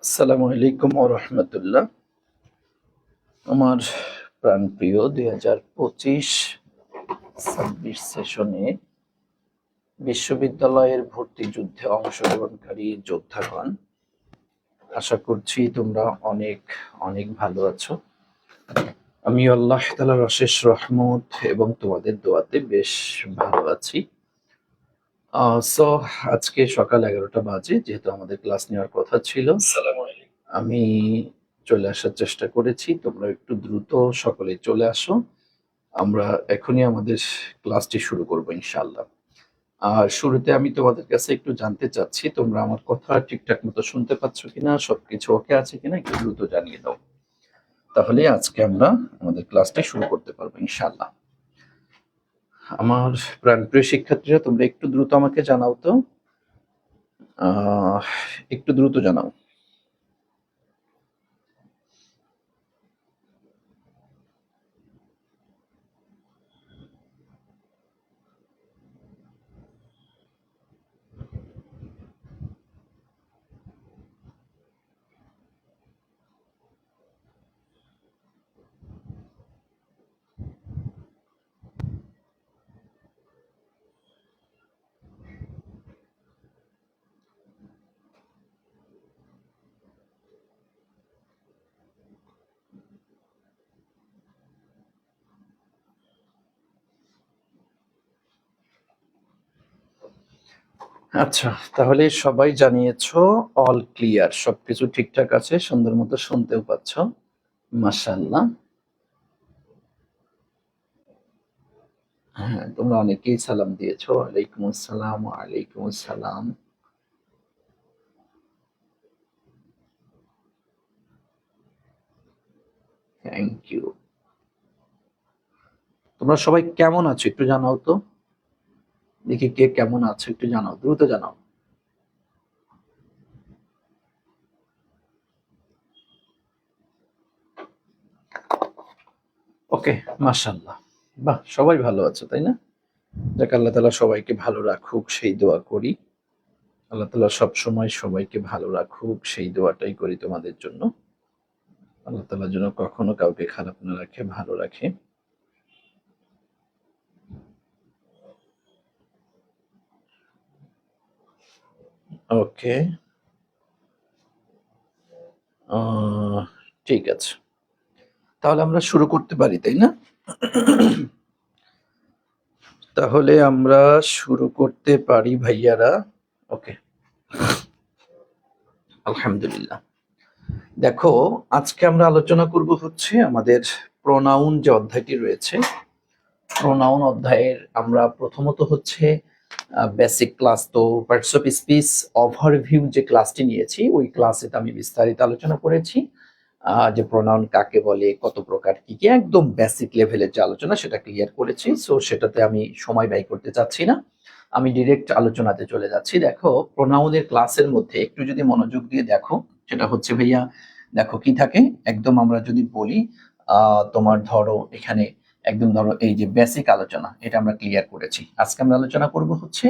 আসসালামু আলাইকুম ওয়া রাহমাতুল্লাহ। আমার প্রাণপ্রিয় 2025-26 সেশনে বিশ্ববিদ্যালয়ের ভর্তি যুদ্ধে অংশগ্রহণকারী যোদ্ধাগণ, আশা করছি তোমরা অনেক অনেক ভালো আছো। আমি আল্লাহ তাআলার অশেষ রহমত এবং তোমাদের দোয়াতে বেশ ভালো আছি। সো আজকে সকাল 11টা বাজে, যেহেতু আমাদের ক্লাস নেওয়ার কথা ছিল, আমি চলে আসার চেষ্টা করেছি। তোমরা একটু দ্রুত সকলে চলে আসো, আমরা এখনই আমাদের ক্লাসটি শুরু করব ইনশাআল্লাহ। আর শুরুতে আমি তোমাদের কাছে একটু জানতে চাচ্ছি, তোমরা আমার কথা ঠিকঠাক মতো শুনতে পাচ্ছ কিনা, সবকিছু ওকে আছে কিনা একটু দ্রুত জানিয়ে দাও, তাহলে আজকে আমরা আমাদের ক্লাসটি শুরু করতে পারবো ইনশাআল্লাহ। আমার প্রাণপ্রিয় শিক্ষার্থীরা, তোমরা একটু দ্রুত আমাকে জানাও তো, একটু দ্রুত জানাও। আচ্ছা, তাহলে সবাই জানিয়েছো অল ক্লিয়ার, সবকিছু ঠিকঠাক আছে, সুন্দর মতো শুনতেও পাচ্ছ, মাশাআল্লাহ। হ্যাঁ, তোমরা অনেকেই সালাম দিয়েছো। ওয়ালাইকুম আসসালাম, ওয়ালাইকুম আসসালাম। Thank you. তোমরা সবাই কেমন আছো একটু জানাও তো, দেখি কে কেমন আছো একটু জানাও, দ্রুত জানাও। ওকে, মাশাআল্লাহ। বাহ, সবাই ভালো আছো তাই না? যাক, আল্লাহ তাআলা সবাইকে ভালো রাখুক সেই দোয়া করি। আল্লাহ তাআলা সব সময় সবাইকে ভালো রাখুক সেই দোয়াটাই করি তোমাদের জন্য। আল্লাহ তাআলা যেন কখনো কাউকে খারাপ না রাখে, ভালো রাখে। ওকে, ঠিক আছে, তাহলে আমরা শুরু করতে পারি তাই না? তাহলে আমরা শুরু করতে পারি ভাইয়ারা। ওকে, আলহামদুলিল্লাহ। দেখো, আজকে আমরা আলোচনা করব হচ্ছে আমাদের প্রোনাউন যে অধ্যায়টি রয়েছে, প্রোনাউন অধ্যায়ের আমরা প্রথমত হচ্ছে বেসিক ক্লাস, তো পার্টস অফ স্পিচ ওভারভিউ যে ক্লাসটি নিয়েছি, ওই ক্লাসে আমি বিস্তারিত আলোচনা করেছি যে প্রোনাউন কাকে বলে, কত প্রকার, কি কি, একদম বেসিক লেভেলের যে আলোচনা সেটা ক্লিয়ার করেছি। সো সেটাতে আমি সময় ব্যয় করতে চাচ্ছি না, আমি ডিরেক্ট আলোচনাতে চলে যাচ্ছি। দেখো, প্রোনাউনের ক্লাসের মধ্যে একটু যদি মনোযোগ দিয়ে দেখো, সেটা হচ্ছে ভাইয়া, দেখো কি থাকে, একদম আমরা যদি বলি তোমার ধরো এখানে একদম ধরো এই যে বেসিক আলোচনা, এটা আমরা ক্লিয়ার করেছি। আজকে আমরা আলোচনা করব হচ্ছে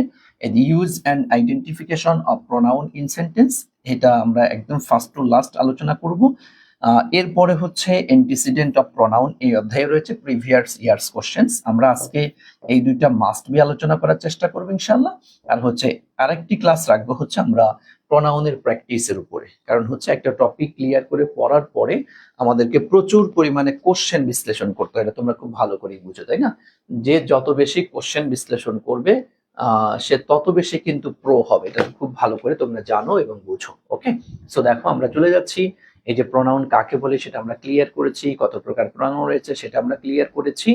use and identification of pronoun in sentence, এটা আমরা একদম ফার্স্ট টু লাস্ট আলোচনা করব। এরপরে হচ্ছে অ্যান্টিসিডেন্ট অফ প্রোনাউন, এই অধ্যায়ে রয়েছে প্রিভিয়াস ইয়ার্স কোশ্চেন্স। আমরা আজকে এই দুইটা মাস্ট বি আলোচনা করার চেষ্টা করবো ইনশাআল্লাহ। আর হচ্ছে আরেকটি ক্লাস রাখবো হচ্ছে আমরা প্রোনাউনের প্র্যাকটিসের উপরে, কারণ হচ্ছে একটা টপিক ক্লিয়ার করে পড়ার পরে আমাদেরকে প্রচুর পরিমাণে কোশ্চেন বিশ্লেষণ করতে হয়, এটা তোমরা খুব ভালো করে বুঝো তাই না? যে যত বেশি কোশ্চেন বিশ্লেষণ করবে সে তত বেশি কিন্তু প্রো হবে, এটা খুব ভালো করে তোমরা জানো এবং বুঝো। ওকে, সো দেখো আমরা চলে যাচ্ছি। এই যে প্রোনাউন কাকে বলে সেটা আমরা ক্লিয়ার করেছি, কত প্রকার প্রোনাউন রয়েছে সেটা আমরা ক্লিয়ার করেছি।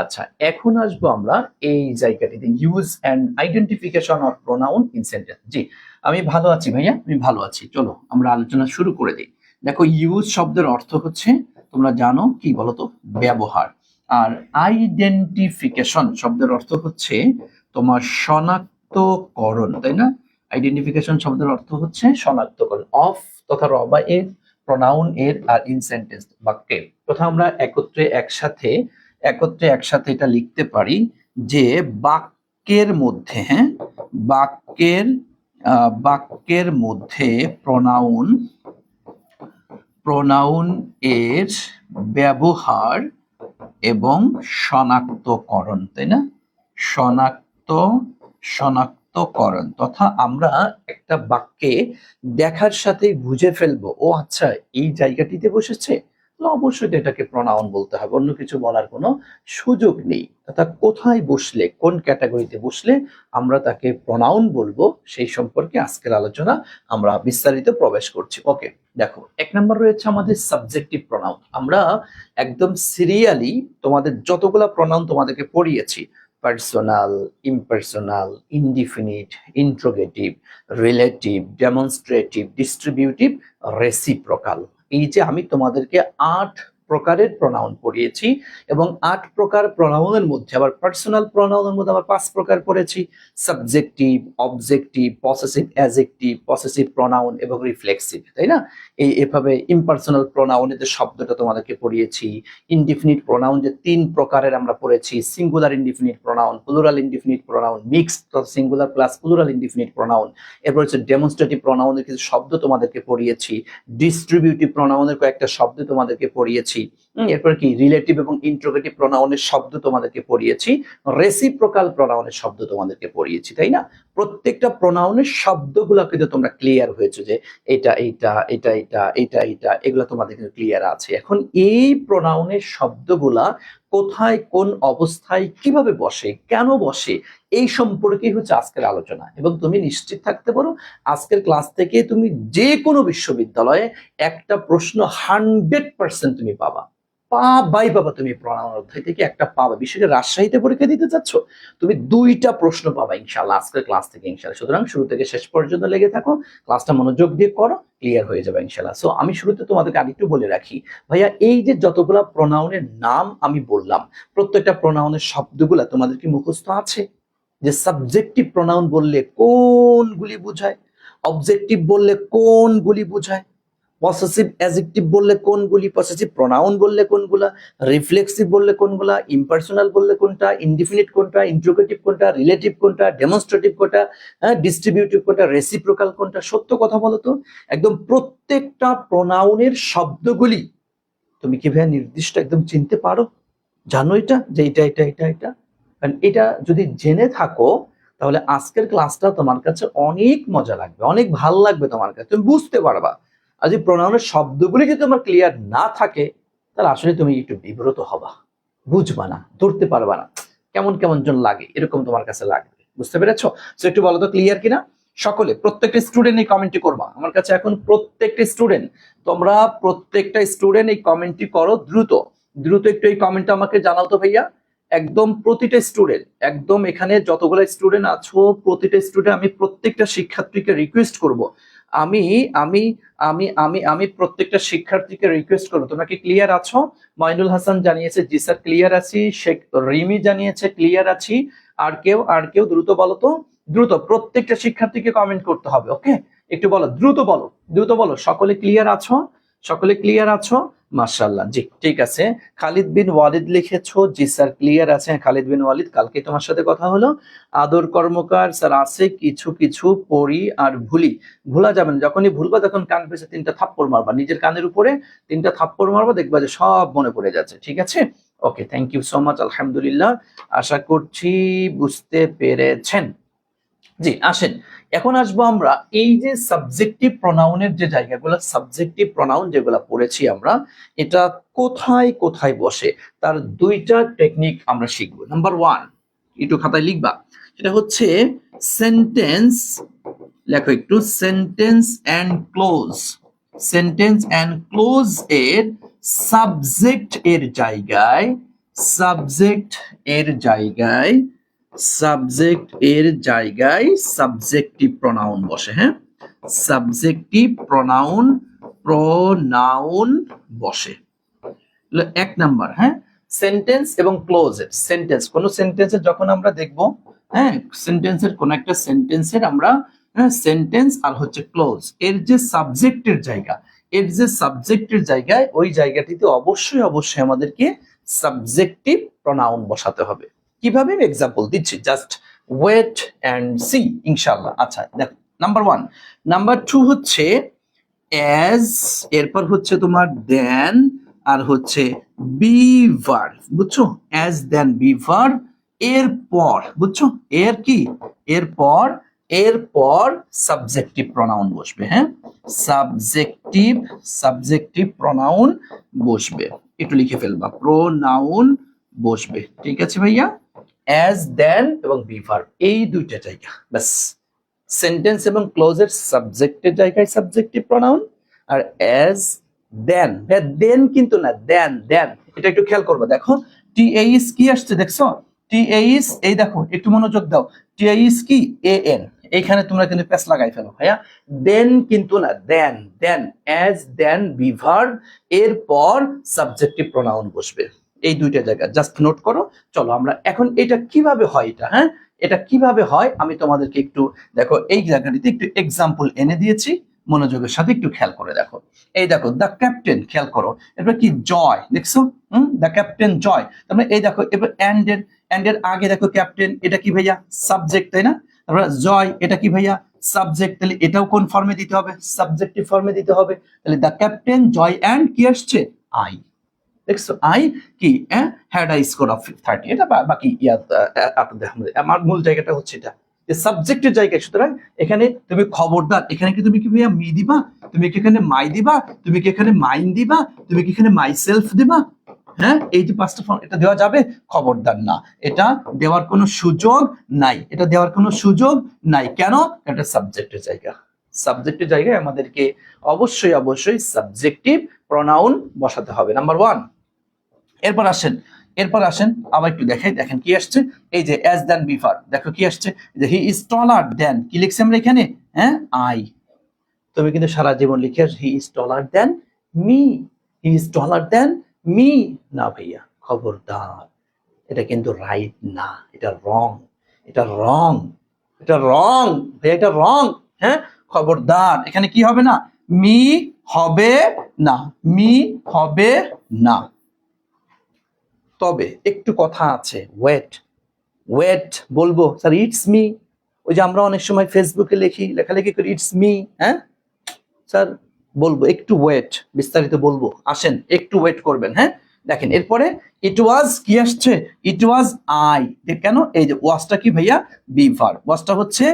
আচ্ছা, এখন আসবো আমরা এই জায়গাটিতে, use and identification of pronoun in sentence. জি, আমি ভালো আছি ভাইয়া, আমি ভালো আছি, চলো আমরা আলোচনা শুরু করে দিই। দেখো, ইউজ শব্দের অর্থ হচ্ছে, তোমরা জানো কি বলতো, ব্যবহার। আর আইডেন্টিফিকেশন শব্দের অর্থ হচ্ছে তোমার শনাক্তকরণ, তাই না? আইডেন্টিফিকেশন শব্দের অর্থ হচ্ছে শনাক্তকরণ। অফ তথা র বা এর প্রোনাউন এর আর ইন সেন্টেন্স বাক্যে কোথাও আমরা একত্রে একসাথে এটা লিখতে পারি যে বাক্যের মধ্যে, হ্যাঁ, বাক্যের মধ্যে প্রোনাউন এর ব্যবহার এবং শনাক্তকরণ, তাই না? শনাক্তকরণ তথা আমরা একটা বাক্যে দেখার সাথে বুঝে ফেলবো, ও আচ্ছা এই জায়গাটিতে বসেছে, অবশ্যই এটাকে প্রোনাউন বলতে হবে, অন্য কিছু বলার কোনো সুযোগ নেই। অর্থাৎ কোথায় বসলে, কোন ক্যাটাগরিতে বসলে আমরা তাকে প্রোনাউন বলবো, সেই সম্পর্কে আজকের আলোচনা আমরা বিস্তারিত প্রবেশ করছি। ওকে, দেখো 1 নম্বর রয়েছে আমাদের সাবজেক্টিভ প্রোনাউন। আমরা একদম সিরিয়ালি তোমাদের যতগুলা প্রোনাউন তোমাদেরকে পড়িয়েছি, personal, impersonal, indefinite, interrogative, relative, demonstrative, distributive, reciprocal, এই যে আমি তোমাদেরকে 8 প্রকারের প্রোনাউন পড়িয়েছি এবং 8 প্রকার প্রোনাউনের মধ্যে আবার পার্সোনাল প্রোনাউনের মধ্যে আবার 5 প্রকার পড়েছি, subjective, objective, possessive adjective, possessive pronoun এবং রিফ্লেক্সিভ, তাই না? এভাবে ইমপার্সোনাল প্রোনাউনের যে শব্দটা তোমাদেরকে পড়িয়েছি, ইনডিফিনিট প্রোনাউন যে 3 প্রকারের আমরা পড়েছি, singular indefinite pronoun, plural indefinite pronoun, mixed singular plus plural indefinite pronoun, এরপর হচ্ছে ডেমনস্ট্রেটিভ প্রোনাউনের কিছু শব্দ তোমাদেরকে পড়িয়েছি, ডিস্ট্রিবিউটিভ প্রোনাউনের কয়েকটা শব্দ তোমাদেরকে পড়িয়েছি, এরপর কি রিলেটিভ এবং ইন্ট্রোগেটিভ প্রোনাউনের শব্দ তোমাদেরকে পড়িয়েছি, রেসিপ্রোকাল প্রোনাউনের শব্দ তোমাদেরকে পড়িয়েছি, তাই না? প্রত্যেকটা প্রোনাউনের শব্দগুলো কিন্তু তোমরা ক্লিয়ার হয়েছে যে এটা এটা এটা এটা এটা এটা, এগুলো তোমাদের কিন্তু ক্লিয়ার আছে। এখন এই প্রোনাউনের শব্দগুলা কোথায়, কোন অবস্থায়, কিভাবে বসে, কেন বসে, এই সম্পর্কেই হচ্ছে আজকের আলোচনা। এবং তুমি নিশ্চিত থাকতে পারো আজকের ক্লাস থেকে তুমি যে কোনো বিশ্ববিদ্যালয়ে একটা প্রশ্ন 100% তুমি পাবা, পাবা তুমি প্রোনাউন অধ্যায় থেকে একটা পাবা। বিশেষ করে রাজশাহীতে পরীক্ষা দিতে চাচ্ছ, তুমি 2টা প্রশ্ন পাবা ইনশাআল্লাহ আজকের ক্লাস থেকে ইনশাআল্লাহ। সুতরাং শুরু থেকে শেষ পর্যন্ত লেগে থাকো, ক্লাসটা মনোযোগ দিয়ে করো, ক্লিয়ার হয়ে যাবে ইনশাআল্লাহ। সো আমি শুরুতে তোমাদেরকে আরেকটু বলে রাখি ভাইয়া, এই যে যতগুলা প্রোনাউনের নাম আমি বললাম, প্রত্যেকটা প্রোনাউনের শব্দগুলা তোমাদের কি মুখস্থ আছে? যে সাবজেক্টিভ প্রোনাউন বললে কোনগুলি বোঝায়, অবজেক্টিভ বললে কোনগুলি বোঝায়, পসেসিভ অ্যাডজেক্টিভ বললে কোনগুলি, পসেসিভ প্রোনাউন বললে কোনগুলা, রিফ্লেক্সিভ বললে কোনগুলা, ইমপার্সোনাল বললে কোনটা, ইনডিফিনিট কোনটা, ইন্ট্রোগেটিভ কোনটা, রিলেটিভ কোনটা, ডেমনস্ট্রেটিভ কোনটা, ডিস্ট্রিবিউটিভ কোনটা, রেসিপ্রোকাল কোনটা। সত্য কথা বলো তো, একদম প্রত্যেকটা প্রোনাউনের শব্দগুলি তুমি কিভাবে নির্দিষ্ট একদম চিনতে পারো? জানো এটা যে এটা এটা এটা এটা? কারণ এটা যদি জেনে থাকো তাহলে আজকের ক্লাসটা তোমার কাছে অনেক মজা লাগবে, অনেক ভালো লাগবে তোমার কাছে, তুমি বুঝতে পারবা। আর যদি প্রোনাউনের শব্দগুলি যদি তোমার ক্লিয়ার না থাকে তাহলে আসলে তুমি একটু বিব্রত হবা, বুঝবা না, ধরতে পারবা না, কেমন কেমন জন লাগে, এরকম তোমার কাছে লাগবে। বুঝতে পেরেছো? তো একটু বলো তো ক্লিয়ার কিনা সকলে? প্রত্যেকটা স্টুডেন্ট এই কমেন্টটি করবা আমার কাছে এখন, প্রত্যেকটা স্টুডেন্ট, তোমরা প্রত্যেকটা স্টুডেন্ট এই কমেন্টটি করো দ্রুত দ্রুত, একটু এই কমেন্টটা আমাকে জানাও তো ভাইয়া। একদম প্রতিটা স্টুডেন্ট, একদম এখানে যতগুলো স্টুডেন্ট আছো প্রতিটা স্টুডেন্ট, আমি প্রত্যেকটা শিক্ষার্থীকে রিকোয়েস্ট করব, আমি আমি আমি আমি আমি প্রত্যেকটা শিক্ষার্থীকে রিকোয়েস্ট করবো, তোমরা কি ক্লিয়ার আছো? মইনুল হাসান জানিয়েছে জি স্যার ক্লিয়ার আছি, শেখ রিমি জানিয়েছে ক্লিয়ার আছি, আর কেউ দ্রুত বলো তো, দ্রুত প্রত্যেকটা শিক্ষার্থীকে কমেন্ট করতে হবে। ওকে, একটু বলো, দ্রুত বলো সকলে ক্লিয়ার আছো? সকলে ক্লিয়ার আছো? মাশাআল্লাহ, জি ঠিক আছে। খালিদ বিন ওয়ালিদ লিখেছো জি স্যার ক্লিয়ার আছে। খালিদ বিন ওয়ালিদ, কালকে তোমার সাথে কথা হলো। আদর কর্মকার স্যার আছে, কিছু কিছু পড়ি আর ভুলি। ভোলা যাবে না, যখনই ভুলবা তখন কান পেছে 3টা থাপ্পড় মারবা, নিজের কানের উপরে 3টা থাপ্পড় মারবা, দেখবা যে সব মনে পড়ে যাচ্ছে। ঠিক আছে, ওকে, থ্যাংক ইউ সো মাচ, আলহামদুলিল্লাহ, আশা করছি বুঝতে পেরেছেন। জি আসেন, এখন আসবো আমরা এই যে সাবজেক্টিভ প্রোনাউনের যে জায়গাগুলো, সাবজেক্টিভ প্রোনাউন যেগুলো পড়েছি আমরা, এটা কোথায় কোথায় বসে তার 2টা টেকনিক আমরা শিখবো। নাম্বার 1, একটু খাতায় লিখবা, সেটা হচ্ছে সেন্টেন্স, লেখো একটু, sentence and clause. Sentence and clause এর সাবজেক্ট এর জায়গায়, সাবজেক্ট এর জায়গায় সাবজেক্টিভ প্রোনাউন বসে। হ্যাঁ, সাবজেক্টিভ প্রোনাউন বসে। 1 নাম্বার, হ্যাঁ, সেন্টেন্স এবং ক্লোজের। সেন্টেন্স, কোন সেন্টেন্সের যখন আমরা দেখবো, হ্যাঁ, সেন্টেন্সের কোন একটা সেন্টেন্সের আমরা, হ্যাঁ, সেন্টেন্স আর হচ্ছে ক্লোজ এর যে সাবজেক্টের জায়গা, এর যে সাবজেক্টের জায়গায় ওই জায়গাটিতে অবশ্যই অবশ্যই আমাদেরকে সাবজেক্টিভ প্রনাউন বসাতে হবে। কিভাবে আমি এক্সাম্পল দিচ্ছি, জাস্ট ওয়েট অ্যান্ড সি ইনশাআল্লাহ। আচ্ছা দেখো, নাম্বার 1। নাম্বার 2 হচ্ছে অ্যাজ, এরপর হচ্ছে তোমার দেন, আর হচ্ছে বি ভার্ব, বুঝছো? অ্যাজ দেন বি ভার্ব, এরপর, বুঝছো? এর কি, এরপর, এরপর সাবজেক্টিভ প্রনাউন বসবে। হ্যাঁ, সাবজেক্টিভ প্রনাউন বসবে। একটু লিখে ফেলবা, প্রোনাউন বসবে। ঠিক আছে ভাইয়া? অ্যাজ দেন এবং বি ভার্ব, এই দুইটা জায়গা ব্যাস। সেন্টেন্স এবং ক্লোজের সাবজেক্টের জায়গায় সাবজেক্টিভ প্রনাউন, আর অ্যাজ দেন, দেন কিন্তু না, দেন, দেন। এটা একটু খেয়াল করবে, দেখো টিএইস কি আসছে, দেখছো? টিএইস, এই দেখো একটু মনোযোগ দাও, টিএইস কি, এএন। এইখানে তোমরা কিন্তু প্যাচ লাগাই ফেলো ভাইয়া, দেন কিন্তু না, দেন, দেন, অ্যাজ দেন বি ভার্ব, এরপর সাবজেক্টিভ প্রনাউন বসবে। এই দুইটা জায়গা জাস্ট নোট করো। চলো আমরা এখন এটা কিভাবে হয়, এটা হ্যাঁ, এটা কিভাবে হয় আমি তোমাদেরকে একটু দেখো, এই জায়গাটিতে একটু এক্সাম্পল এনে দিয়েছি, মনোযোগের সাথে একটু খেয়াল করে দেখো। এই দেখো দ্য ক্যাপ্টেন, খেয়াল করো, এরপর কি জয়, দেখছো? দ্য ক্যাপ্টেন জয়। তারপরে এই দেখো এবার এন্ডের আগে দেখো ক্যাপ্টেন, এটা কি ভাইয়া, সাবজেক্ট, তাই না? তারপরে জয়, এটা কি ভাইয়া, সাবজেক্ট, তাহলে এটাও কোন ফর্মে দিতে হবে, সাবজেক্টিভ ফর্মে দিতে হবে। তাহলে দ্য ক্যাপ্টেন জয় অ্যান্ড কি আসছে, আই। দেখছো, আই কি হ্যাড আই স্কোর অফ 30, এটা বাকি আমার মূল জায়গাটা হচ্ছে এটা, যে সাবজেক্টের জায়গায়। সুতরাং এখানে তুমি খবরদার, এখানে কি তুমি কি ভাইয়া মি দিবা, তুমি কি এখানে মাই দিবা, তুমি কি এখানে মাইন দিবা, তুমি কি এখানে মাই সেলফ দিবা? হ্যাঁ, এই যে পাঁচটা ফর্ম, এটা দেওয়া যাবে? খবরদার না, এটা দেওয়ার কোনো সুযোগ নাই, এটা দেওয়ার কোনো সুযোগ নাই। কেন? এটা সাবজেক্টের জায়গা। সাবজেক্টের জায়গায় আমাদেরকে অবশ্যই অবশ্যই সাবজেক্টিভ প্রনাউন বসাতে হবে, নাম্বার 1। এরপর আসেন আবার একটু দেখাই, দেখেন কি আসছে, এই যে অ্যাজ দেন বি ভার্ব, দেখো কি আসছে, যে হি ইজ টলার দেন, কি লিখছি আমরা এখানে, হ্যাঁ, আই। তুমি কিন্তু সারা জীবন লিখে he is taller than me, he is taller than me, না ভাইয়া খবরদার, এটা কিন্তু রাইট না, এটা রং, এটা রং, এটা রং ভাইয়া, এটা রং। হ্যাঁ, খবরদার, এখানে কি হবে না, মি হবে না, মি হবে না। তবে একটু কথা আছে, ওয়েট, ওয়েট বলবো স্যার, ইটস মি। ওই যে আমরা অনেক সময় ফেসবুকে লেখালেখি করি ইটস মি, হ্যাঁ স্যার বলবো, একটু ওয়েট, বিস্তারিত বলবো, আসেন একটু ওয়েট করবেন। হ্যাঁ, দেখেন এরপরে ইট ওয়াজ কি আসছে, ইট ওয়াজ আই। কেন? এই যে ওয়াজটা কি ভাইয়া, বি ভার্ব, ওয়াজটা হচ্ছে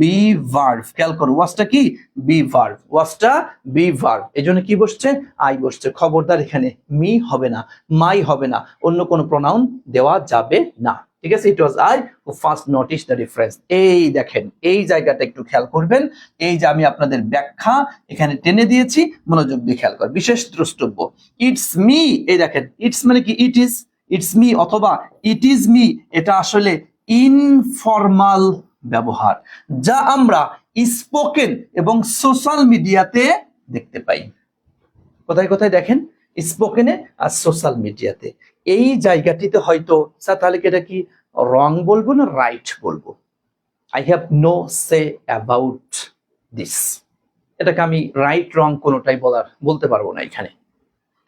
বি ভার্ব, খেয়াল করো ওয়াজটা কি, বি ভার্ব, ওয়াজটা বি ভার্ব, এই জন্য কি বসছে, আই বসছে। খবরদার এখানে মি হবে না, মাই হবে না, অন্য কোনো প্রনাউন দেওয়া যাবে না। ঠিক আছে, it was I who first notice the difference. এই দেখেন, এই জায়গাটা একটু খেয়াল করবেন, এই যে আমি আপনাদের ব্যাখ্যা এখানে টেনে দিয়েছি, মনোযোগ দিয়ে খেয়াল কর, বিশেষ দ্রষ্টব্য। ইটস মি, এই দেখেন ইটস মানে কি, ইট ইজ, ইটস মি অথবা ইট ইজ মি, এটা আসলে ইনফরমাল ব্যবহার, যা আমরা স্পোকেন এবং সোশ্যাল মিডিয়াতে দেখতে পাই। কোথায় কোথায় দেখেন, স্পোকেনে আর সোশ্যাল মিডিয়াতে। এই জায়গাটিতে হয়তো স্যার তাহলে কি এটা কি রং বলবো না রাইট বলবো, I have no say about this. এটাকে আমি রাইট রং কোনোটাই বলতে পারবো না এখানে,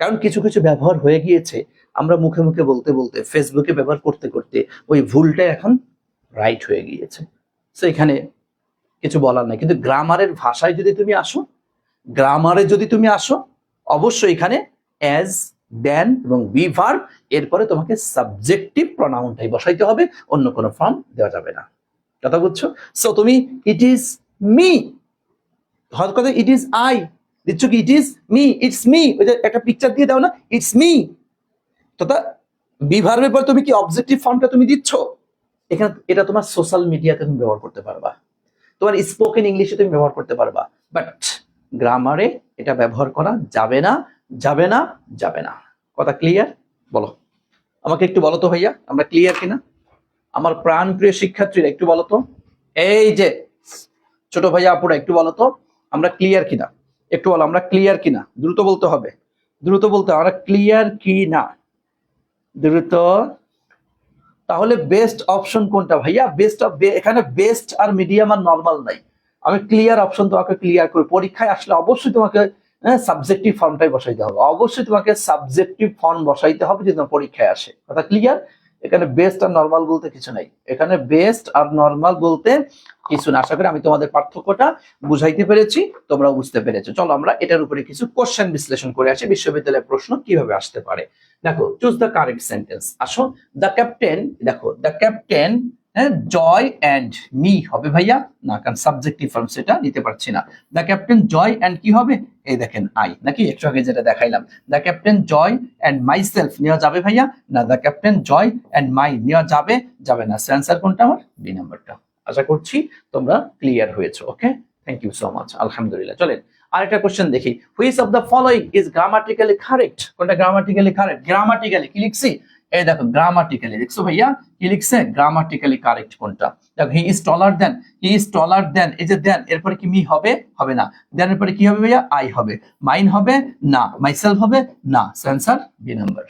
কারণ কিছু কিছু ব্যবহার হয়ে গিয়েছে, আমরা মুখে মুখে বলতে বলতে, ফেসবুকে ব্যবহার করতে করতে ওই ভুলটা এখন রাইট হয়ে গিয়েছে। তো এখানে কিছু বলার নাই, কিন্তু গ্রামারের ভাষায় যদি তুমি আসো, গ্রামারে যদি তুমি আসো, অবশ্যই এখানে অ্যাজ, দেন এবং বি ভার্ব, এরপরে তোমাকে সাবজেক্টিভ প্রনাউনটাই বসাইতে হবে, অন্য কোনো ফর্ম দেওয়া যাবে না। কথা বুঝছো? সো তুমি ইট ইজ মি, হয়তো কথা ইট ইজ আই দিচ্ছ, কি it is me, it's me, ওই যে একটা পিকচার দিয়ে দাও না, ইটস মি। তথা বি ভার্বের পর তুমি কি অবজেক্টিভ ফর্মটা তুমি দিচ্ছ এখানে, এটা তোমার সোশ্যাল মিডিয়াতে তুমি ব্যবহার করতে পারবা, তোমার স্পোকেন ইংলিশে তুমি ব্যবহার করতে পারবা, বাট গ্রামারে এটা ব্যবহার করা যাবে না, যাবে না, যাবে না। কথা ক্লিয়ার? বলো আমাকে একটু বলো তো ভাইয়া, আমরা ক্লিয়ার কিনা? আমার প্রাণ প্রিয় শিক্ষার্থীরা একটু বলো তো, এই যে ছোট ভাইয়া আপুরা একটু বলো তো, আমরা ক্লিয়ার কিনা, একটু বলো আমরা ক্লিয়ার কিনা, দ্রুত বলতে হবে, দ্রুত বলতে হবে, আমরা ক্লিয়ার কি না, দ্রুত। তাহলে বেস্ট অপশন কোনটা ভাইয়া? এখানে বেস্ট আর মিডিয়াম আর নরমাল নাই, আমি ক্লিয়ার অপশন তোমাকে ক্লিয়ার করি, পরীক্ষায় আসলে অবশ্যই তোমাকে সাবজেক্টিভ ফর্মটাই বসাইতে হবে, অবশ্যই তোমাকে সাবজেক্টিভ ফর্ম বসাইতে হবে যদি তোমার পরীক্ষায় আসে। কথা ক্লিয়ার? এখানে বেস্ট আর নর্মাল বলতে কিছু নাই, এখানে বেস্ট আর নর্মাল বলতে কিছু না। আশা করি আমি তোমাদের পার্থক্যটা বুঝাইতে পেরেছি, তোমরাও বুঝতে পেরেছো। চলো আমরা এটার উপরে কিছু কোশ্চেন বিশ্লেষণ করে আসি, বিশ্ববিদ্যালয়ের প্রশ্ন কিভাবে আসতে পারে। দেখো, চুজ দ্য কারেক্ট সেন্টেন্স। আসো, দ্য ক্যাপ্টেন, দেখো the captain Joy and me হবে ভাইয়া না, কারণ সাবজেক্টিভ ফর্ম সেটা নিতে পারছি না। দ্য ক্যাপ্টেন জয় অ্যান্ড কি হবে, এই দেখেন আই, নাকি একটু আগে যেটা দেখাইলাম। The captain Joy and myself নেওয়া যাবে ভাইয়া না, the captain Joy and my নেওয়া যাবে যাবে না। অ্যান্সার কোনটা আমার? বি নাম্বারটা। আশা করছি তোমরা ক্লিয়ার হয়েছো। ওকে, থ্যাংক ইউ সো মাচ, আলহামদুলিল্লাহ। চলেন আরেকটা কোশ্চেন দেখি। Which of the following is grammatically correct? কোনটা গ্রামাটিক্যালি কারেক্ট? গ্রামাটিক্যালি কি লিখছি, এই দেখো গ্রামাটিক্যালি দেখছো ভাইয়া, কি লিখছে? গ্রামাটিক্যালি কারেক্ট কোনটা? দেখো, he is taller then, he is taller দেন, এই যে দেন এরপরে কি মি হবে? হবে না। দেন এরপরে কি হবে ভাইয়া? আই হবে। মাইন হবে না। মাইসেলফ হবে না। Answer B number.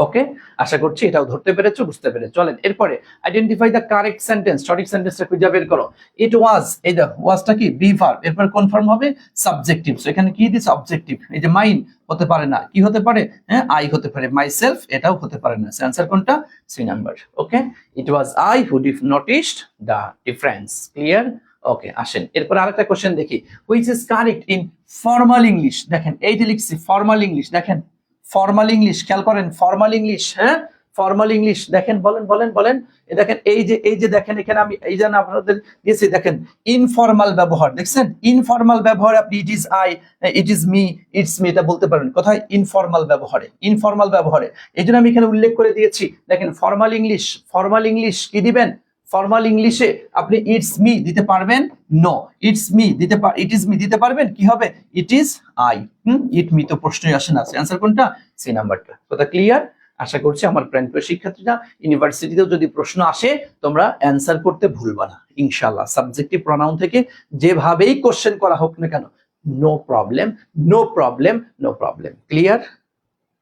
ওকে, আশা করছি এটাও ধরতে পেরেছো, বুঝতে পেরেছো। চলেন এরপরে আইডেন্টিফাই দ্য কারেক্ট সেন্টেন্স, সঠিক সেন্টেন্সটা খুঁজে বের করো। ইট ওয়াজ, এই দেখো ওয়াজটা কি? বি ভার্ব, এরপর কনফার্ম হবে সাবজেক্টিভ। সো এখানে কি দিছে? অবজেক্টিভ। এই যে মাইন হতে পারে না, কি হতে পারে? হ্যাঁ, আই হতে পারে। মাইসেলফ এটাও হতে পারে না। অ্যানসার কোনটা? C number. Okay, it was I who noticed the difference. Clear? Okay, আসেন এরপর আরেকটা কোশ্চেন দেখি। Which is correct in formal English? দেখেন এইটা লিখছি ফর্মাল ইংলিশ, দেখেন ফর্মাল ইংলিশ, খেয়াল করেন ফর্মাল ইংলিশ। হ্যাঁ, ফর্মাল ইংলিশ দেখেন, বলেন বলেন বলেন। দেখেন এই যে দেখেন এখানে আমি এই জন্য আপনাদের দিয়েছি, দেখেন ইনফর্মাল ব্যবহার, দেখছেন ইনফর্মাল ব্যবহার আপনি it is I, it is me, it's me এটা বলতে পারবেন। কোথায়? ইনফর্মাল ব্যবহারে, ইনফর্মাল ব্যবহারে। এই জন্য আমি এখানে উল্লেখ করে দিয়েছি। দেখেন ফর্মাল ইংলিশ, ফর্মাল ইংলিশ কি দিবেন? ফর্মাল ইংলিশে আপনি ইটস মি দিতে পারবেন? নো। ইটস মি দিতে ইট ইজ মি দিতে পারবেন? কি হবে? It is I. It me তো প্রশ্নই আসে না। অ্যান্সার কোনটা? সি নাম্বারটা। কথা ক্লিয়ার? আশা করছি আমার প্রিয় শিক্ষার্থীরা, ইউনিভার্সিটিতেও যদি প্রশ্ন আসে তোমরা অ্যান্সার করতে ভুলবা না ইনশাআল্লাহ। সাবজেক্টিভ প্রনাউন থেকে যেভাবেই কোশ্চেন করা হোক না কেন, no problem, no problem, no problem. Clear?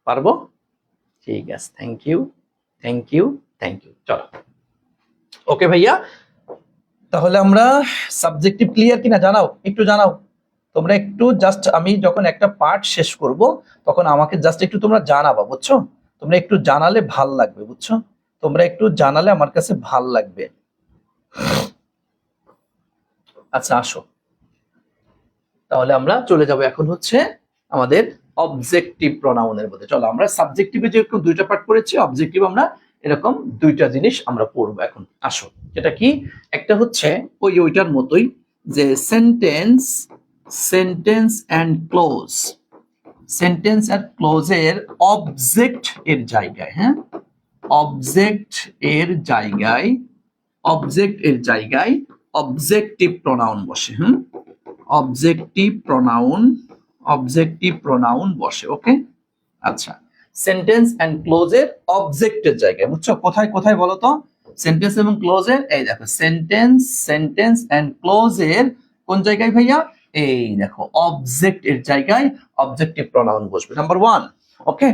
পারবো? ঠিক আছে, thank you, thank you, thank you. চলো, ওকে ভাইয়া, তাহলে আমরা সাবজেক্টিভ ক্লিয়ার কিনা জানাও, একটু জানাও তোমরা একটু। জাস্ট আমি যখন একটা পার্ট শেষ করব তখন আমাকে জাস্ট একটু তোমরা জানাবা, বুঝছো? তোমরা একটু জানালে ভাল লাগবে, বুঝছো? তোমরা একটু জানালে আমার কাছে ভাল লাগবে। আচ্ছা, আসো তাহলে আমরা চলে যাব এখন হচ্ছে আমাদের অবজেক্টিভ প্রনাউনের মধ্যে। চলো, আমরা সাবজেক্টিভে যেরকম দুইটা পার্ট পড়েছি, অবজেক্টিভ আমরা এরকম দুইটা জিনিস আমরা পড়বো এখন। আসো, যেটা কি? একটা হচ্ছে ওইটার মতোই, যে sentence, sentence and clause. Sentence আর ক্লোজের অবজেক্ট এর জায়গায়, হ্যাঁ, অবজেক্ট এর জায়গায়, অবজেক্ট এর জায়গায় অবজেক্টিভ প্রনাউন বসে। অবজেক্টিভ প্রনাউন, অবজেক্টিভ প্রনাউন বসে। ওকে, আচ্ছা, সেন্টেন্স এন্ড ক্লোজের অবজেক্টের জায়গায়, বুঝছো? কোথায় কোথায় বলো তো? সেন্টেন্স এবং ক্লোজের, এই দেখো সেন্টেন্স, সেন্টেন্স এন্ড ক্লোজের কোন জায়গায় ভাইয়া? এই দেখো অবজেক্ট এর জায়গায় অবজেক্টিভ প্রনাউন বসবে। Number one. Okay,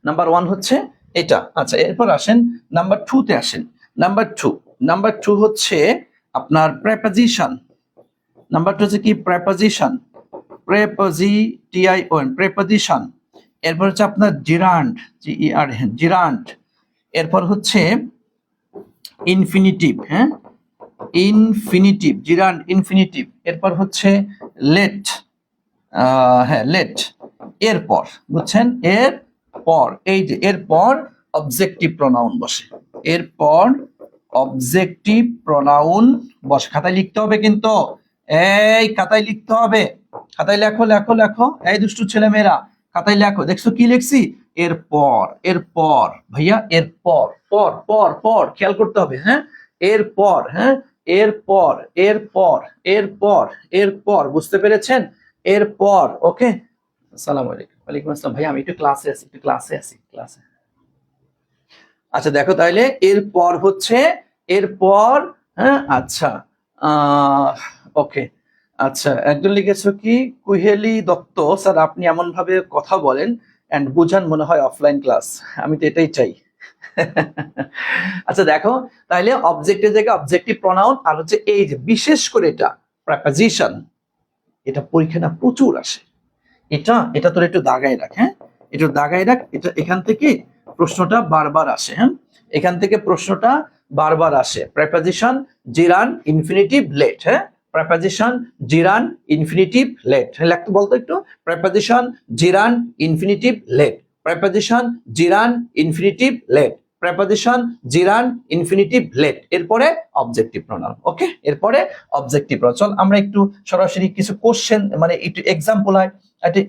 number one হচ্ছে এটা। আচ্ছা, এরপর আসেন নাম্বার টু তে আসেন। নাম্বার টু, নাম্বার টু হচ্ছে আপনার প্রেপোজিশন। নাম্বার টু হচ্ছে কি? Preposition, preposition, preposition. এরপর হচ্ছে আপনার জিরান্ড, জিইআরএন, জিরান্ড। এরপর হচ্ছে ইনফিনিটিভ, হ্যাঁ, ইনফিনিটিভ, জিরান্ড ইনফিনিটিভ। এরপর হচ্ছে লেট, হ্যাঁ লেট। এরপর বুঝছেন, এরপর এই যে এরপর অবজেক্টিভ প্রনাউন বসে, এরপর অবজেক্টিভ প্রনাউন বসে। খাতায় লিখতে হবে কিন্তু, এই খাতায় লিখতে হবে, খাতায় লেখো লেখো লেখো, এই দুষ্টু ছেলে মেয়েরা খাতায় লেখো। দেখছো কি লিখছি? এরপর, এরপর ভাইয়া, এরপর, পর পর পর, খেয়াল করতে হবে। হ্যাঁ, এরপর, হ্যাঁ, এরপর, এরপর, এরপর, এরপর, বুঝতে পেরেছেন? এরপর। ওকে, আসসালামু আলাইকুম। ওয়ালাইকুম আসসালাম ভাইয়া, আমি একটু ক্লাসে আছি, একটু ক্লাসে আছি, ক্লাসে। আচ্ছা দেখো তাহলে, এরপর হচ্ছে এরপর, হ্যাঁ, আচ্ছা, ওকে, আচ্ছা, একজন লিখেছো কি? কুহেলি দত্ত স্যার, আপনি এমন ভাবে কথা বলেন এন্ড বুঝান মনে হয় অফলাইন ক্লাস। আমি তো এটাই চাই। আচ্ছা দেখো, তাহলে অবজেক্টের জায়গায় অবজেক্টিভ প্রনাউন, আর হচ্ছে এই যে বিশেষ করে এটা প্রেপোজিশন, এটা পরীক্ষা না প্রচুর আসে। এটা এটা তোর একটু দাগায় রাখ, হ্যাঁ, একটু দাগায় রাখ। এটা এখান থেকে প্রশ্নটা বারবার আসে, হ্যাঁ, এখান থেকে প্রশ্নটা বারবার আসে। প্রেপোজিশন জিরান ইনফিনিটিভ লেট, হ্যাঁ, প্রেপোজিশন জিরান ইনফিনিটিভ লেট, লিখতে বলতো একটু। Preposition gerund infinitive let, preposition gerund infinitive let, preposition gerund infinitive let, এরপরে অবজেক্টিভ প্রোনাউন। ওকে, এরপরে অবজেক্টিভ প্রোনাউন। চল আমরা একটু সরাসরি কিছু কোশ্চেন মানে একটু এক্সাম্পল হয়,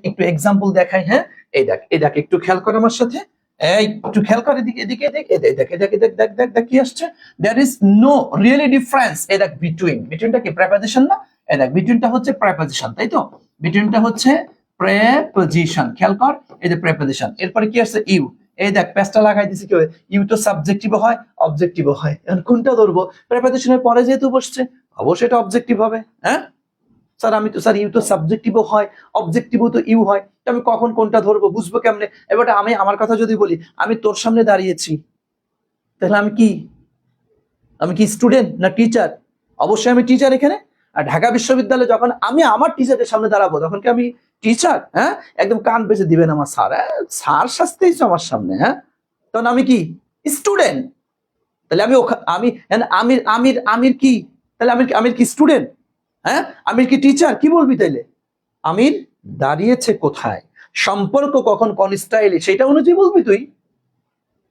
একটু এক্সাম্পল দেখাই। হ্যাঁ, এই দেখ, এই দেখ, একটু খেয়াল কর আমার সাথে, এই একটু খেয়াল কর এদিকে, এদিকে দেখ, এই দেখ, দেখ, দেখ, দেখ, দেখ, দেখ, দেখ কি আসছে। There is no really difference, এই দেখ বিটুইন, বিটুইনটা কি প্রেপোজিশন না, এই দেখ বিটুইনটা হচ্ছে প্রেপোজিশন, তাই তো, বিটুইনটা হচ্ছে প্রেপোজিশন, খেয়াল কর, এই যে প্রেপোজিশন, এরপরে কি আসছে ইউ, এই দেখ প্যাসটা লাগাই দিছি কি, ইউ তো সাবজেক্টিভ হয় অবজেক্টিভ হয়, এখন কোনটা ধরবো? প্রেপোজিশনের পরে যেহেতু বসছে অবশ্যই এটা অবজেক্টিভ হবে। হ্যাঁ স্যার, আমি তো স্যার ইউ তো সাবজেক্টিভও হয় অবজেক্টিভও তো ইউ হয়, আমি কখন কোনটা ধরবো বুঝবো কেমনে? এবার আমি আমার কথা যদি বলি, আমি তোর সামনে দাঁড়িয়েছি, তাহলে আমি কি, আমি কি স্টুডেন্ট না টিচার? অবশ্যই আমি টিচার এখানে। আর ঢাকা বিশ্ববিদ্যালয়ে যখন আমি আমার টিচারের সামনে দাঁড়াবো তখন কি আমি টিচার? হ্যাঁ, একদম কান পেঁচে দিবেন আমার স্যার, স্যার শাস্তেইছো আমার সামনে, হ্যাঁ, তখন আমি কি স্টুডেন্ট? তাহলে আমি আমি আমির আমির আমির কি, তাহলে আমির কি স্টুডেন্ট? হ্যাঁ, আমির কি টিচার? কি বলবি তাইলে? আমির দাঁড়িয়েছে কোথায়, সম্পর্ক কখন কোন স্টাইলে, সেটা অনুযায়ী বলবি তুই।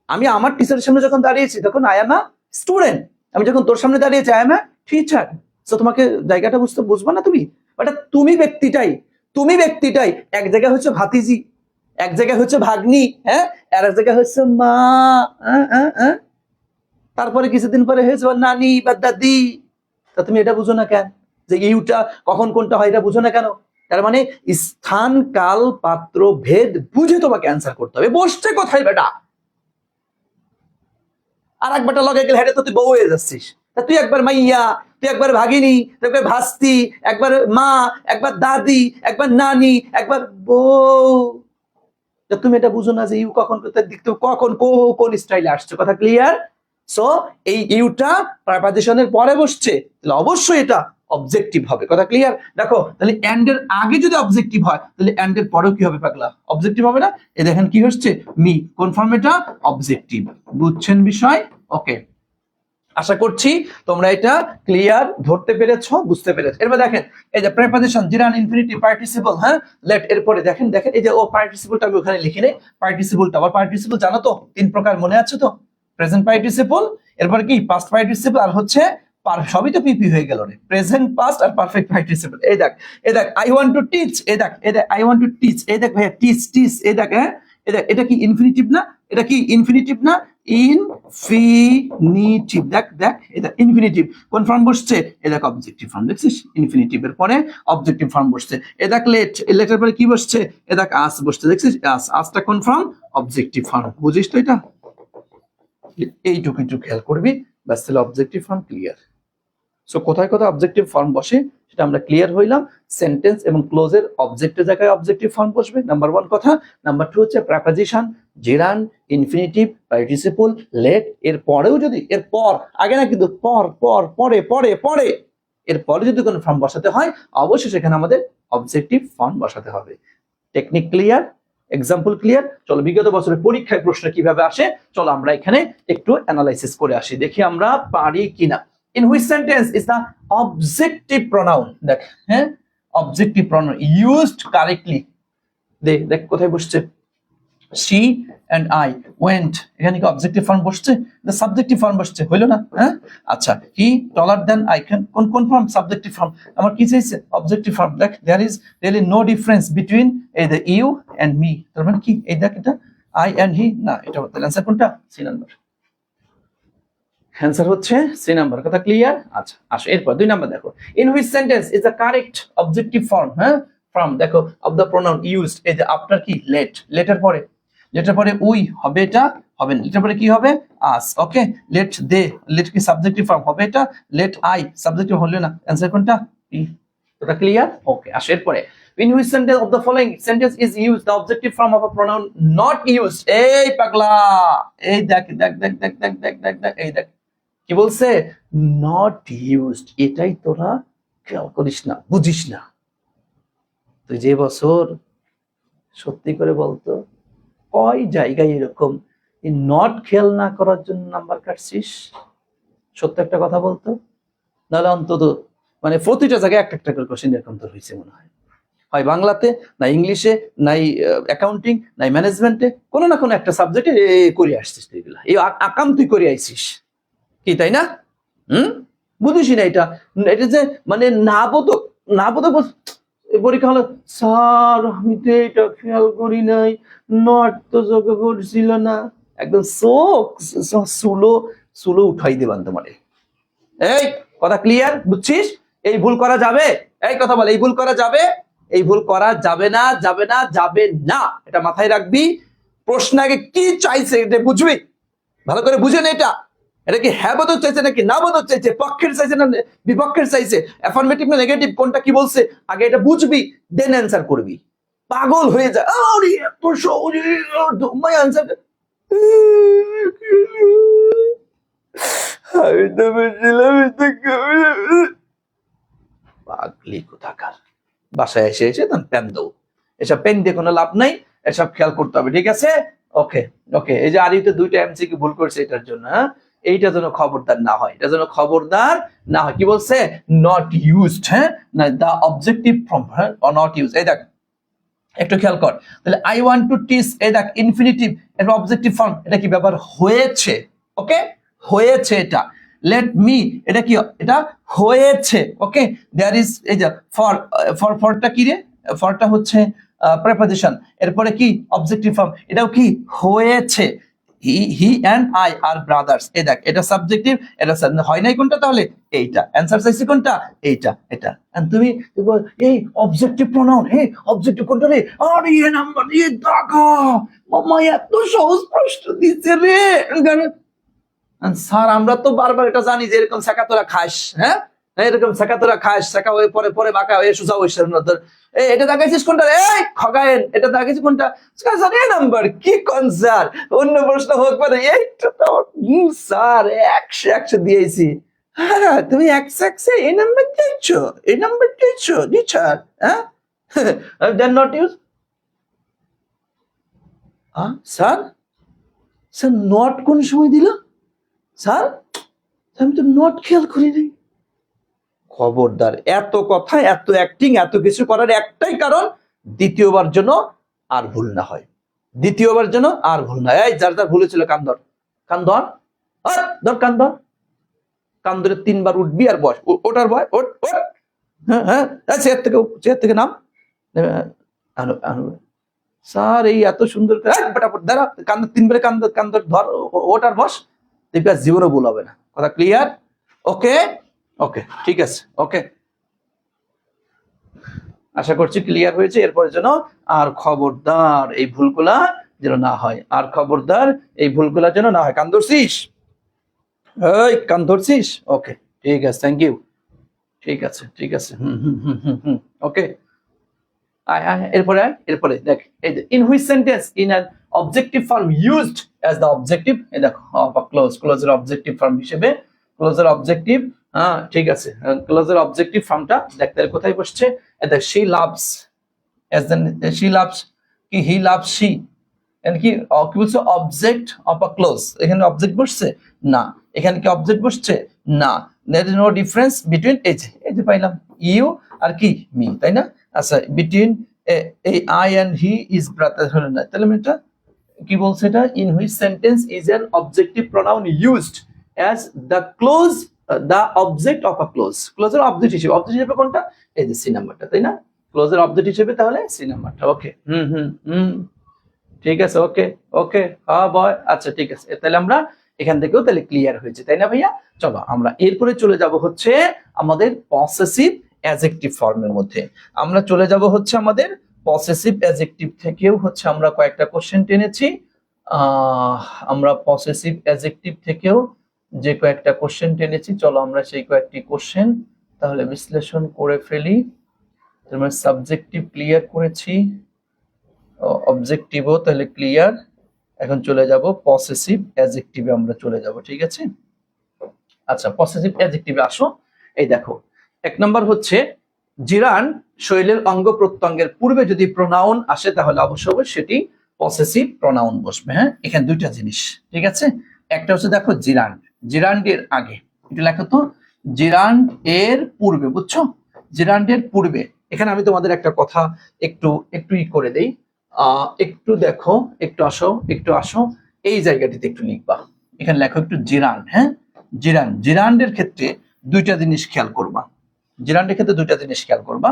আমি আমার টিচারের সামনে যখন দাঁড়িয়েছি তখন আই এম আ স্টুডেন্ট, আমি যখন তোর সামনে দাঁড়িয়েছি আই এম আ টিচার। তো তোমাকে জায়গাটা বুঝবা না তুমি? বাট তুমি ব্যক্তিটাই এক জায়গায় হচ্ছে ভাতিজি, এক জায়গায় হচ্ছে ভাগ্নি, হ্যাঁ, আর এক জায়গায় হচ্ছে মা, তারপরে কিছুদিন পরে হয়েছে নানি বা দাদি। তা তুমি এটা বুঝো না কেন যে ইউটা কখন কোনটা হয়, এটা বুঝো না কেন? তার মানে স্থান কাল পাত্র ভেদ বুঝে তোমাকে অ্যান্সার করতে হবে। বসছে কোথায় বেটা? আর এক বেটা লগে গেলে হেঁটে তো তুই বউ হয়ে যাচ্ছিস। তা তুই একবার মাইয়া, তুই একবার ভাগিনী, তুই একবার ভাস্তি, একবার মা, একবার দাদি, একবার নানি, একবার বউ। তুমি এটা বুঝো না যে ইউ কখন কখন কোন স্টাইলে আসছে? কথা ক্লিয়ার? সো এই ইউটা প্রিপজিশনের পরে বসছে, তাহলে অবশ্যই এটা অবজেক্টিভ হবে। কথা ক্লিয়ার? দেখো তাহলে এন্ড এর আগে যদি অবজেক্টিভ হয় তাহলে এন্ড এর পরেও কি হবে পাগলা? অবজেক্টিভ হবে না? এই দেখেন কি হচ্ছে, মি, কোন ফর্ম এটা? অবজেক্টিভ। বুঝছেন বিষয়? ওকে, আশা করছি তোমরা এটা ক্লিয়ার ধরতে পেরেছো, বুঝতে পেরেছো। এরপর দেখেন এই যে প্রিপজিশন জিরান ইনফিনিটিভ পার্টিসিপল, হ্যাঁ, লেট, এরপরে দেখেন দেখেন এই যে ও পার্টিসিপলটা আমি ওখানে লিখি নেই, পার্টিসিপলটা আবার পার্টিসিপল জানো তো তিন প্রকার, মনে আছে তো? প্রেজেন্ট পার্টিসিপল, এরপর কি পাস্ট পার্টিসিপল, আর হচ্ছে সবই তো পিপি হয়ে গেল রে, প্রেজেন্ট পাস্ট আর পারফেক্ট পার্টিসিপল। এই দেখ, এই দেখ আই ওয়ান্ট টু টিচ, এই দেখ, এই দেখ আই ওয়ান্ট টু টিচ, এই দেখ ভাইয়া টিচ টিচ, এই দেখ, হ্যাঁ, এই দেখ এটা কি ইনফিনিটিভ না? এটা কি ইনফিনিটিভ না? ইনফিনিটিভ, দেখ দেখ এটা ইনফিনিটিভ। কোন ফর্ম বসছে? এ দেখ অবজেক্টিভ ফর্ম, দেখছিস? ইনফিনিটিভের পরে অবজেক্টিভ ফর্ম বসছে। এ দেখ লেট, এই লেটের পরে কি বসছে? এ দেখ আস বসছে, দেখছিস? আস, আসটা কোন ফর্ম? Objective form. বুঝিস তো এটা? এইটুকু একটু খেয়াল করবি, ব্যাস, তাহলে অবজেক্টিভ ফর্ম ক্লিয়ার। সো কোথায় কোথায় অবজেক্টিভ ফর্ম বসে সেটা আমরা ক্লিয়ার হইলাম। সেন্টেন্স এবং ক্লোজের অবজেক্টের জায়গায় অবজেক্টিভ ফর্ম বসবে, নাম্বার 1 কথা। নাম্বার 2 হচ্ছে প্রিপজিশন জিরান ইনফিনিটিভ পার্টিসিপল লেট, এর পরেও যদি, এর পর, আগে না কিন্তু, পর পর পরে পরে পরে, এর পরে যদি কোনো ফর্ম বসাতে হয় অবশ্যই সেখানে আমাদের অবজেক্টিভ ফর্ম বসাতে হবে। Technique clear? Example clear? চলো বিগত বছরের পরীক্ষায় প্রশ্ন কিভাবে আসে চলো আমরা এখানে একটু অ্যানালাইসিস করে আসি, দেখি আমরা পারি কিনা। In which sentence is the objective pronoun, দেখ, হ্যাঁ, objective pronoun used correctly? দেখ কোথায় বসছে? she and I went, এখানে কি অবজেক্টিভ ফর্ম বসছে? the সাবজেক্টিভ ফর্ম বসছে, হইলো না? হ্যাঁ, আচ্ছা, he taller than I, কোন ফর্ম? Subjective form. আমার কি চাইছে? Objective form. দেখ there is really no difference between the you and me, তার মানে কি? এই দেখ এটা I and he না, এটা তাহলে आंसर কোনটা? C number. অ্যান্সার হচ্ছে সি নাম্বার। কথা ক্লিয়ার? আচ্ছা আসো এরপর 2 নাম্বার দেখো, in which sentence is the correct objective form, হ্যাঁ, ফর্ম দেখো অফ দ্য প্রোনাউন ইউজড, এই যে আফটার কি? লেট, লেটের পরে উই হবে, এটা হবে না, লেটের পরে কি হবে? আস। ওকে, লেট দে, লেট কি সাবজেক্টিভ ফর্ম হবে, এটা লেট আই সাবজেক্টিভ হলো না, অ্যান্সার কোনটা? বি। কথা ক্লিয়ার? ওকে, আসো এরপরে, in which sentence of the following sentence is used the objective form of a pronoun not used? এই পাগলা, এই দেখ দেখ দেখ দেখ দেখ দেখ দেখ দেখ, এই দেখ কি বলছে? Not used. এটাই তোরা খেয়াল করিস না, বুঝিস না। তুই যে বছর সত্যি করে বলতো কয় জায়গায় এরকম নট খেয়াল না করার জন্য নাম্বার কাটছিস? সত্য একটা কথা বলতো, নাহলে অন্তত মানে প্রতিটা জায়গায় একটা একটা করে কোশ্চেন এরকম তোর হয়েছে মনে হয়, হয় বাংলাতে, না ইংলিশে, নাই অ্যাকাউন্টিং, নাই ম্যানেজমেন্টে, কোনো না কোনো একটা সাবজেক্টে করে আসছিস তুই এগুলা, এই আকাম তুই করে আইছিস কি, তাই না? বুঝিস না এটা, এটা যে মানে নাবোধক, নাবোধক পরীক্ষা হলো, স্যার আমি তো এটা খেয়াল করি নাই, নট তো চোখে পড়ছিল না, একদম চোখ সুলো সুলো উঠাই দেবান তোমারে। এই কথা ক্লিয়ার, বুঝছিস? এই ভুল করা যাবে? এই কথা বলে, এই ভুল করা যাবে? এই ভুল করা যাবে না, যাবে না, যাবে না, এটা মাথায় রাখবি। প্রশ্ন আগে কি চাইছে এটা বুঝবি, ভালো করে বুঝেন এটা। এটা কি হ্যাঁ বোধক চাইছে নাকি না বোধক চাইছে, পক্ষের চাইছে না বিপক্ষের চাইছে, অ্যাফার্মেটিভ না নেগেটিভ, কোনটা কি বলছে আগে এটা বুঝবি, দেন অ্যান্সার করবি। পাগল হয়ে যায়, আরে এত সহজে তোমায় অ্যান্সার, আমি তো বুঝছিলাম পাগলি কোথাকার। বাসায় এসে এসে তখন প্যান দাও, এসব পেন দিয়ে কোনো লাভ নাই, এসব খেয়াল করতে হবে, ঠিক আছে? ওকে ওকে, এই যে আরিতে দুইটা এমসিকিউ ভুল করছে এটার জন্য, হ্যাঁ এইটা যেন খবরদার না হয়, এটা যেন খবরদার না হয়। কি বলছে? নট ইউজড, হ্যাঁ না দা অবজেক্টিভ ফ্রম, হ্যাঁ নট ইউজ। এই দেখ একটু খেয়াল কর, তাহলে আই ওয়ান্ট টু টিচ, এই দেখ ইনফিনিটিভ, এটা অবজেক্টিভ ফর্ম, এটা কি ব্যাপার হয়েছে, ওকে হয়েছে এটা। লেট মি, এটা কি, এটা হয়েছে, ওকে। দেয়ার ইজ, এই যে ফর, ফরটা কি রে, ফরটা হচ্ছে প্রেপোজিশন, এরপরে কি অবজেক্টিভ ফর্ম, এটাও কি হয়েছে। He and I are brothers, এই দেখ এটা সাবজেক্টিভ, এটা হয় নাই কোনটা, তাহলে এইটা অ্যান্সার চাইছি কোনটা, এইটা, এটা। তুমি এই অবজেক্টিভ প্রোনাউন, হে অবজেক্টিভ কোনটা রে, আরে এ নাম্বার দিয়ে দাগা, মামা এত সহজ প্রশ্ন দিচ্ছে রে। স্যার আমরা তো বারবার এটা জানি যে এরকম শেখা তোরা খাস, হ্যাঁ এরকম শেখা তোরা খাস, শেখা হয়ে পরে পরে বাঁকা হয়ে সোজা হয়েছে, এটা দেখাইছিস কোনটা, এই খগায়েন এটা দেখাইছিস কোনটা, এ নাম্বার কি কোন স্যার, অন্য প্রশ্ন হোক পারে, এইটা তো স্যার 100 দিয়েছি। হ্যাঁ তুমি 100 এই নাম্বার দিয়েছো, এই নাম্বার দিয়েছো, জি স্যার, হ্যাঁ then not use, sir sir not কোন সময় দিল স্যার, আমি তো নট খেয়াল করিনি। খবরদার, এত কথা, এত অ্যাক্টিং, এত কিছু করার একটাই কারণ, দ্বিতীয়বার জন্য আর ভুল না হয়, দ্বিতীয়বার জন্য আর ভুল না। এই যার যার ভুল ছিল কান ধর, কান ধর, ধর কান ধর, কান ধরে 3বার উঠবি আর বস, ওটার বয়, ওট ওট, হ্যাঁ হ্যাঁ চেয়ার থেকে নাম, স্যার এই এত সুন্দর ফটাফট দাঁড়া, কান 3বারে কান ধর, ধর ওটার বস, দেখবি আর জীবনও ভুল হবে না। কথা ক্লিয়ার? ওকে ওকে ঠিক আছে, ওকে আশা করছি ক্লিয়ার হয়েছে। এরপরে যেন আর খবরদার এই ভুলগুলা যেন না হয়, আর খবরদার এই ভুলগুলা যেন না হয়। কান ধরছিস? এই কান ধরছিস? ওকে ঠিক আছে, থ্যাংক ইউ, ঠিক আছে ঠিক আছে, ওকে। এরপরে দেখ, এই যে in which sentence in an objective form used as the objective, এই দেখো ক্লোজের অবজেক্টিভ ফর্ম হিসেবে, ক্লোজের অবজেক্টিভ, হ্যাঁ ঠিক আছে, ক্লোজের অবজেক্টিভ ফর্মটা দেখতে কোথায় বসছে, দেখ she loves, as then she loves কি, হি লাভস শি, এখানে কি কি বলছে, অবজেক্ট অফ আ ক্লোজ, এখানে অবজেক্ট বসছে না, এখানে কি অবজেক্ট বসছে না, there is no difference between, এই যে পাইলাম ইউ আর কি মি, তাই না? আচ্ছা বিটুইন এই I and he is brother হলো না, তাহলে এটা কি বলছে, এটা in which sentence is an objective pronoun used as the clause, the object of a clause, ক্লোজের অবজেক্ট হিসেবে, অবজেক্ট হিসেবে কোনটা, এই যে সি নাম্বারটা, তাই না? ক্লোজের অবজেক্ট হিসেবে তাহলে সি নাম্বারটা, ওকে ঠিক আছে, ওকে ওকে, হ্যাঁ বয়, আচ্ছা ঠিক আছে, তাহলে আমরা এখান থেকেও তাহলে ক্লিয়ার হয়েছে, তাই না ভাইয়া? চলো আমরা এরপরে চলে যাব হচ্ছে আমাদের পসেসিভ অ্যাডজেক্টিভ ফর্মের মধ্যে, আমরা চলে যাব হচ্ছে আমাদের পসেসিভ অ্যাডজেক্টিভ থেকেও হচ্ছে আমরা কয়েকটা কোশ্চেন টেনেছি, আমরা পসেসিভ অ্যাডজেক্টিভ থেকেও যে কয়েকটা কোশ্চেন টেনেছি, চলো আমরা সেই কয়েকটি কোশ্চেন তাহলে বিশ্লেষণ করে ফেলি। আমরা সাবজেক্টিভ ক্লিয়ার করেছি, অবজেক্টিভও তাহলে ক্লিয়ার, এখন চলে যাব পসেসিভ অ্যাডজেক্টিভে আমরা চলে যাব, ঠিক আছে? আচ্ছা পসেসিভ অ্যাডজেক্টিভে আসো, এই দেখো 1 নাম্বার হচ্ছে জিরান শরীরের অঙ্গ প্রত্যঙ্গের পূর্বে যদি প্রোনাউন আসে তাহলে অবশ্যই সেটি পসেসিভ প্রোনাউন বসবে। হ্যাঁ, এখানে দুইটা জিনিস, ঠিক আছে। একটা হচ্ছে দেখো জিরান্ড, জিরান্ড এর আগে, এটা লেখো তো জিরান্ড এর পূর্বে, বুঝছো? জিরান্ড এর পূর্বে। এখানে আমি তোমাদের একটা কথা একটু একটু করে দেই, একটু দেখো, একটু আসো, একটু আসো, এই জায়গাটিতে একটু লিখবা। এখানে লেখো একটু জিরান্ড। হ্যাঁ, জিরান্ড, জিরান্ডের ক্ষেত্রে দুইটা জিনিস খেয়াল করবা। জিরান্ডের ক্ষেত্রে দুইটা জিনিস খেয়াল করবা।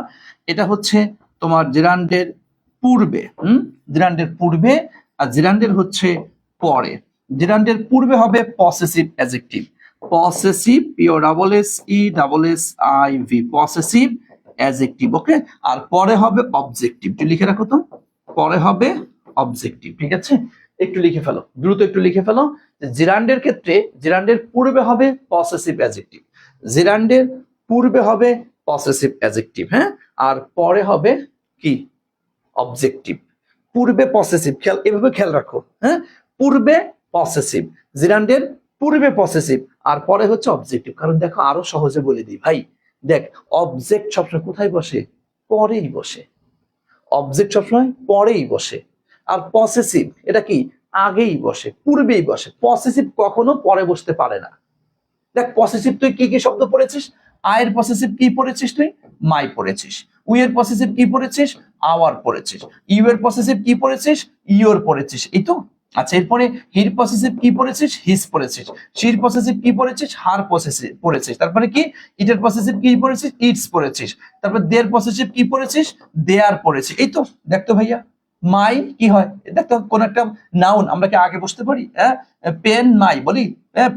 এটা হচ্ছে তোমার জিরান্ডের পূর্বে, জিরান্ডের পূর্বে, আর জিরান্ডের হচ্ছে পরে। জিরান্ডের পূর্বে হবে possessive adjective, possessive, P O double S E double S I V, possessive adjective. Okay, আর পরে হবে অবজেক্টিভ। একটু লিখে রাখো তো, পরে হবে অবজেক্টিভ, ঠিক আছে। একটু লিখে ফেলো, দ্রুত একটু লিখে ফেলো। জিরান্ডের ক্ষেত্রে জিরান্ডের পূর্বে হবে পসেসিভ অ্যাডজেক্টিভ, জিরান্ডের পূর্বে হবে পসেসিভ অ্যাডজেক্টিভ। হ্যাঁ, আর পরে হবে কি? অবজেক্টিভ। পূর্বে পসেসিভ, খেয়াল, এভাবে খেয়াল রাখো। হ্যাঁ, পূর্বে পসেসিভ, জিরান্ডের পূর্বে পসেসিভ, আর পরে হচ্ছে অবজেক্টিভ। কারণ দেখো আরো সহজে বলে দিই ভাই, দেখ অবজেক্ট সবসময় কোথায় বসে? পরেই বসে। অবজেক্ট সবসময় পরেই বসে, আর পসেসিভ এটা কি? আগেই বসে, পূর্বেই বসে। পসেসিভ কখনো পরে বসতে পারে না। দেখ পসেসিভ তুই কি কি শব্দ পড়েছিস? আয়ের পসেসিভ কি পড়েছিস তুই? মাই পড়েছিস। উই এর পসেসিভ কি পড়েছিস? আওয়ার পড়েছিস। ইউ এর পসেসিভ কি পড়েছিস? ইওর পড়েছিস, এই তো। আচ্ছা, এরপরে হির পসেসিভ কি পড়েছিস? হিজ পড়েছিস। শির পসেসিভ কি পড়েছিস? হার পসেসিভ পড়েছিস। তারপরে কি? ইটের পসেসিভ কি পড়েছিস? ইটস পড়েছিস। তারপর দের পসেসিভ কি পড়েছিস? দেয়ার পড়েছিস, এই তো। দেখতো ভাইয়া মাই কি হয়? দেখতো কোন একটা নাউন আমরা কি আগে বসতে পারি? হ্যাঁ, পেন মাই বলি,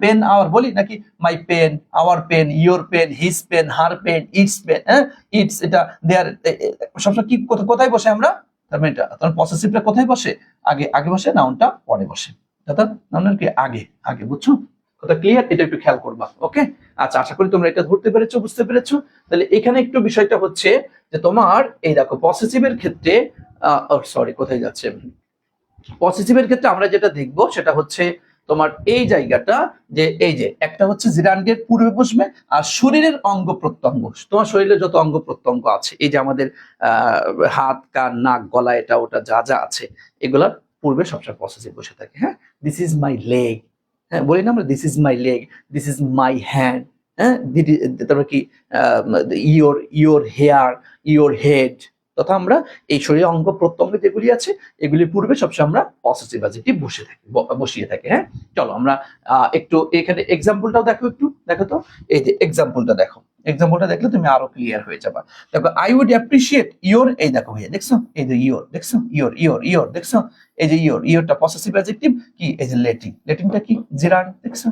পেন আওয়ার বলি নাকি? My pen, our pen, your pen, his pen, her pen, its pen, its, এটা দেয়ার, সবসময় কি কোথায় বসে আমরা? তার মানে এটা তখন পসেসিভটা কোথায় বসে? আগে, আগে বসে, নাউনটা পরে বসে। অর্থাৎ নাউনের কি আগে, আগে, বুঝছো? কথা ক্লিয়ার? এটা একটু খেয়াল করবা। ওকে, আচ্ছা, আশা করি তোমরা এটা ধরতে পেরেছো, বুঝতে পেরেছো। তাহলে এখানে একটু বিষয়টা হচ্ছে যে তোমার এই দেখো পসেসিভের ক্ষেত্রে, সরি কোথায় যাচ্ছে, পসেসিভের ক্ষেত্রে আমরা যেটা দেখব সেটা হচ্ছে তোমার এই জায়গাটা, যে এই যে একটা হচ্ছে জিরান্ডের পূর্বে বসবে, আর শরীরের অঙ্গ প্রত্যঙ্গ, তোমার শরীরে যত অঙ্গ প্রত্যঙ্গ আছে, এই যে আমাদের হাত, কান, নাক, গলা, এটা ওটা যা যা আছে, এগুলার পূর্বে সবসময় পসেসিভ বসে থাকে। হ্যাঁ, দিস ইজ মাই লেগ, হ্যাঁ বলি না আমরা, this is my leg, this is my hand. হ্যাঁ, তারপরে কি, your, your hair, your head, তথা আমরা এই শরীর অঙ্গ প্রত্যঙ্গ যেগুলি আছে এগুলির পূর্বে সবসময় আমরা পসেসিভ অ্যাডজেক্টিভ বসিয়ে থাকি। হ্যাঁ, চলো আমরা একটু এখানে এক্সাম্পলটাও দেখো, একটু দেখো তো। এই যে এক্সাম্পলটা দেখো, এক্সাম্পলটা দেখলে তুমি আরো ক্লিয়ার হয়ে যাবা। দেখো, আই উড অ্যাপ্রিশিয়েট ইওর, এই দেখো ভাইয়া, দেখছো এই যে ইওর, দেখছো ইওর, ইওর, ইওর, দেখছো এই যে ইওর, ইওরটা পসেসিভ অ্যাডজেক্টিভ। কি? এই যে লেটিং, লেটিংটা কি? জিরান, দেখছো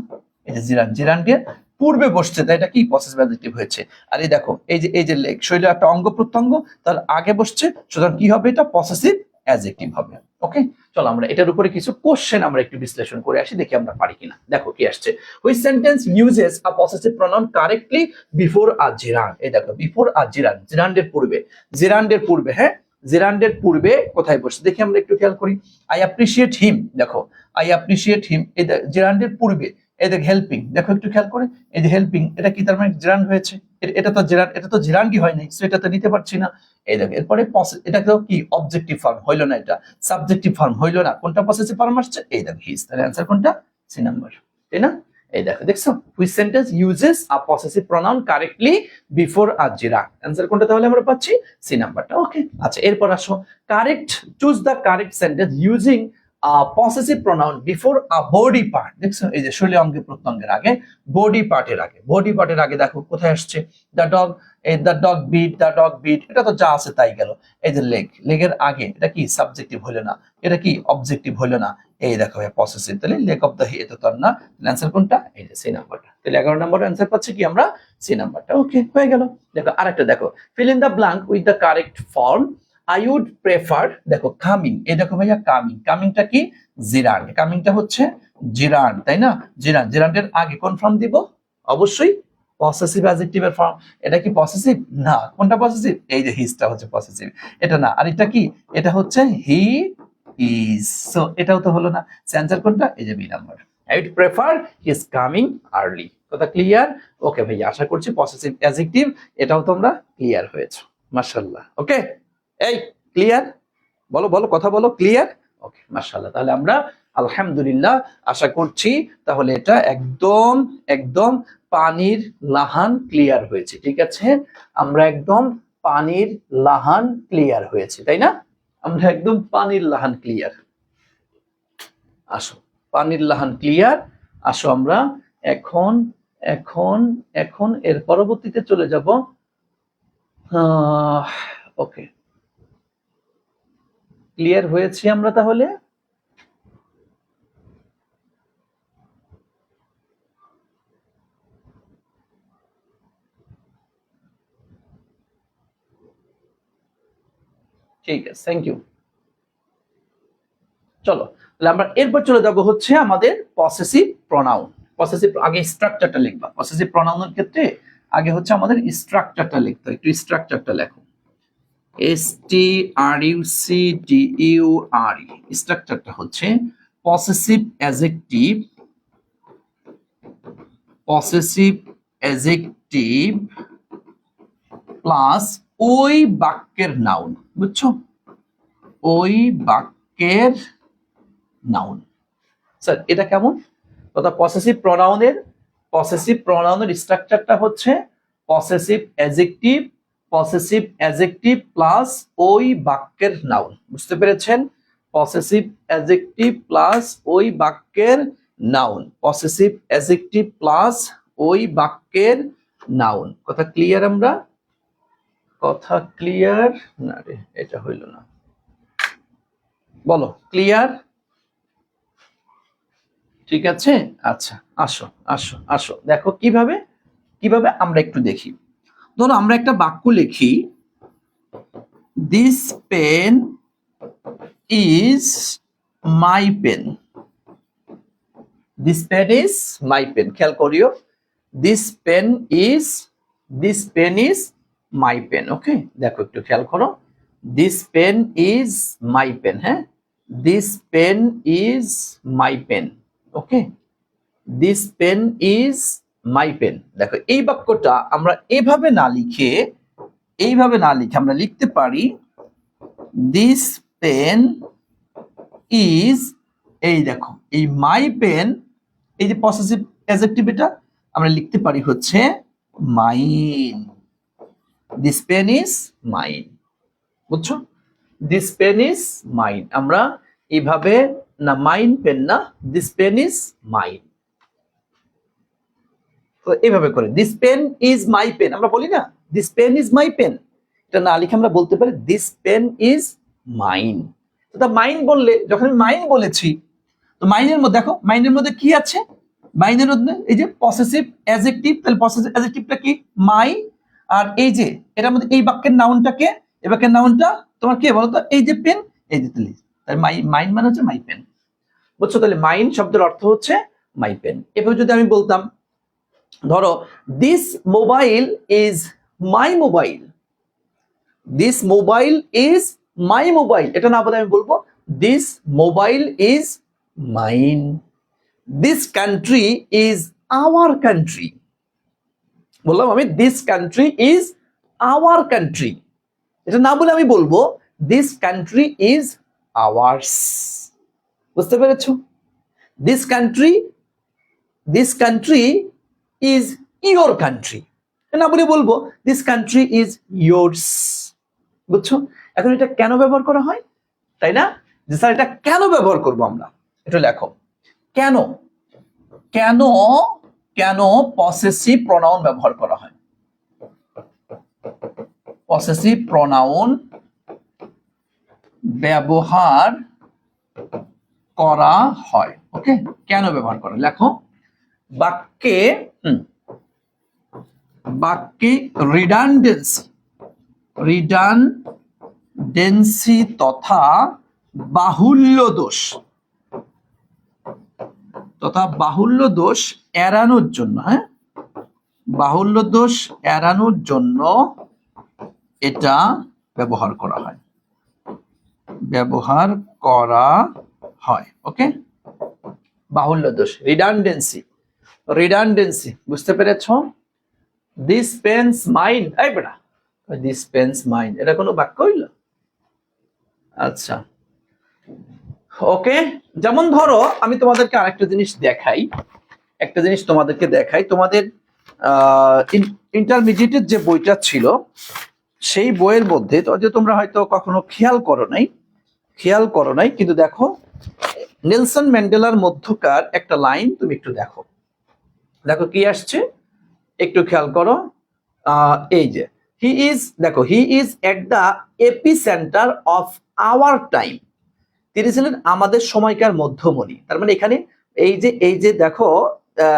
এই যে জিরান, জিরানকে পূর্বে বসছে, তাই এটা কি? পসেসিভ অ্যাডজেক্টিভ হয়েছে। আর এই দেখো এই যে লেগ, শরীরের একটা অঙ্গ প্রত্যঙ্গ, তার আগে বসছে, সুতরাং কি হবে? এটা পসেসিভ অ্যাডজেক্টিভ হবে। ওকে, চলো আমরা এটার উপরে কিছু কোশ্চেন আমরা একটু বিশ্লেষণ করে আসি, দেখি আমরা পারি কিনা। দেখো কি আসছে, which sentence uses a possessive pronoun correctly before a gerund. এই দেখো বিফোর আ জিরান, জিরান্ডের পূর্বে, জিরান্ডের পূর্বে। হ্যাঁ, জিরান্ডের পূর্বে কোথায় বসছে দেখি আমরা একটু খেয়াল করি। আই অ্যাপ্রিশিয়েট হিম, দেখো আই অ্যাপ্রিশিয়েট হিম, এই জিরান্ডের পূর্বে। এই দেখ হেল্পিং, দেখো একটু খেয়াল করে, এই যে হেল্পিং, এটা কি? তার মানে জিরান হয়েছে। এটা তো জিরান, এটা তো জিরান্ডি হয় নাই, সো এটা তো নিতে পারছি না। এই দেখো এরপরে এটা তো কি? অবজেক্টিভ ফর্ম হইলো না, এটা সাবজেক্টিভ ফর্ম হইলো না। কোনটা পসেসিভ ফর্ম আসছে? এই দেখো হিজ, তাহলে অ্যান্সার কোনটা? সি নাম্বার, তাই না? এই দেখো, দেখছো which sentence uses a possessive pronoun correctly before a gerund, answer কোনটা তাহলে আমরা পাচ্ছি? সি নাম্বারটা। ওকে, আচ্ছা এরপর আসো, correct, choose the correct sentence using possessive pronoun before a body part. দেখছো এই যে শরীর অঙ্গ প্রত্যঙ্গের আগে, বডি পার্টের আগে, বডি পার্টের আগে দেখো কোথায় আসছে? The dog, the dog bit, the dog bit, এটা তো যা আছে তাই গেল। এই যে লেগ, লেগের আগে, এটা কি? সাবজেক্টিভ হলো না, এটা কি? অবজেক্টিভ হলো না। এই দেখো পসেসিভ, তাহলে লেগ অফ দ্য হি, এটা তো না, অ্যান্সার কোনটা? এই যে সি নাম্বারটা। তাহলে 11 নম্বর অ্যান্সার পাচ্ছি কি আমরা? সি নাম্বারটা। ওকে, হয়ে গেল। দেখো আরেকটা দেখো, fill in the blank with the correct form. I would prefer, দেখো কামিং, এই দেখো ভাইয়া কামিং, কামিংটা কি? জিরান, কামিংটা হচ্ছে জিরান, তাই না? জিরান, জিরানের আগে কোন ফর্ম দিব? অবশ্যই পসেসিভ অ্যাডজেক্টিভের ফর্ম। এটা কি পসেসিভ? না। কোনটা পসেসিভ? এই যে হিজটা হচ্ছে পসেসিভ, এটা না। আর এটা কি? এটা হচ্ছে হি ইজ, সো এটাও তো হলো না। অ্যান্সার কোনটা? এই যে B number. I would prefer he is coming early. কথা ক্লিয়ার? ওকে ভাইয়া, আশা করছি পসেসিভ অ্যাডজেক্টিভ এটাও তোমরা ক্লিয়ার হয়েছো, মাশাআল্লাহ। ওকে, এই ক্লিয়ার? বলো বলো, কথা বলো, ক্লিয়ার? ওকে, মাশাআল্লাহ। তাহলে আমরা আলহামদুলিল্লাহ আশা করছি তাহলে এটা একদম একদম পানির লাহান ক্লিয়ার হয়েছে, ঠিক আছে? আমরা একদম পানির লাহান ক্লিয়ার হয়েছে, তাই না? আমরা একদম পানির লাহান ক্লিয়ার। আসো, পানির লাহান ক্লিয়ার। আসো আমরা এখন এখন এখন এর পরবর্তীতে চলে যাব। ওকে, ক্লিয়ার হয়েছি আমরা তাহলে? ঠিক আছে, থ্যাংক ইউ। চলো তাহলে আমরা এরপর চলে যাব হচ্ছে আমাদের পসেসিভ প্রনাউন। পসেসিভ, আগে স্ট্রাকচারটা লিখবা। পসেসিভ প্রনাউনের ক্ষেত্রে আগে হচ্ছে আমাদের স্ট্রাকচারটা লিখতে হয়। একটু স্ট্রাকচারটা লেখো, STRUCTURE। স্ট্রাকচারটা হচ্ছে possessive adjective, possessive adjective plus ওই বাক্যের নাউন। বুঝছো? ওই বাক্যের নাউন। স্যার এটা কেমন কথা? পসেসিভ প্রনাউনের স্ট্রাকচারটা হচ্ছে পসেসিভ অ্যাডজেক্টিভ প্লাস ওই বাক্যের নাউন। বুঝতে পেরেছেন? পসেসিভ অ্যাডজেক্টিভ প্লাস ওই বাক্যের নাউন, পসেসিভ অ্যাডজেক্টিভ প্লাস ওই বাক্যের নাউন। কথা ক্লিয়ার? আমরা কথা ক্লিয়ার? না রে, এটা হইল না। বলো ক্লিয়ার? ঠিক আছে, আচ্ছা। আসো আসো আসো, দেখো কিভাবে আমরা একটু দেখি। ধরো আমরা একটা বাক্য লিখি, this pen is my pen. This pen is my pen. খেয়াল করিও, this pen is my pen. Okay, দেখো একটু খেয়াল করো, this pen is my pen. হ্যাঁ, this pen is my pen. Okay, this pen is my pen. দেখো এই বাক্যটা আমরা এইভাবে না লিখে আমরা লিখতে পারি, দিস পেন ইজ, এই দেখো এই মাই পেন, এই যে পসেসিভ অ্যাডজেক্টিভ, এটা আমরা লিখতে পারি হচ্ছে mine. This pen is mine. বুঝছো? This pen is mine. আমরা এইভাবে না, মাইন পেন না, দিস পেন ইজ মাইন। তো এইভাবে করে this pen is my pen আমরা বলি না, this pen is my pen. এটা না লিখে আমরা বলতে পারি দিস পেন ইজ মাইন। তো মাইন বললে, যখন আমি মাইন বলেছি, তো মাইনের মধ্যে দেখো, মাইনের মধ্যে কি আছে? মাইনের মধ্যে এই যে পসেসিভ অ্যাডজেক্টিভ, তাহলে পসেসিভ অ্যাডজেক্টিভটা কি? মাই। আর এই যে এটার মধ্যে এই বাক্যের নাউনটা কে? এই বাক্যের নাউনটা তোমার কে বলো তো? এই যে পেন, এই যে তুলি, তাই মাইন মানে হচ্ছে মাই পেন। বুঝছো? তাহলে মাইন শব্দের অর্থ হচ্ছে মাই পেন। এভাবে যদি আমি বলতাম, ধরো this mobile is my mobile, this mobile is my mobile, এটা না বলে আমি বলবো this mobile is mine. This country is our country, বললাম আমি this country is our country. এটা না বলে আমি বলবো দিস কান্ট্রি ইজ আওয়ার্স। বুঝতে পেরেছো? This country is your country, না বলে বলবো দিস কান্ট্রি ইজ ইয়োর্স। বুঝছো? এখন এটা কেন ব্যবহার করা হয়, তাই না? যে স্যার এটা কেন ব্যবহার করব আমরা, এটা লেখো। কেন কেন কেন পসেসিভ প্রনাউন ব্যবহার করা হয়? পসেসিভ প্রনাউন ব্যবহার করা হয়। ওকে, কেন ব্যবহার করা? লেখো, বাক্যে রিডান্ডেন্সি তথা বাহুল্য দোষ এড়ানোর জন্য, হ্যাঁ, বাহুল্য দোষ এড়ানোর জন্য এটা ব্যবহার করা হয়। ওকে, বাহুল্য দোষ, রিডান্ডেন্সি রিডান্ডেন্সি, বুঝতে পেরেছো? দিস পেন্স মাইন্ড, এই বেটা, দিস পেন্স মাইন্ড, এটা কোনো বাক্য হইল? আচ্ছা, ওকে। যেমন ধরো আমি তোমাদেরকে আরেকটা জিনিস দেখাই, একটা জিনিস তোমাদেরকে দেখাই। তোমাদের ইন্টারমিডিয়েটের যে বইটা ছিল সেই বইয়ের মধ্যে যে তোমরা হয়তো কখনো খেয়াল করো নাই, কিন্তু দেখো নেলসন ম্যান্ডেলার মধ্যকার একটা লাইন তুমি একটু দেখো, দেখো কি আসছে, একটু খেয়াল করো। এই যে he is at the epicentre of our time, তিনি ছিলেন আমাদের সময়কার মধ্যমণি। তার মানে এখানে এই যে দেখো,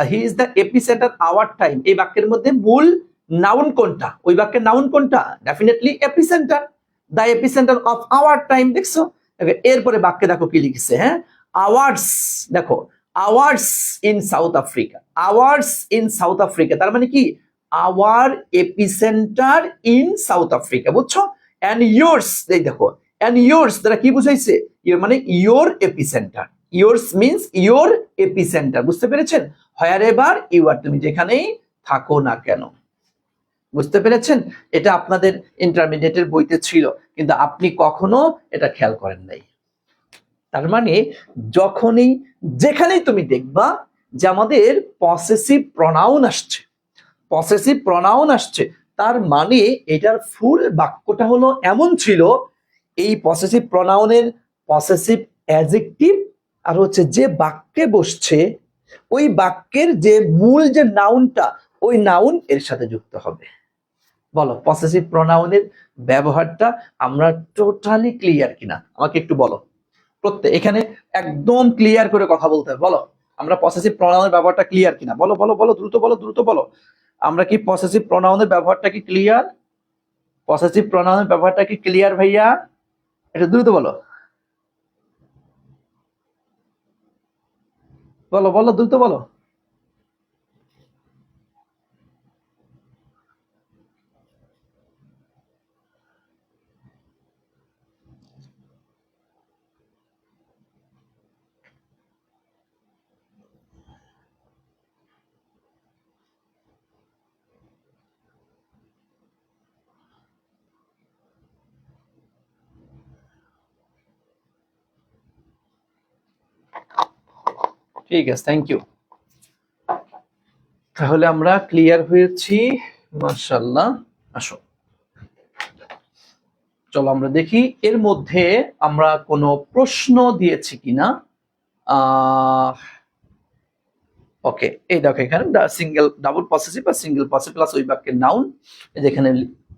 he is the epicentre our time, এই বাক্যের মধ্যে মূল নাউন কোনটা, ওই বাক্যের নাউন কোনটা? Definitely epicentre, the epicentre of our time. দেখছো? এরপরে বাক্যে দেখো কি লিখছে, হ্যাঁ, আওয়ার্স, দেখো ours in South Africa, ours in South Africa, তার মানে কি our epicentre in South Africa, বুঝছো? এন্ড ইয়োর্স, এই দেখো এন্ড ইয়োর্স দ্বারা কি বুঝাইছে? ইয়োর মানে your epicentre, yours means your epicentre, বুঝতে পেরেছেন? হোয়ার এভার ইউ আর, তুমি যেখানেই থাকো না কেন, বুঝতে পেরেছেন? এটা আপনাদের ইন্টারমিডিয়েটের বইতে ছিল, কিন্তু আপনি কখনো এটা খেয়াল করেন নাই। তার মানে যখনই যেখানেই তুমি দেখবা যে আমাদের পসেসিভ প্রনাউন আসছে, পসেসিভ প্রনাউন আসছে, তার মানে এটার ফুল বাক্যটা হলো এমন ছিল, এই পসেসিভ প্রনাউনের পসেসিভ অ্যাডজেক্টিভ আর হচ্ছে যে বাক্যে বসছে ওই বাক্যের যে মূল যে নাউনটা, ওই নাউন এর সাথে যুক্ত হবে। বলো পসেসিভ প্রনাউনের ব্যবহারটা আমরা টোটালি ক্লিয়ার কিনা, আমাকে একটু বলো। প্রত্যেক এখানে একদম ক্লিয়ার করে কথা বলতে হবে, বলো আমরা পসেসিভ প্রনাউনের ব্যবহারটা ক্লিয়ার কিনা, বলো বলো বলো, দ্রুত বলো, দ্রুত বলো। আমরা কি পসেসিভ প্রনাউনের ব্যবহারটা কি ক্লিয়ার? পসেসিভ প্রনাউনের ব্যবহারটা কি ক্লিয়ার ভাইয়া? এটা দ্রুত বলো, বলো বলো, দ্রুত বলো। ঠিক আছে, থ্যাংক ইউ। তাহলে আমরা ক্লিয়ার হয়েছি, মাশাআল্লাহ। আসো, চলো আমরা দেখি এর মধ্যে আমরা কোনো প্রশ্ন দিয়েছি কিনা। ওকে, এই দেখো এখানে সিঙ্গেল ডাবল পসেসিভ বা সিঙ্গেল পসেসিভ প্লাস ওই বাক্যের নাউন, যেখানে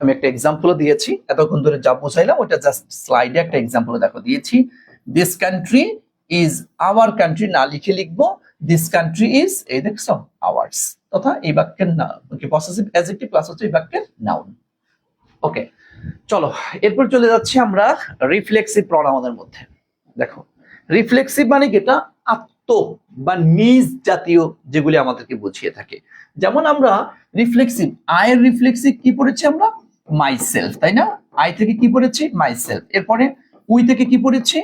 আমি একটা এক্সাম্পল দিয়েছি, এতক্ষণ ধরে যা বোঝাইলাম ওটা জাস্ট স্লাইডে একটা এক্সাম্পল দেখো দিয়েছি। This country is our country না লিখে লিখবো দিস কান্ট্রি ইজ, এই দেখছো আওয়ার্স, তথা এই বাক্যের নাউন, পসেসিভ অ্যাডজেক্টিভ প্লাস হচ্ছে এই বাক্যের নাউন। ওকে, চলো এরপর চলে যাচ্ছি আমরা রিফ্লেক্সিভ প্রনাউনের মধ্যে। দেখো রিফ্লেক্সিভ মানে কি? এটা আত্ম বা নিজ জাতীয় যেগুলি আমাদেরকে বুঝিয়ে থাকে। যেমন আমরা রিফ্লেক্সিভ, আয়ের রিফ্লেক্সিভ কি পড়েছি আমরা? মাই সেলফ, তাই না? আই থেকে কি পড়েছি? My self. এরপরে উই থেকে কি পড়েছি?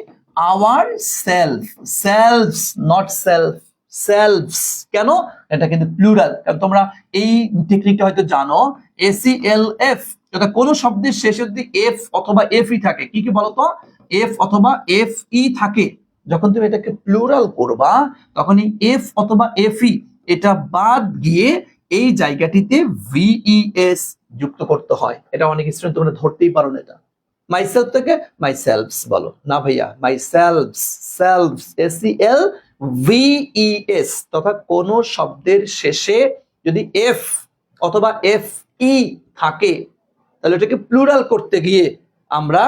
Our self, selves not self, selves. কেন? এটা কিন্তু প্লুরাল, কারণ তোমরা এই টেকনিকটা হয়তো জানো, ACLF, এটা কোন শব্দের শেষে যদি এফ অথবা এফ ই থাকে, কি কি বলতো? এফ অথবা এফ ই থাকে, যখন তুমি এটাকে প্লুরাল করবা তখন এই এফ অথবা এফ ই এটা বাদ গিয়ে এই জায়গাটিতে ভিইএস যুক্ত করতে হয়। এটা অনেক স্টুডেন্ট তোমরা ধরতেই পারো না। এটা মাইসেলফ থেকে মাইসেলফস বলো না ভাইয়া, মাইসেলফস, সেলফস, এসিএল ভিইএস, তথা কোন শব্দের শেষে যদি এফ অথবা এফ ই থাকে তাহলে এটাকে প্লুরাল করতে গিয়ে আমরা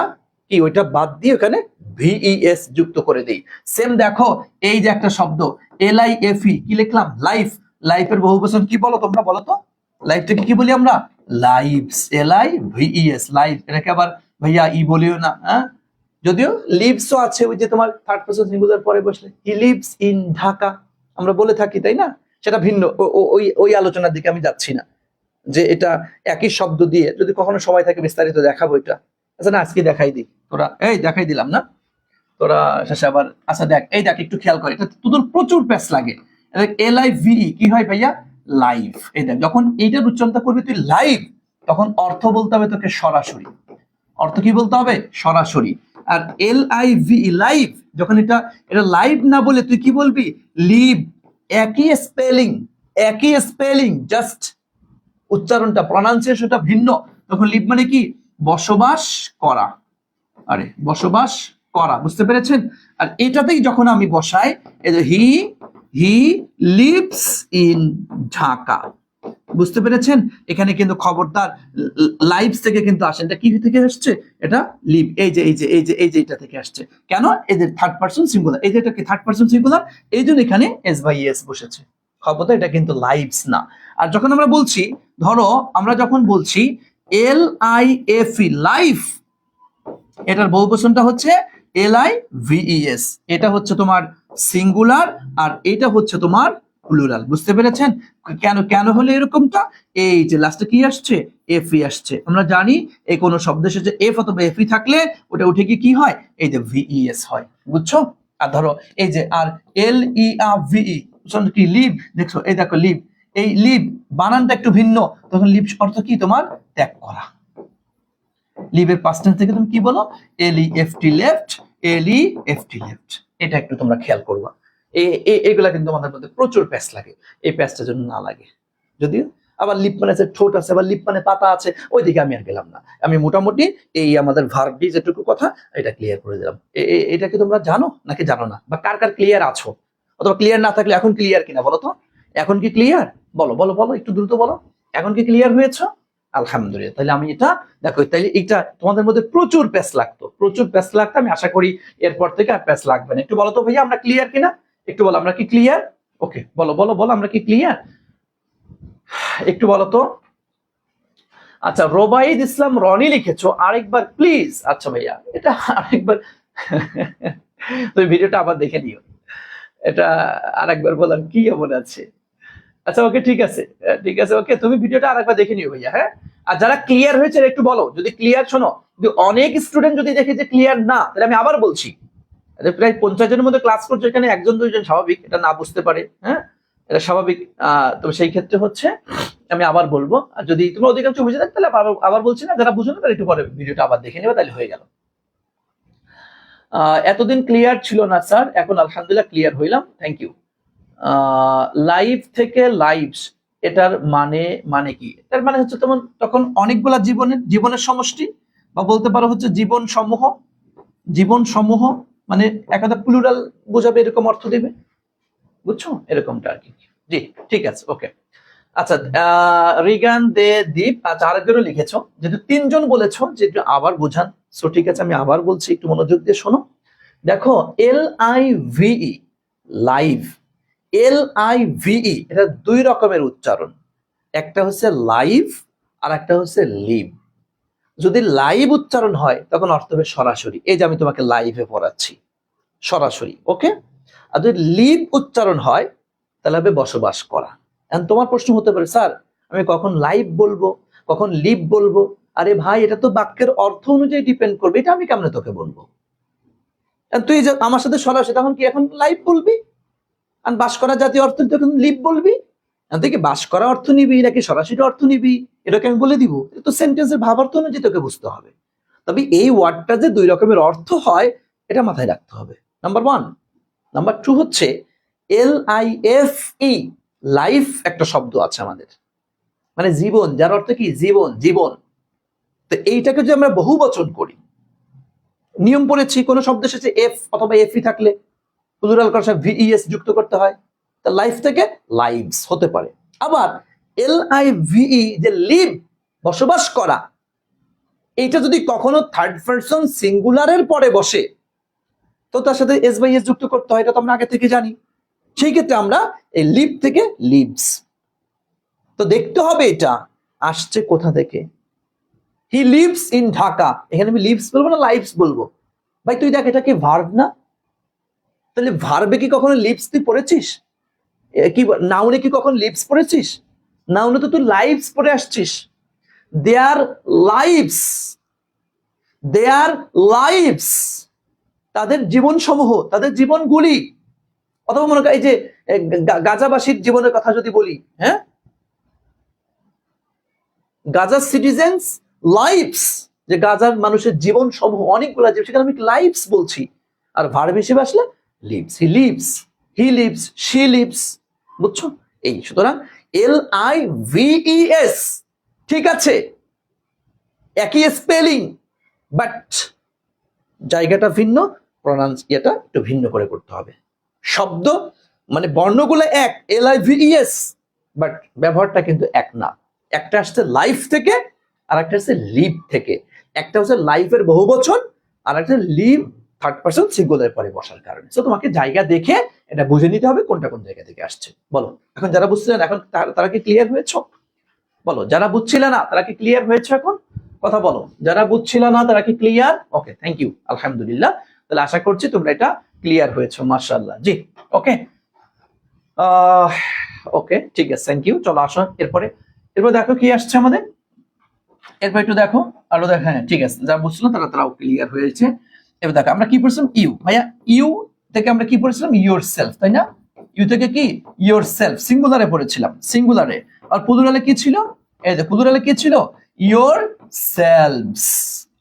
কি ওইটা বাদ দিয়ে ওখানে ভিইএস যুক্ত করে দেই। সেম দেখো এই যে একটা শব্দ LIFE, কি লিখলাম? লাইফ। লাইফের বহুবচন কি বলো তোমরা, বলো তো? লাইফটাকে কি বলি আমরা? Lives, LIVES, life. এটাকে আবার ভাইয়া ই বলিও না, হ্যাঁ? যদিও লিভসও আছে, ওই যে তোমার থার্ড পারসন সিঙ্গুলার পরে বসলে হি লিভস ইন ঢাকা আমরা বলে থাকি, তাই না? সেটা ভিন্ন, ওই ওই আলোচনার দিকে আমি যাচ্ছি না, যে এটা একই শব্দ দিয়ে যদি কখনো সময় থাকে বিস্তারিত দেখাবো এটা। আচ্ছা না, আজকে দেখাই দিই, তোরা এই দেখাই দিলাম না, তোরা শেষে আবার। আচ্ছা দেখ, এই দেখ একটু খেয়াল করে, এটা তোদের প্রচুর প্যাচ লাগে। LIVE কি হয় ভাইয়া? লাইভ। এই দেখ, যখন এইটার উচ্চারণটা করবি তুই লাইভ, তখন অর্থ বলতে হবে তোকে সরাসরি। অর্থ কি বলতে হবে? সরাসরি। আর LIVE লাইভ, যখন এটা লাইভ না বলে তুই কি বলবি? লিভ। একই স্পেলিং, একই স্পেলিং, জাস্ট উচ্চারণটা, প্রনাউন্সিয়েশনটা ভিন্ন। তখন লিভ মানে কি? বসবাস করা। আরে বসবাস করা, বুঝতে পেরেছেন? আর এটাতেই যখন আমি বসাই, এই যে হি লিভস ইন ঢাকা, বুঝতে পেরেছেন? এখানে কিন্তু খবরদার লাইভস থেকে কিন্তু আসে, এটা কি থেকে আসছে? এটা লিভ। এই যে এটা থেকে আসছে। কেন? এই যে থার্ড পারসন সিঙ্গুলার, এই যে এটা কি থার্ড পারসন সিঙ্গুলার, এই জন্য এখানে S/S বসেছে। খবরদার এটা কিন্তু লাইভস না। আর যখন আমরা বলছি, ধরো আমরা যখন বলছি LIFE লাইফ, এটার বহুবচনটা হচ্ছে LIVES, এটা হচ্ছে তোমার সিঙ্গুলার, আর এটা হচ্ছে তোমার প্লুরাল, বুঝতে পেরেছেন? কেন কেন হলো এরকমটা? এই যে লাস্টে কি আসছে? FE আসছে। আমরা জানি এই কোন শব্দের শেষে F অথবা FE থাকলে ওটা উঠে গিয়ে কি হয়? এই যে VES হয়, বুঝছো? আর ধরো এই যে আর LEAVE কি? লিভ। দেখছো, এই দেখো লিভ, এই লিভ বানানটা একটু ভিন্ন, তখন লিভ অর্থ কি? তোমার ত্যাগ করা। লিভের পাস্ট টেন্স থেকে তুমি কি বলো? LEFT left, LEFT left. এটা একটু তোমরা খেয়াল করবা। এগুলা কিন্তু আমাদের মধ্যে প্রচুর প্যাচ লাগে, এই প্যাচটা যেন না লাগে। যদিও আবার লিপ মানে আছে ঠোঁট আছে, আবার লিপ মানে পাতা আছে, ওইদিকে আমি আর গেলাম না। আমি মোটামুটি এই আমাদের ভার্বটি যেটুকু কথা এটা ক্লিয়ার করে দিলাম। এটা কি তোমরা জানো নাকি জানো না? বা কার কার ক্লিয়ার আছো, অথবা ক্লিয়ার না থাকলে এখন ক্লিয়ার কিনা বলো তো? এখন কি ক্লিয়ার? বলো বলো বলো, একটু দ্রুত বলো। এখন কি ক্লিয়ার হয়েছে? আলহামদুলিল্লাহ। তাহলে আমি এটা দেখো, তাইলে এটা তোমাদের মধ্যে প্রচুর প্যাচ লাগতো, প্রচুর প্যাচ লাগতো। আমি আশা করি এরপর থেকে আর প্যাচ লাগবে না। একটু বলো তো ভাইয়া, আমরা ক্লিয়ার কিনা? একটু বলো, আমরা কি ক্লিয়ার? ওকে, বলো বলো বলো, আমরা কি ক্লিয়ার? একটু বলো তো। আচ্ছা, রোবাইদ ইসলাম রনি লিখেছো, আরেকবার প্লিজ। আচ্ছা ভাইয়া, এটা আরেকবার তুমি ভিডিওটা আবার দেখে নিও, এটা আরেকবার বলার কি মনে আছে? আচ্ছা ওকে, ঠিক আছে ঠিক আছে, ওকে, তুমি ভিডিওটা আরেকবার দেখে নিও ভাইয়া, হ্যাঁ? আর যারা ক্লিয়ার হয়েছে একটু বলো, যদি ক্লিয়ার, শোনো, যদি অনেক স্টুডেন্ট যদি দেখে যে ক্লিয়ার না, তাহলে আমি আবার বলছি, প্রায় 50 জনের মধ্যে ক্লাস করছে, এখানে একজন দুইজন স্বাভাবিক এটা না বুঝতে পারে, হ্যাঁ, এটা স্বাভাবিক। তো সেই ক্ষেত্রে হচ্ছে আমি আবার বলবো, আর যদি তোমরা অধিকাংশ বুঝে থাকো তাহলে আবার বলছি না, যারা বুঝো না তারা একটু পরে ভিডিওটা আবার দেখে নেবে, তাহলে হয়ে গেল। এতদিন ক্লিয়ার ছিল না স্যার, এখন আলহামদুলিল্লাহ ক্লিয়ার হইলাম, থ্যাংক ইউ। লাইভ থেকে লাইভস, এটার মানে মানে কি? এটার মানে হচ্ছে তেমন তখন অনেকগুলা জীবনের সমষ্টি, বা বলতে পারো হচ্ছে জীবন সমূহ, মানে একটা প্লুরাল বোঝাবে, এরকম অর্থ দেবে, বুঝছো? এরকমটা আর কি। জি ঠিক আছে, ওকে। আচ্ছা, রিগান দে দীপ, আচ্ছা আরেকজনও লিখেছো, যেহেতু 3 জন বলেছো যে একটু আবার বোঝান, সো ঠিক আছে আমি আবার বলছি, একটু মনোযোগ দিয়ে শোনো। দেখো LIVE লাইভ, LIVE এটা 2 রকমের উচ্চারণ, একটা হচ্ছে লাইভ আর একটা হচ্ছে লিভ। যদি লাইভ উচ্চারণ হয় তখন অর্থ হবে সরাসরি, এই যে আমি তোমাকে লাইভে পড়াচ্ছি, সরাসরি, ওকে। আর যদি লিভ উচ্চারণ হয় তাহলে হবে বসবাস করা। এখন তোমার প্রশ্ন হতে পারে, স্যার আমি কখন লাইভ বলবো, কখন লিভ বলবো? আরে ভাই, এটা তো বাক্যের অর্থ অনুযায়ী ডিপেন্ড করবে, এটা আমি কেমনে তোকে বলবো? তুই যে আমার সাথে সরাসরি, তখন কি এখন লাইভ বলবি? আর বাস করা জাতীয় অর্থ তখন লিভ বলবি? দেখি বাস করা অর্থ নিবি নাকি সরাসরি অর্থ নিবি, এটাকে আমি বলে দিব। তো সেন্টেন্সের ভাবার্থ অনুযায়ী তোকে বুঝতে হবে। তবে এই ওয়ার্ডটা যে 2 রকমের অর্থ হয় এটা মাথায় রাখতে হবে, নাম্বার 1। নাম্বার 2 হচ্ছে LIFE লাইফ, একটা শব্দ আছে আমাদের, মানে জীবন, যার অর্থ কি? জীবন, জীবন। তো এইটাকে যদি আমরা বহু বচন করি, নিয়ম পড়েছি, কোন শব্দের শেষে F অথবা FE থাকলে প্লুরাল করার সাথে VES যুক্ত করতে হয়, তা লাইফ থেকে লাইভস হতে পারে। আবার LIVE যে লিভ, বসবাস করা, এইটা যদি কখনো থার্ড পারসন সিঙ্গুলারের পরে বসে, তো তার সাথে S/S যুক্ত করতে হয়, এটা তো আমরা আগে থেকে জানি। সেই ক্ষেত্রে আমরা এই লিভ থেকে লিভস। তো দেখতে হবে এটা আসছে কোথা থেকে। হি লিভস ইন ঢাকা, এখানে আমি লিভস বলবো না লাইভস বলবো? ভাই তুই দেখ, এটা কি ভার্ব না? তাহলে ভার্বে কি কখনো লিভস তুই পড়েছিস? কি নাউনে কি কখন লিভস পড়েছিস? নাউনে তো তুই লাইভস পড়ে আসছিস। দেয়ার লাইভস, দেয়ার লাইভস, তাদের জীবন সমূহ, তাদের জীবনগুলি। অথবা মনে কর এই যে গাজাবাসীর জীবনের কথা যদি বলি, হ্যাঁ, গাজা সিটিজেন্স লাইভস, যে গাজার মানুষের জীবন সমূহ অনেকগুলো জীবন, সেখানে আমি লাইভস বলছি, আর ভার্ব হিসেবে আসলে lives, he lives, he lives, she lives, বুঝছো? এই সুতরাং LIVES, ঠিক আছে, একই স্পেলিং, বাট জায়গাটা ভিন্ন, প্রনাউন্স এটা একটু ভিন্ন করে করতে হবে। শব্দ মানে বর্ণগুলো এক, LIVES, বাট ব্যবহারটা কিন্তু এক না। একটা আসছে লাইফ থেকে, আর একটা হচ্ছে লিভ থেকে। একটা হচ্ছে লাইফের বহুবচন, আর একটা লিভ থার্ড পারসন সিঙ্গুলার পরে বসার কারণে। তো তোমাকে জায়গা দেখে এটা বুঝে নিতে হবে কোনটা কোন জায়গা থেকে আসছে। বলো, এখন যারা বুঝছিলেন এখন তারা কি ক্লিয়ার হয়েছে? বলো, যারা বুঝছিল না তারা কি ক্লিয়ার হয়েছে? এখন কথা বলো, যারা বুঝছিল না তারা কি ক্লিয়ার? ওকে, থ্যাংক ইউ, আলহামদুলিল্লাহ। তাহলে আশা করছি তোমরা এটা ক্লিয়ার হয়েছে, মাশাআল্লাহ। জি, ওকে, ওকে, ঠিক আছে, থ্যাংক ইউ। চলো আসো এরপরে দেখো কি আসছে আমাদের। এরপর একটু দেখো, আরো দেখো, হ্যাঁ ঠিক আছে, যারা বুঝছিল তারাও ক্লিয়ার হয়েছে। এবার দেখো আমরা কি পড়ছিলাম, ইউ। ভাইয়া ইউ থেকে আমরা কি পড়েছিলাম? ইউর সেলফ, তাই না? ইউ থেকে কি ইউর সেলফ, সিঙ্গুলারে পড়েছিলাম, সিঙ্গুলারে। আর প্লুরালে কি ছিল? এই যে প্লুরালে কি ছিল? Your selves.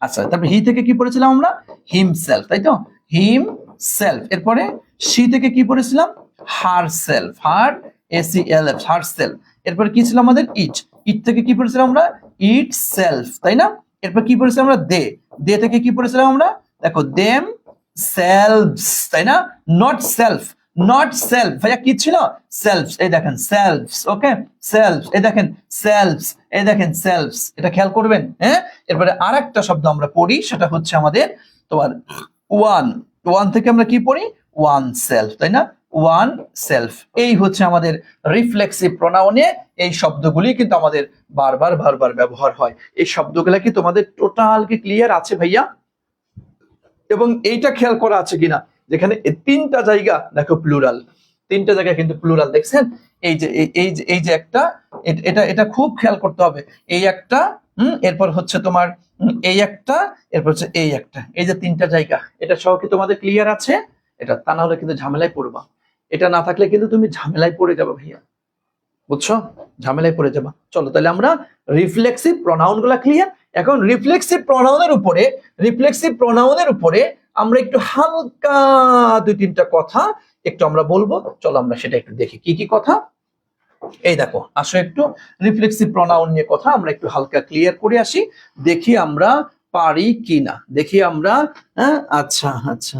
আচ্ছা, তারপর হি থেকে কি পড়েছিলাম আমরা? হিমসেলফ, তাই তো, হিম সেলফ। এরপরে শি থেকে কি পড়েছিলাম? হার সেলফ, হার ACLF, হার সেলফ। এরপরে কি ছিল আমাদের? ইট। ইট থেকে কি পড়েছিলাম আমরা? ইট সেলফ, তাই না? এরপর কি পড়েছিলাম আমরা? দে। দে থেকে কি পড়েছিলাম আমরা? দেখো, দেম সেলফস, তাই না? Not self, not self. ভাইয়া কি ছিল? সেলফস, এই দেখেন সেলফস, ওকে, সেলফস, এই দেখেন সেলফস, এই দেখেন সেলফস। এটা খেয়াল করবেন, হ্যাঁ। এরপরে আরেকটা শব্দ আমরা পড়ি, সেটা হচ্ছে আমাদের তোমার ওয়ান। ওয়ান থেকে আমরা কি পড়ি? ওয়ান সেলফ, তাই না? One self. এই হচ্ছে আমাদের রিফ্লেক্সিভ প্রোনাউনে এই শব্দগুলি কিন্তু আমাদের বারবার ব্যবহার হয়। এই শব্দগুলা কি তোমাদের টোটাল কি ক্লিয়ার আছে ভাইয়া? এবং এইটা খেয়াল করা আছে কিনা, যেখানে তিনটা জায়গা দেখো প্লুরাল, তিনটা জায়গা কিন্তু প্লুরাল, দেখছেন? এই যে একটা, এটা খুব খেয়াল করতে হবে। এই একটা, এরপর হচ্ছে তোমার এই একটা, এরপর হচ্ছে এই একটা, এই যে তিনটা জায়গা, এটা সহ কি তোমাদের ক্লিয়ার আছে? এটা তা না হলে কিন্তু ঝামেলায় পড়বা। এটা না থাকলে কিন্তু তুমি ঝামেলায় পড়ে যাবে ভাইয়া, বুঝছো? ঝামেলায় পড়ে যাবা। চলো তাহলে আমরা রিফ্লেক্সিভ প্রোনাউন গুলা ক্লিয়ার। এখন রিফ্লেক্সিভ প্রোনাউনের উপরে আমরা একটু হালকা দুই তিনটা কথা একটু আমরা বলবো। চলো আমরা সেটা একটু দেখি, কি কি কথা। এই দেখো, আসো একটু রিফ্লেক্সিভ প্রোনাউন নিয়ে কথা আমরা একটু হালকা ক্লিয়ার করে আসি, দেখি আমরা পারি কিনা, দেখি আমরা। হ্যাঁ, আচ্ছা আচ্ছা,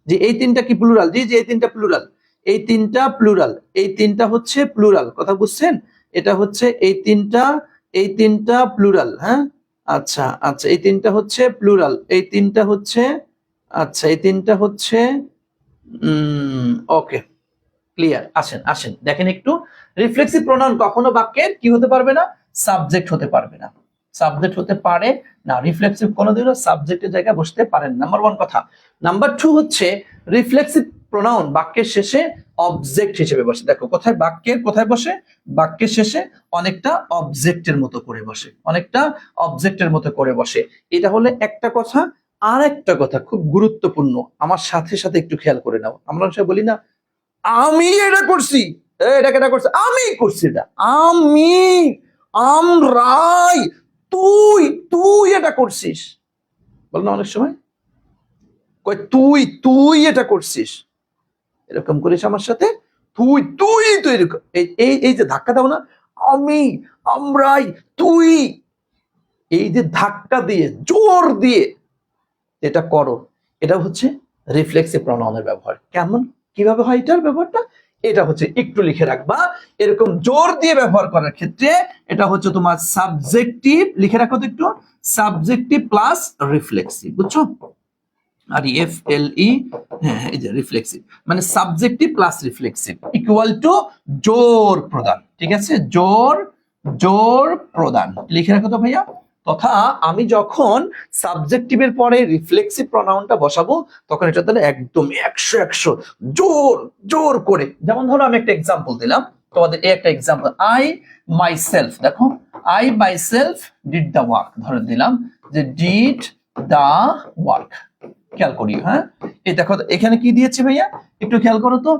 যে এই তিনটা কি প্লুরাল? জি জি, এই তিনটা প্লুরাল, এই তিনটা প্লুরাল, এই তিনটা হচ্ছে প্লুরাল, কথা বুঝছেন? এটা হচ্ছে এই তিনটা প্লুরাল, হ্যাঁ। আচ্ছা আচ্ছা, এই তিনটা হচ্ছে প্লুরাল, এই তিনটা হচ্ছে, আচ্ছা এই তিনটা হচ্ছে, ওকে, ক্লিয়ার। আসেন দেখেন একটু, রিফ্লেক্সিভ প্রোনাউন কখনো বাক্যের কি হতে পারবে না? সাবজেক্ট হতে পারবে না। সাবজেক্ট হতে পারে না, রিফ্লেক্সিভ কোনোদিনও সাবজেক্টের জায়গায় বসতে পারেন, নাম্বার ওয়ান কথা। নাম্বার টু হচ্ছে রিফ্লেক্সিভ প্রোনাউন বাক্যের শেষে অবজেক্ট হিসেবে বসে। দেখো কোথায় কোথায় বসে? বাক্যের শেষে অনেকটা অবজেক্টের মতো করে বসে, অনেকটা অবজেক্টের মতো করে বসে। এটা হলে একটা কথা। আর একটা কথা খুব গুরুত্বপূর্ণ, আমার সাথে সাথে একটু খেয়াল করে নাও। আমরা বলি না আমি এটা করছি, এটা কেটা করছে? আমি করছি এটা, আমি, আমরাই, তুই এটা করছিস, বল না অনেক সময়, কই তুই এটা করছিস, এরকম করিস আমার সাথে, তুই তো এরকম, এই যে ধাক্কা দাও না, আমি, আমরাই, তুই, এই যে ধাক্কা দিয়ে জোর দিয়ে এটা করো, এটা হচ্ছে রিফ্লেক্সিভ প্রোনাউনের ব্যবহার। কেমন, কিভাবে হয় এটার ব্যবহারটা? এটা হচ্ছে একটু লিখে রাখবা, এরকম জোর দিয়ে ব্যবহার করার ক্ষেত্রে এটা হচ্ছে তোমার সাবজেক্টিভ, লিখে রাখো তো একটু, সাবজেক্টিভ প্লাস রিফ্লেক্সিভ, বুঝছো? আর FLE, হ্যাঁ, এই যে রিফ্লেক্সিভ মানে subjective plus reflexive equal to জোর প্রদান, ঠিক আছে? জোর প্রদান, লিখে রাখো তো ভাইয়া। তথা আমি যখন সাবজেক্টিভের পরে রিফ্লেক্সিভ প্রোনাউনটা বসাবো, তখন এটা তাহলে একদম 100 জোর করে। যেমন ধরো আমি একটা এক্সাম্পল দিলাম তোমাদের, এই একটা এক্সাম্পল, আই মাইসেলফ, দেখো I myself did the work, ধরে দিলাম যে ডিড দ্য ওয়ার্ক, খেয়াল করি, হ্যাঁ এই দেখো এখানে কি দিয়েছি ভাইয়া, একটু খেয়াল করো তো,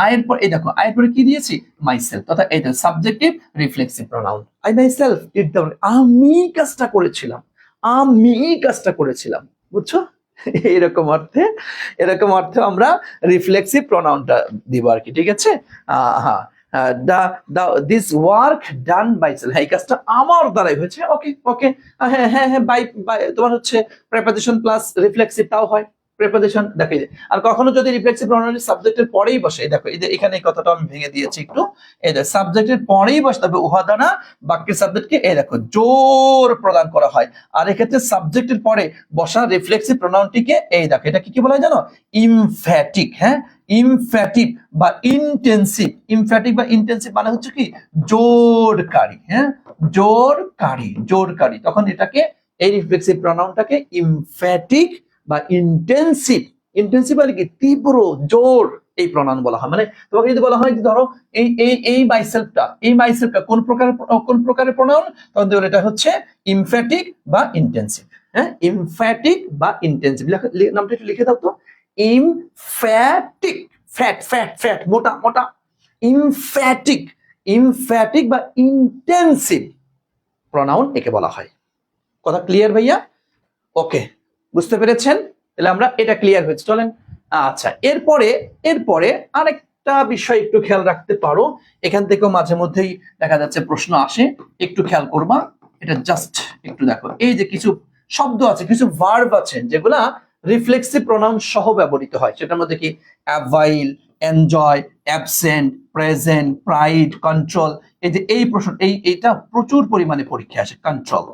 আয়ের পর এই দেখো আয়ের পরে কি দিয়েছি, মাইসেলফ, অর্থাৎ এটা subjective reflexive pronoun. I myself did the, আমি কাজটা করেছিলাম, আমি কাজটা করেছিলাম, বুঝছো? এরকম অর্থে আমরা রিফ্লেক্সিভ প্রোনাউনটা দিব আর কি, ঠিক আছে? হ্যাঁ, this work done by self, এই কাজটা আমার দ্বারাই হয়েছে। ওকে ওকে, হ্যাঁ হ্যাঁ হ্যাঁ, বাই তোমার হচ্ছে প্রেপোজিশন প্লাস রিফ্লেক্সিভ, তাও হয় প্রেপোজিশন। দেখো আর কখনো যদি রিফ্লেক্সিভ প্রোনাউন সাবজেক্টের পরেই বসে, দেখো এই যে এখানে এই কথাটা আমি ভেঙে দিয়েছি একটু, এই যে সাবজেক্টের পরেই বসে, তবে উহা দ্বারা বাক্যের সাবজেক্টকে এই দেখো জোর প্রদান করা হয়। আর এক্ষেত্রে সাবজেক্টের পরে বসা রিফ্লেক্সিভ প্রোনাউনটিকে এই দেখো এটা কি বলা হয় জানো, ইমফ্যাটিক। হ্যাঁ, ইমফ্যাটিক বা ইন্টেন্সিভ, ইমফ্যাটিক বা ইন্টেন্সিভ মানে হচ্ছে কি জোরকারী। হ্যাঁ, জোরকারী, তখন এটাকে এই রিফ্লেক্সিভ প্রোনাউনটাকে ইমফ্যাটিক বা ইন্টেন্সিভ, ইন্টেন্সিভ মানে কি তীব্র জোর, এই প্রোনাউন বলা হয়। মানে তোমাকে যদি বলা হয় যে ধরো এই মাইসেলফটা কোন প্রকারের প্রোনাউন, তখন দেখো এটা হচ্ছে ইমফ্যাটিক বা ইন্টেন্সিভ। হ্যাঁ, ইমফ্যাটিক বা ইন্টেন্সিভ, নামটা একটু লিখে দাও তো, ইমফ্যাটিক, ফ্যাট মোটা, ইমফ্যাটিক বা ইন্টেন্সিভ প্রোনাউন একে বলা হয়। কথা ক্লিয়ার ভাইয়া? ওকে, বুঝতে পেরেছেন? তাহলে আমরা এটা ক্লিয়ার হয়েছে, চলেন। আচ্ছা, এরপরে আরেকটা বিষয় একটু খেয়াল রাখতে পারো, এখান থেকেও মাঝে মধ্যেই দেখা যাচ্ছে প্রশ্ন আসে, একটু খেয়াল করবা। এটা জাস্ট একটু দেখো, এই যে কিছু শব্দ আছে, কিছু ভার্ব আছে যেগুলা রিফ্লেক্সিভ প্রোনাউন সহ ব্যবহৃত হয়, সেটার মধ্যে কি avail, enjoy, absent, present, pride, control. এই যে এই প্রশ্ন, এইটা প্রচুর পরিমাণে পরীক্ষা আসে, কন্ট্রোল।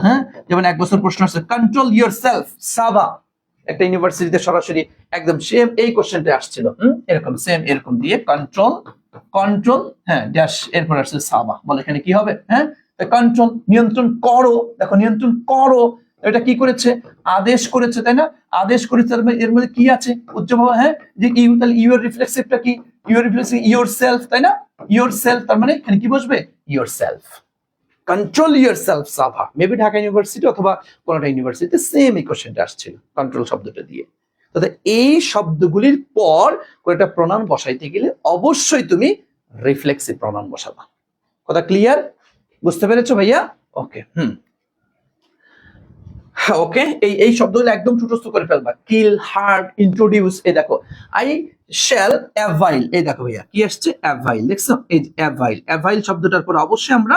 হ্যাঁ, যেমন এক বছর প্রশ্ন আসছে, কন্ট্রোল ইয়োরসেলফ সাবা, একটা ইউনিভার্সিটিতে সরাসরি একদম সেম এই কোশ্চেনটা আসছিল, এরকম সেম এরকম দিয়ে কন্ট্রোল, হ্যাঁ ড্যাশ, এরপর আসছে সাবা, বলে এখানে কি হবে? হ্যাঁ, কন্ট্রোল, নিয়ন্ত্রণ করো, দেখো নিয়ন্ত্রণ করো, এটা কি করেছে? আদেশ করেছে, তাই না? আদেশ করেছে, এর মধ্যে কি আছে? উচ্চভাব। হ্যাঁ, যে ইউ, তাহলে ইউর রিফ্লেক্সিভটা কি? ইউর রিফ্লেক্সিভ ইয়োরসেলফ, তাই না? ইয়োরসেলফ, তার মানে এখানে কি বসবে? Yourself. Control yourself Sabah, maybe Dhaka university অথবা কোনটা ইউনিভার্সিটিতে সেম এই কোশ্চেনটা আসছিল কন্ট্রোল শব্দটা দিয়ে। তো এই শব্দগুলির পর একটা প্রোনাউন বসাইতে গেলে অবশ্যই তুমি রিফ্লেক্সিভ প্রোনাউন বসাবা। কথা ক্লিয়ার? বুঝতে পেরেছো ভাইয়া? ওকে, ওকে, এই শব্দগুলো একদম ছোটস্থ করে ফেলবা। কিল, হার্ট, ইন্ট্রোডিউস, এই দেখো আই শ্যাল অ্যাভাইল, এই দেখো ভাইয়া কি আসছে? অ্যাভাইল, দেখছো? এই অ্যাভাইল শব্দটার পর অবশ্যই আমরা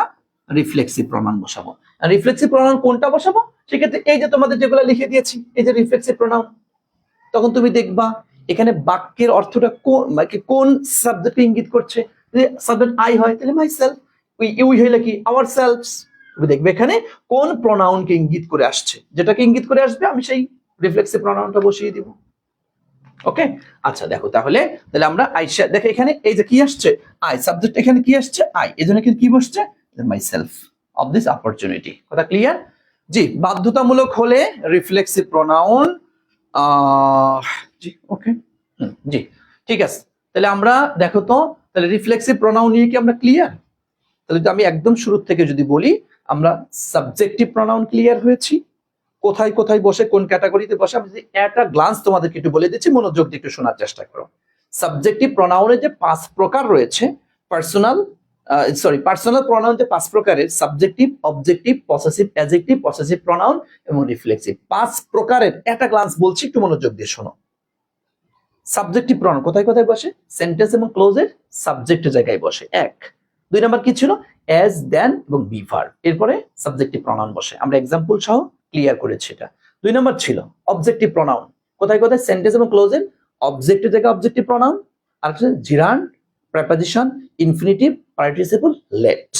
রিফ্লেক্সিভ প্রোনাউন বসাবো। আর রিফ্লেক্সিভ প্রোনাউন কোনটা বসাবো? সেক্ষেত্রে এই যে তোমাদের যেগুলো লিখে দিয়েছি, এই যে রিফ্লেক্সিভ প্রোনাউন, তখন তুমি দেখবা এখানে বাক্যের অর্থটা কোন সাবজেক্টকে ইঙ্গিত করছে। যদি সাবজেক্ট আই হয় তাহলে মাই সেলফ, ইউ হইলে কি আওয়ার সেলফস। তুমি দেখবে এখানে কোন প্রোনাউনকে ইঙ্গিত করে আসছে, যেটাকে ইঙ্গিত করে আসবে আমি সেই রিফ্লেক্সিভ প্রোনাউনটা বসিয়ে দিব। ওকে, আচ্ছা দেখো তাহলে আমরা আইসা, দেখো এখানে এই যে কি আসছে, আই, সাবজেক্ট এখানে কি আসছে? আই, এজন্য কি বসছে? My self of this opportunity. কথা ক্লিয়ার? জি, বাধ্যতামূলক হলে রিফ্লেক্সিভ প্রোনাউন, জি ওকে, জি ঠিক আছে। তাহলে আমরা দেখো তো, তাহলে রিফ্লেক্সিভ প্রোনাউন নিয়ে কি আমরা ক্লিয়ার? তাহলে আমি একদম শুরু থেকে যদি বলি, আমরা সাবজেক্টিভ প্রোনাউন ক্লিয়ার হয়েছি, কোথায় কোথায় বসে, কোন ক্যাটাগরিতে বসে। আমি যদি একটা গ্লান্স তোমাদেরকে একটু বলে দিচ্ছি, মনোযোগ দিয়ে একটু শোনার চেষ্টা করো। সাবজেক্টিভ প্রোনাউনের যে 5 প্রকার রয়েছে, পার্সোনাল প্রোনাউন যে 5 প্রকারের, subjective, objective, possessive, adjective, possessive pronoun এবং রিফ্লেক্সিভ, 5 প্রকারের একটা গ্লান্স বলছি, একটু মনোযোগ দিয়ে শোনো। সাবজেক্টিভ প্রোনাউন কোথায় কোথায় বসে? সেন্টেন্স এবং ক্লোজের সাবজেক্টের জায়গায় বসে, 1। 2 নাম্বার কি ছিল? অ্যাজ, দেন এবং বি ভার্ব, এরপরে সাবজেক্টিভ প্রোনাউন বসে। আমরা এক্সাম্পল সহ ক্লিয়ার করেছি এটা। 2 নাম্বার ছিল অবজেক্টিভ প্রোনাউন, কোথায় কোথায়? সেন্টেন্স এবং ক্লোজের অবজেক্টের জায়গায় অবজেক্টিভ প্রোনাউন, আর হচ্ছে gerund, preposition, infinitive, participle, let,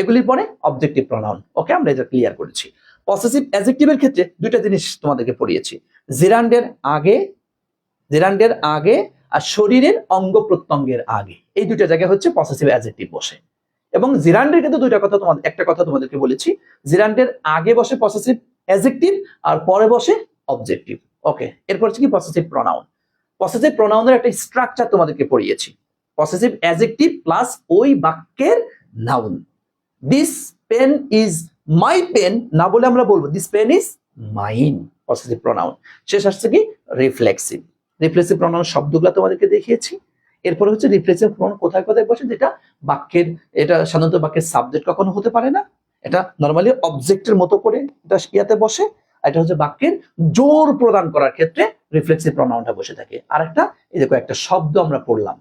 এগুলির পরে অবজেক্টিভ প্রোনাউন। ওকে, আমরা এটা ক্লিয়ার করেছি। পসেসিভ অ্যাডজেক্টিভের ক্ষেত্রে দুইটা জিনিস তোমাদেরকে পড়িয়েছি, জিরান্ডের আগে আর শরীরের অঙ্গ প্রত্যঙ্গের আগে, এই দুইটা জায়গায় হচ্ছে পসেসিভ অ্যাডজেক্টিভ বসে। এবং জিরান্ডের কিন্তু একটা কথা তোমাদেরকে বলেছি, জিরান্ডের আগে বসে পসেসিভ অ্যাডজেক্টিভ আর পরে বসে অবজেক্টিভ। ওকে, এরপর হচ্ছে কি? Possessive pronoun. পসেসিভ প্রোনাউনের একটা স্ট্রাকচার তোমাদেরকে পড়িয়েছি, পসেসিভ অ্যাডজেক্টিভ প্লাস ওই বাক্যের noun. This pen is my pen না বলে আমরা বলবো this pen is mine. Possessive pronoun. শেষ আসছে কি রিফ্লেক্সিভ। রিফ্লেক্সিভ প্রোনাউন শব্দগুলো তোমাদেরকে দেখিয়েছি। এরপরে হচ্ছে রিফ্লেক্সিভ প্রোনাউন কোথায় কোথায় বসে, যেটা বাক্যের, এটা সাধারণত বাক্যের সাবজেক্ট কখনো হতে পারে না, এটা নর্মালি অবজেক্টের মতো করে এটা ইয়াতে বসে। এটা হচ্ছে বাক্যের জোর প্রদান করার ক্ষেত্রে রিফ্লেক্সিভ প্রোনাউনটা বসে থাকে। আর একটা, এই দেখো একটা শব্দ আমরা পড়লাম,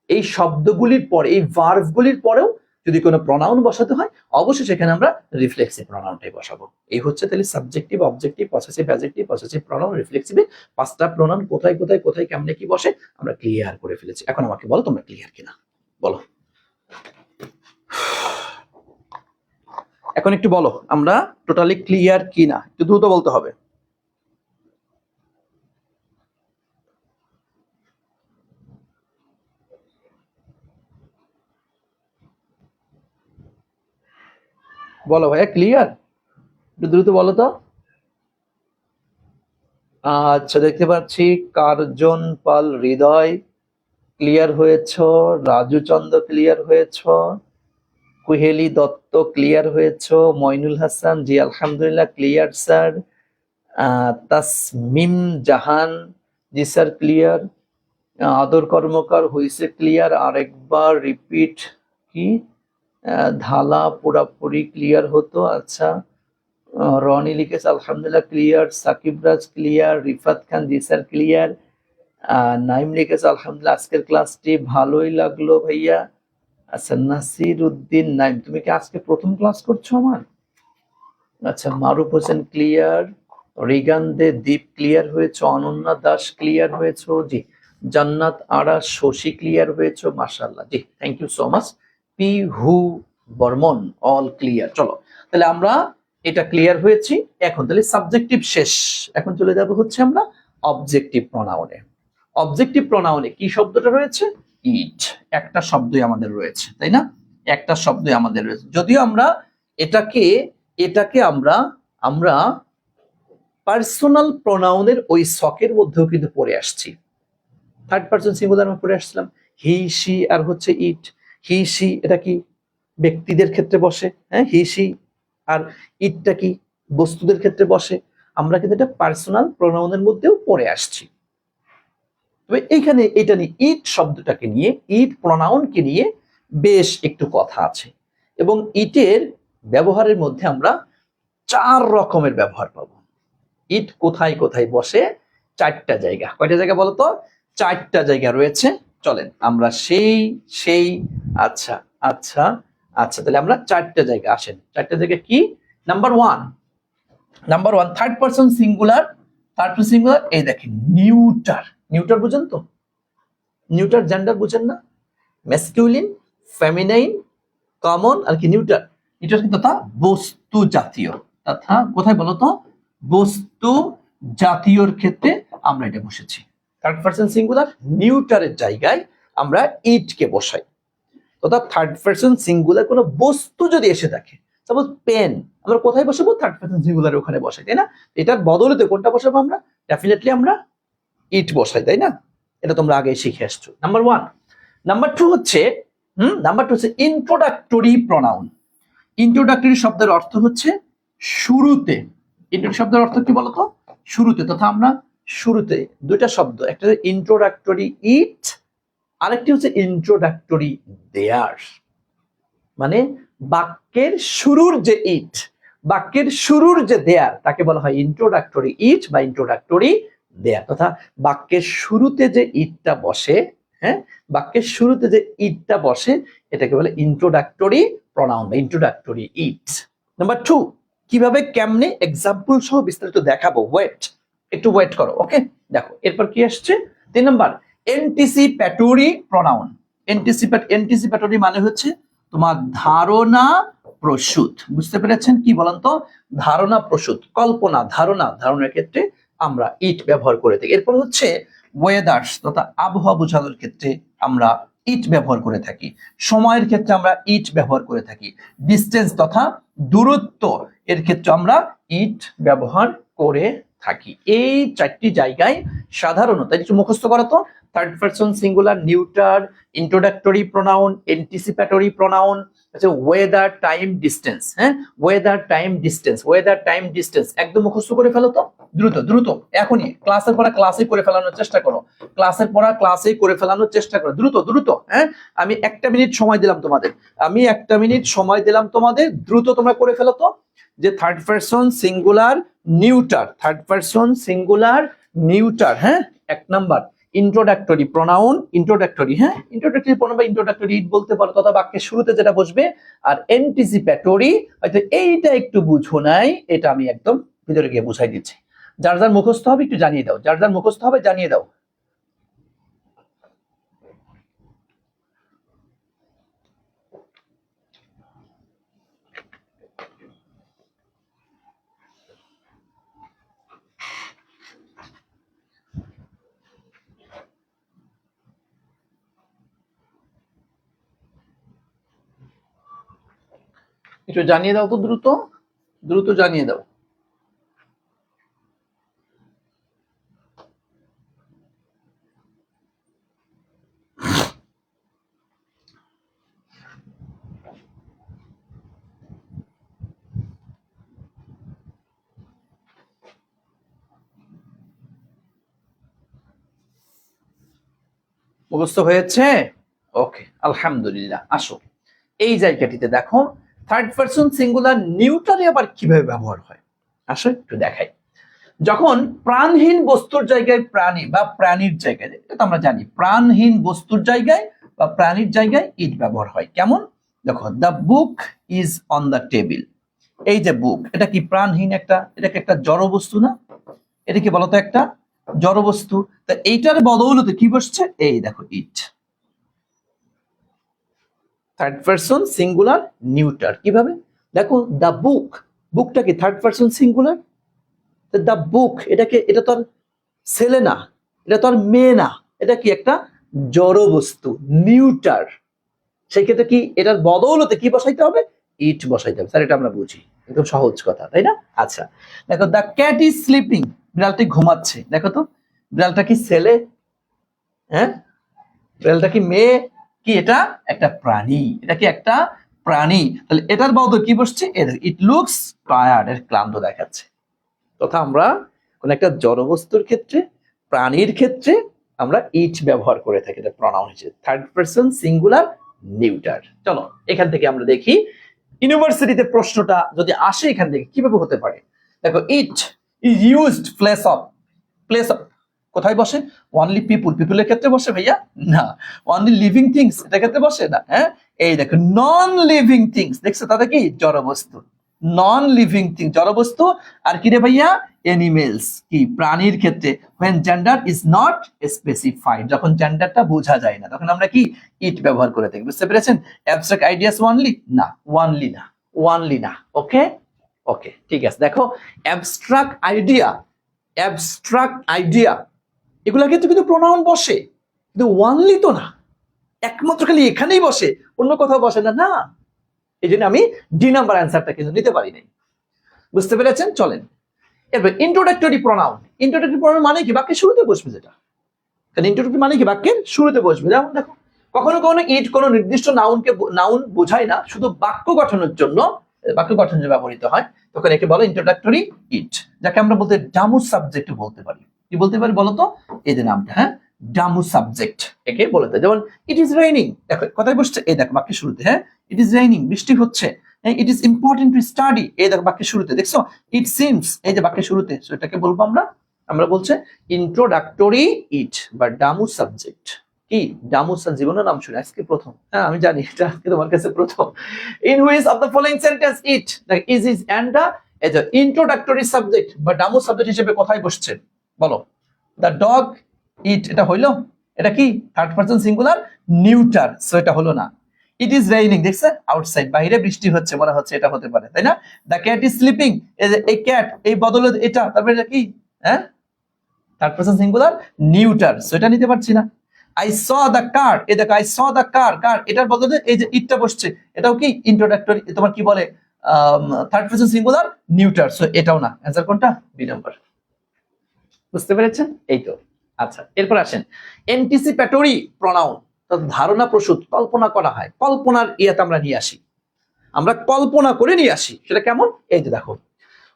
এই শব্দগুলির পরে, এই ভার্বগুলির পরেও যদি কোনো প্রোনাউন বসাতে হয় অবশ্যই সেখানে আমরা রিফ্লেক্সিভ প্রোনাউনটাই বসাবো। এই হচ্ছে তাহলে subjective, objective, possessive, adjective, possessive pronoun, রিফ্লেক্সিভে পাঁচটা প্রোনাউন কোথায় কোথায় কোথায় কেমনে কি বসে আমরা ক্লিয়ার করে ফেলেছি। এখন আমাকে বলো তোমরা ক্লিয়ার কিনা, বলো। এখন একটু বলো আমরা টোটালি ক্লিয়ার কিনা, একটু দ্রুত বলতে হবে। বলো ভাইয়া ক্লিয়ার, একটু দ্রুত বলো তো। আচ্ছা, দেখতে পাচ্ছি কার্জন পাল হৃদয় ক্লিয়ার হয়েছ, রাজু চন্দ্র ক্লিয়ার হয়েছ, কুহেলি দত্ত ক্লিয়ার হয়েছ, মইনুল হাসান জি আলহামদুলিল্লাহ ক্লিয়ার স্যার, তাসমিম জাহান জি স্যার ক্লিয়ার, আদর কর্মকার হইছে ক্লিয়ার, আরেকবার রিপিট কি, ধালা পুরাপুরি ক্লিয়ার হতো। আচ্ছা, রনি লিখেছে আলহামদুলিল্লাহ ক্লিয়ার, সাকিব রাজ ক্লিয়ার, রিফাত খান জি স্যার ক্লিয়ার, নাইম লিখেছে আলহামদুলিল্লাহ আজকের ক্লাসটি ভালোই লাগলো ভাইয়া। আচ্ছা, নাসির উদ্দিন নাইম, তুমি কি আজকে প্রথম ক্লাস করছো আমার? আচ্ছা, মারুফ হোসেন ক্লিয়ার, রিগান দে দীপ ক্লিয়ার হয়েছে, অনন্যা দাস ক্লিয়ার হয়েছে, জি জান্নাত আরা শশী ক্লিয়ার হয়েছে, মাশাআল্লাহ জি thank you so much. Piu Barman all clear. চলো তাহলে আমরা এটা ক্লিয়ার হয়েছি। এখন তাহলে সাবজেক্টিভ শেষ, এখন চলে যাব হচ্ছে আমরা অবজেক্টিভ প্রোনাউনে। অবজেক্টিভ প্রোনাউনে কি শব্দটা রয়েছে? ইট, একটা শব্দই আমাদের রয়েছে, তাই না? একটা শব্দই আমাদের রয়েছে, যদিও আমরা এটাকে আমরা পার্সোনাল প্রোনাউনের ওই সকের মধ্যেও কিন্তু পড়ে আসছি। থার্ড পারসন সিঙ্গুলার আমরা পড়ে আসছিলাম, হি সি আর হচ্ছে ইট। হি সি এটা কি ব্যক্তিদের ক্ষেত্রে বসে, হ্যাঁ হি সি, আর ইটটা কি বস্তুদের ক্ষেত্রে বসে। আমরা কিন্তু এটা পার্সোনাল প্রোনাউনের মধ্যেও পড়ে আসছি। তবে এইখানে এটা নিয়ে, ইট শব্দটাকে নিয়ে, ইট প্রোনাউনকে নিয়ে বেশ একটু কথা আছে, এবং ইটের ব্যবহারের মধ্যে আমরা 4 রকমের ব্যবহার পাবো। ইট কোথায় কোথায় বসে? 4টা জায়গা। কয়টা জায়গা বলো তো? 4টা জায়গা রয়েছে। চলেন আমরা সেই আচ্ছা আচ্ছা আচ্ছা তাহলে আমরা 4টা জায়গা, আসেন 4টা জায়গা কি? Number one third person singular, এই দেখেন নিউটার। নিউটার বুঝেন তো? নিউটার জেন্ডার বুঝেন না? ম্যাসকিউলিন, ফেমিনাইন, কমন আর কি নিউটার। নিউটার কিন্তু তা বস্তু জাতীয়, তথা কোথায় বলো তো? বস্তু জাতীয়র ক্ষেত্রে আমরা এটা বসেছি। থার্ড পারসন সিঙ্গুলার নিউটারের জায়গায় আমরা ইটকে বসাই। অর্থাৎ থার্ড পারসন সিঙ্গুলার কোনো বস্তু যদি এসে থাকে, সাপোজ পেন, আমরা কোথায় বসাবো? থার্ড পারসন সিঙ্গুলার ওখানে বসাই, তাই না? এটার বদলেতে কোনটা বসাবো আমরা? ডেফিনেটলি আমরা ইট বসাই, তাই না? এটা তোমরা আগে শিখে আসছো। Number one. নাম্বার টু হচ্ছে ইন্ট্রোডাক্টরি প্রোনাউন। ইন্ট্রোডাক্টরি শব্দের অর্থ হচ্ছে শুরুতে। ইন্ট্রোডাক্টরি শব্দের অর্থ কি বলতো? শুরুতে। তথা আমরা শুরুতে দুইটা শব্দ, একটা হচ্ছে ইন্ট্রোডাক্টরি ইট, আরেকটি হচ্ছে ইন্ট্রোডাক্টরি দেয়ার। মানে বাক্যের শুরুর যে ইট, বাক্যের শুরুর যে দেয়ার, তাকে বলা হয় ইন্ট্রোডাক্টরি ইট বা ইন্ট্রোডাক্টরি দেয়ার। তথা বাক্যের শুরুতে যে ইটটা বসে, হ্যাঁ বাক্যের শুরুতে যে ইটটা বসে, এটাকে বলে ইন্ট্রোডাক্টরি প্রোনাউন বা ইন্ট্রোডাক্টরি ইট। নাম্বার টু, কিভাবে কেমনে এক্সাম্পল সহ বিস্তারিত দেখাবো। একটু ওয়েট করো, ওকে? দেখো এরপর কি আসছে। 3 নাম্বার এন্টিসিপেটরি প্রোনাউন। এন্টিসিপেটরি মানে হচ্ছে তোমার ধারণা প্রসূত। বুঝতে পেরেছেন কি বলেন তো? ধারণা প্রসূত, কল্পনা, ধারণার ক্ষেত্রে আমরা ইট ব্যবহার করে থাকি। এরপর হচ্ছে ওয়েদার্স তথা আবহাওয়া বোঝানোর ক্ষেত্রে আমরা ইট ব্যবহার করে থাকি। সময়ের ক্ষেত্রে আমরা ইট ব্যবহার করে থাকি। ডিস্টেন্স তথা দূরত্ব এর ক্ষেত্রে আমরা ইট ব্যবহার করে থাকি। এই চারটি জায়গায় সাধারণত একটু মুখস্থ করো তো, third person singular, neuter, introductory pronoun, anticipatory pronoun, আচ্ছা ওয়েদার, টাইম, ডিস্টেন্স। হ্যাঁ, weather, time, distance, weather, time, distance একদম মুখস্থ করে ফেলো তো, দ্রুত দ্রুত, এখনই ক্লাসের পড়া ক্লাসে করে ফেলানোর চেষ্টা করো, ক্লাসের পড়া ক্লাসে করে ফেলানোর চেষ্টা করো, দ্রুত দ্রুত। হ্যাঁ, আমি 1 মিনিট সময় দিলাম তোমাদের, দ্রুত তোমরা করে ফেলো তো। যে third person singular neuter, third person singular neuter, হ্যাঁ 1 নাম্বার ইন্ট্রোডাক্টরি প্রোনাউন, ইন্ট্রোডাক্টরি, হ্যাঁ ইন্ট্রোডাক্টরি প্রোনাউন বা ইন্ট্রোডাক্টরি ইট বলতে পারো, তথা বাক্যের শুরুতে যেটা বসবে। আর এন্টিসিপেটরি, হয়তো এইটা একটু বুঝো নাই, এটা আমি একদম ভিতরে গিয়ে বুঝাই দিচ্ছি। যার যার মুখস্থ হবে একটু জানিয়ে দাও, যার যার মুখস্থ হবে জানিয়ে দাও। একটু জানিয়ে দাও তো, দ্রুত দ্রুত জানিয়ে দাও। মুখস্থ হয়েছে? ওকে, আলহামদুলিল্লাহ। আসো এই জায়গাটিতে দেখো থার্ড পারসন সিঙ্গুলার নিউটারে আবার কিভাবে ব্যবহার হয়, আসো একটু দেখাই। যখন প্রাণহীন বস্তুর জায়গায় প্রাণী বা প্রাণীর জায়গায়, এটা তো আমরা জানি, প্রাণহীন বস্তুর জায়গায় বা প্রাণীর জায়গায় ইট ব্যবহার হয়। কেমন দেখো, the book is on the table. এই যে বুক, এটা কি প্রাণহীন একটা, এটাকে একটা জড় বস্তু না? এটা কি বলতো একটা জড় বস্তু। তা এইটার বদৌলতে কি বসছে, এই দেখো ইট। থার্ড পারসন সিঙ্গুলার নিউটার কিভাবে দেখো, দ্য বুক, বুকটা কি third person singular, the book এটাকে, এটা তো আর ছেলে না, এটা তো আর মেয়ে না, এটা কি একটা জড় বস্তু, নিউটার। সেই ক্ষেত্রে কি এটার বদৌলতে কি বসাইতে হবে, ইট বসাইতে হবে। স্যার এটা আমরা বুঝি, একদম সহজ কথা, তাই না? আচ্ছা দেখো, দ্য ক্যাট ইজ স্লিপিং, বিড়ালটি ঘুমাচ্ছে। দেখো তো বিড়ালটা কি ছেলে, হ্যাঁ বিড়ালটা কি মেয়ে, কি এটা একটা প্রাণী, এটা কি একটা প্রাণী। তাহলে এটার বদল কি বসছে, ইট লুকস টায়ার্ড, এর ক্লান্ত দেখাচ্ছে। তথা আমরা কোন একটা জড়বস্তুর ক্ষেত্রে, প্রাণীর ক্ষেত্রে আমরা ইট ব্যবহার করে থাকি, এটা প্রনাউন হিসেবে, থার্ড পারসন সিঙ্গুলার নিউটার। চলো এখান থেকে আমরা দেখি ইউনিভার্সিটিতে প্রশ্নটা যদি আসে এখান থেকে কিভাবে হতে পারে। দেখো, it is used place of কোথায় বসে, অনলি পিপুল, পিপুলের ক্ষেত্রে বসে ভাইয়া না, অনলি লিভিং থিংস এটার ক্ষেত্রে বসে না। হ্যাঁ, এই দেখো নন লিভিং থিংস, দেখছো তাদের কি জড়বস্তু, নন লিভিং থিং জড়বস্তু। আর কি রে ভাইয়া, এনিমেলস কি প্রাণীর ক্ষেত্রে, when gender is not specified, যখন জেন্ডারটা বোঝা যায় না তখন আমরা কি ইট ব্যবহার করে থাকি। বুঝতে পেরেছেন? অ্যাবস্ট্রাক্ট আইডিয়াস ওনলি না, ওনলি না, ওনলি না। ওকে ওকে ঠিক আছে। দেখো অ্যাবস্ট্রাক্ট আইডিয়া এগুলোর ক্ষেত্রে কিন্তু প্রোনাউন বসে, কিন্তু ওয়ানলি তো না, একমাত্র খালি এখানেই বসে, অন্য কোথাও বসে না। না, এই জন্য আমি ডি নাম্বার অ্যান্সারটা কিন্তু নিতে পারি নাই। বুঝতে পেরেছেন? চলেন এরপর ইন্ট্রোডাক্টরি প্রোনাউন। ইন্ট্রোডাক্টরি প্রোনাউন মানে কি, বাক্যের শুরুতে বসবে যেটা, কারণ ইন্ট্রোডাক্টরি মানে কি বাক্যের শুরুতে বসবে। যেমন দেখো কখনো কখনো ইট কোনো নির্দিষ্ট নাউন বোঝায় না, শুধু বাক্য গঠনের জন্য, বাক্য গঠনে ব্যবহৃত হয়, তখন একে বলে ইন্ট্রোডাক্টরি ইট, যাকে আমরা বলতে ডামু সাবজেক্ট বলতে পারি। কি বলতে পারি বলতো, এই যে নামটা, হ্যাঁ ডামু সাবজেক্ট একে বলতে। যেমন ইট ইজ রেইনিং, দেখো কথায় বসছে, এই দেখো বাক্যের শুরুতে, হ্যাঁ ইট ইজ রেইনিং বৃষ্টি হচ্ছে। It is important to study, এই দেখো বাক্যের শুরুতে, দেখছো ইট সিমস, এই যে বাক্যের শুরুতে, সেটাকে বলবো আমরা বলছে ইন্ট্রোডাক্টরি ইট বা ডামু সাবজেক্ট। কি ডামু জীবনের নাম শুনে আজকে প্রথম, হ্যাঁ আমি জানি এটা তোমার কাছে প্রথম। In which of the following sentence it is and the age a introductory subject বা ডামু সাবজেক্ট হিসেবে কোথায় বসছে বলো। দ্য ডগ ইট, এটা হইলো, এটা কি third person singular neuter, so এটা হলো না। ইট ইজ রেইনিং, দেখছে আউটসাইড, বাইরে বৃষ্টি হচ্ছে, মনে হচ্ছে এটা হতে পারে, তাই না? দ্য ক্যাট ইজ স্লিপিং, এই ক্যাট, এই বদলে এটা, তারপরে এটা কি, হ্যাঁ third person singular neuter, so এটা নিতে পারছি না। আই স দ্য কার, এই দেখো আই স দ্য কার, এটার বদলে এই যে ইটটা বসছে, এটাও কি ইন্ট্রোডাক্টরি, তোমার কি বলে third person singular neuter, so এটাও না। অ্যান্সার কোনটা, বি নাম্বার। বুঝতে পেরেছেন? এই তো। আচ্ছা, এরপর আসেন অ্যান্টিসিপেটরি প্রনাউন। ধারণা প্রসূত, কল্পনা করা হয়, কল্পনার ইয়াতে আমরা নিয়ে আসি, আমরা কল্পনা করে নিয়ে আসি। সেটা কেমন? এই যে দেখো,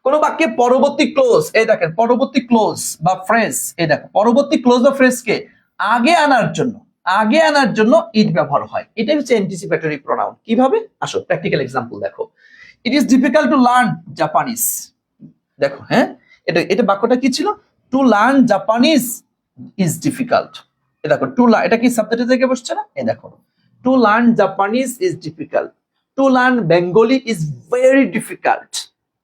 কোন বাক্যে পরবর্তী ক্লোজ, এই দেখেন পরবর্তী ক্লোজ বা ফ্রেজ, এই দেখো পরবর্তী ক্লোজ বা ফ্রেজকে আগে আনার জন্য ইট ব্যবহার হয়। এটাই হচ্ছে অ্যান্টিসিপেটরি প্রনাউন। কিভাবে? আসো প্র্যাকটিক্যাল এক্সাম্পল দেখো। It is difficult to learn Japanese. দেখো, হ্যাঁ, এটা বাক্যটা কি ছিল? To learn Japanese is difficult. এই দেখো টু লার্ন, এটা কি সাবজেক্টের থেকে বসছে না? এই দেখো, to learn Japanese is difficult, to learn Bengali is very difficult,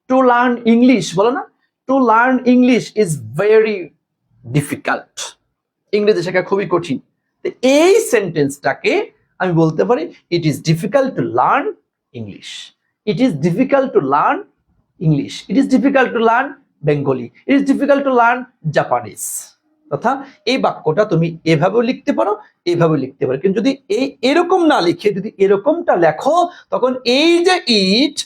to learn English, বলো না, to learn English is very difficult. ইংরেজি শেখা খুবই কঠিন। এই সেন্টেন্সটাকে আমি বলতে পারি it is difficult to learn English, it is difficult to learn English, it is difficult to learn Bengali, it is difficult to learn Japanese. তথা এই বাক্যটা তুমি এভাবেও লিখতে পারো, এইভাবেও লিখতে পারো। কিন্তু যদি এরকম না লিখে যদি এরকমটা লেখো, তখন এই যে ইট,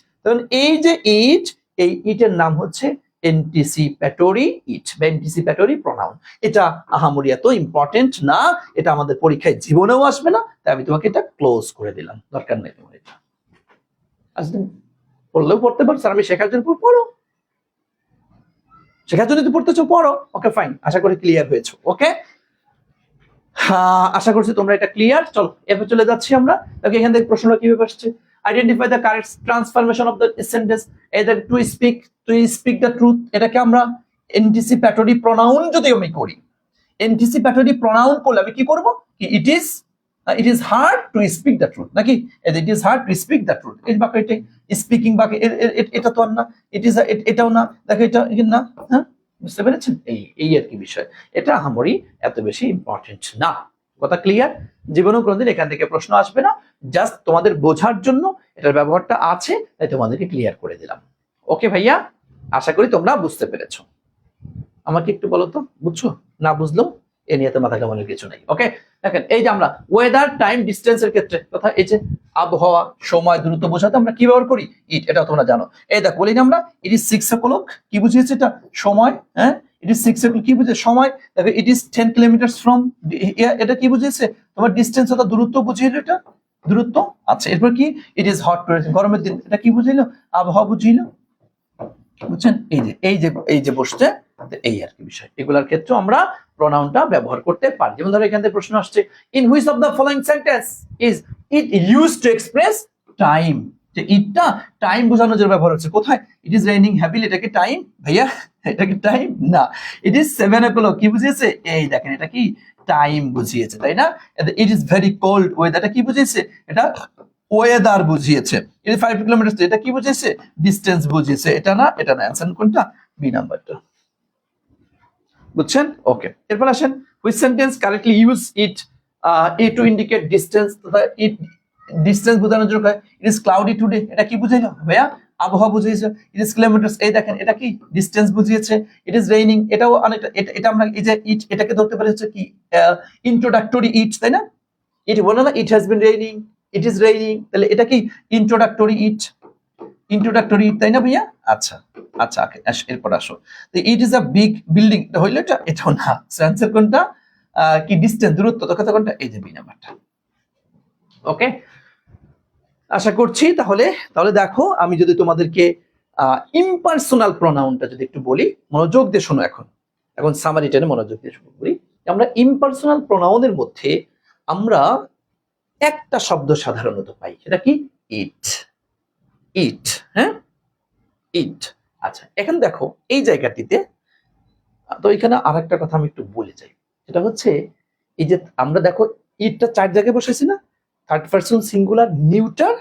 এই ইটের নাম হচ্ছে অ্যান্টিসিপেটরি ইট বা অ্যান্টিসিপেটরি প্রনাউন। এটা আহামরি এত ইম্পর্টেন্ট না, এটা আমাদের পরীক্ষায় জীবনেও আসবে না, তাই আমি তোমাকে এটা ক্লোজ করে দিলাম, দরকার নেই তোমার এটা। আচ্ছা, পড়লেও পড়তে পারো, স্যার আমি শেখার জন্য পড়ো, শেখার জন্য পড়তেছো, পড়ো, ওকে ফাইন। আশা করি ক্লিয়ার হয়েছে। ওকে, আশা করছি তোমরা এটা ক্লিয়ার। চলো এরপর চলে যাচ্ছি আমরা। এখান থেকে প্রশ্নটা কিভাবে আসছে? Identify the correct transformation of the sentence. এদের টু স্পিক দ্য ট্রুথ, এটাকে আমরা অ্যান্টিসিপেটরি প্রনাউন যদি আমি করি, অ্যান্টিসিপেটরি প্রনাউন করলে আমি কি করব? কি it is hard to speak the truth, নাকি it is hard to speak the truth. এই বাক্য, এটা স্পিকিং বাক্য, এটা তো আর না, ইট ইজ, এটাও না, দেখো এটা না। হ্যাঁ, বুঝতে পেরেছেন? এই আর কি বিষয়। এটা আহামরি এত বেশি ইম্পর্টেন্ট না। কথা ক্লিয়ার? জীবনেও কোনোদিন এখান থেকে প্রশ্ন আসবে না, জাস্ট তোমাদের বোঝার জন্য এটার ব্যবহারটা আছে, তাই তোমাদেরকে ক্লিয়ার করে দিলাম। ওকে ভাইয়া, আশা করি তোমরা বুঝতে পেরেছো। আমাকে একটু বলো তো, বুঝছো? না বুঝলেও এ নিয়ে তো মাথা ঘামানোর কিছু নেই। ওকে, দেখেন এই যে আমরা ওয়েদার, টাইম, ডিস্টেন্সের ক্ষেত্রে তথা এই যে আবহাওয়া, সময়, দূরত্ব বোঝাতে আমরা কি ব্যবহার করি? ইট। এটা তোমরা জানো। এই দেখো বলি না আমরা ইট ইজ 6 o'clock, কি বুঝিয়েছে এটা? সময়। হ্যাঁ, ইট ইজ 6 o'clock কি বুঝে? সময়। দেখো ইট ইজ 10 কিলোমিটার ফ্রম, এটা কি বুঝিয়েছে? তোমার ডিস্টেন্স অথবা দূরত্ব বুঝিয়ে এটা, দূরত্ব। আচ্ছা, এরপর কি? ইট ইজ হট, গরমের দিন, এটা কি বুঝাইলো? আবহাওয়া বুঝিয়ে। বুঝছেন? এই যে বসছে, এই আর কি বিষয়। এগুলোর ক্ষেত্রে আমরা প্রোনাউনটা ব্যবহার করতে পারি। যেমন ধরো এখান থেকে প্রশ্ন আসছে, in which of the following sentence is it used to express time? যে ইটটা টাইম বোঝানোর জন্য ব্যবহার হচ্ছে। কোথায়? ইট ইজ রেইনিং হ্যাভিলি, এটা কি টাইম ভাইয়া? এটা কি টাইম? না। ইট ইজ 7 o'clock, কি বুঝিয়েছে? এই দেখেন, এটা কি টাইম বুঝিয়েছে, তাই না? It is very cold weather, এটা কি বুঝিয়েছে? এটা ওয়েদার বুঝিয়েছে। এটা 5 কিলোমিটার, এটা কি বুঝিয়েছে? ডিস্টেন্স বুঝিয়েছে। এটা না, এটা না। অ্যানসার কোনটা? বি নাম্বারটা। বুঝছেন? ওকে, এরপর আসেন which sentence correctly use it to indicate distance. It distance বোঝানোর জন্য ইট ইজ ক্লাউডি টুডে, এটা কি বুঝাইলো ভাইয়া? আবহাওয়া বুঝিয়েছে। ইট ইজ কিলোমিটার্স, এই দেখেন এটা কি ডিস্টেন্স বুঝিয়েছে। ইট ইজ রেইনিং, এটাও অনেকটা, এটা আমরা এই যে ইট, এটাকে ধরতে পারি হচ্ছে কি ইন্ট্রোডাক্টরি ইট, তাই না? ইট বলো না, it has been raining, it is raining, তাহলে এটা কি ইন্ট্রোডাক্টরি ইট, ইন্ট্রোডাক্টরি ইট, তাই না ভাইয়া? আচ্ছা আচ্ছা, এরপর আসো। It is a big building, এটা হইলো, এটাও না। আনসার কোনটা? কি ডিস্টেন্স, দূরত্ব, তো কথা কোনটা? এই যে বি নাম্বারটা। ওকে, আশা করছি তাহলে দেখো, আমি যদি তোমাদেরকে ইম্পার্সোনাল প্রোনাউনটা যদি একটু বলি, মনোযোগ দিয়ে শোনো। এখন সামারি টেনে মনোযোগ দিয়ে শুরু করি। আমরা ইম্পার্সোনাল প্রোনাউনের মধ্যে আমরা একটা শব্দ সাধারণত পাই, সেটা কি? ইট। ইট, হ্যাঁ, ইট। আচ্ছা, এখন দেখো এই জায়গাটিতে, তো এখানে আরেকটা কথা আমি একটু বলে যাই, সেটা হচ্ছে এই যে আমরা দেখো ইটটা 4 জায়গায় বসেছি না? থার্ড পারসন সিঙ্গুলার, নিউটার,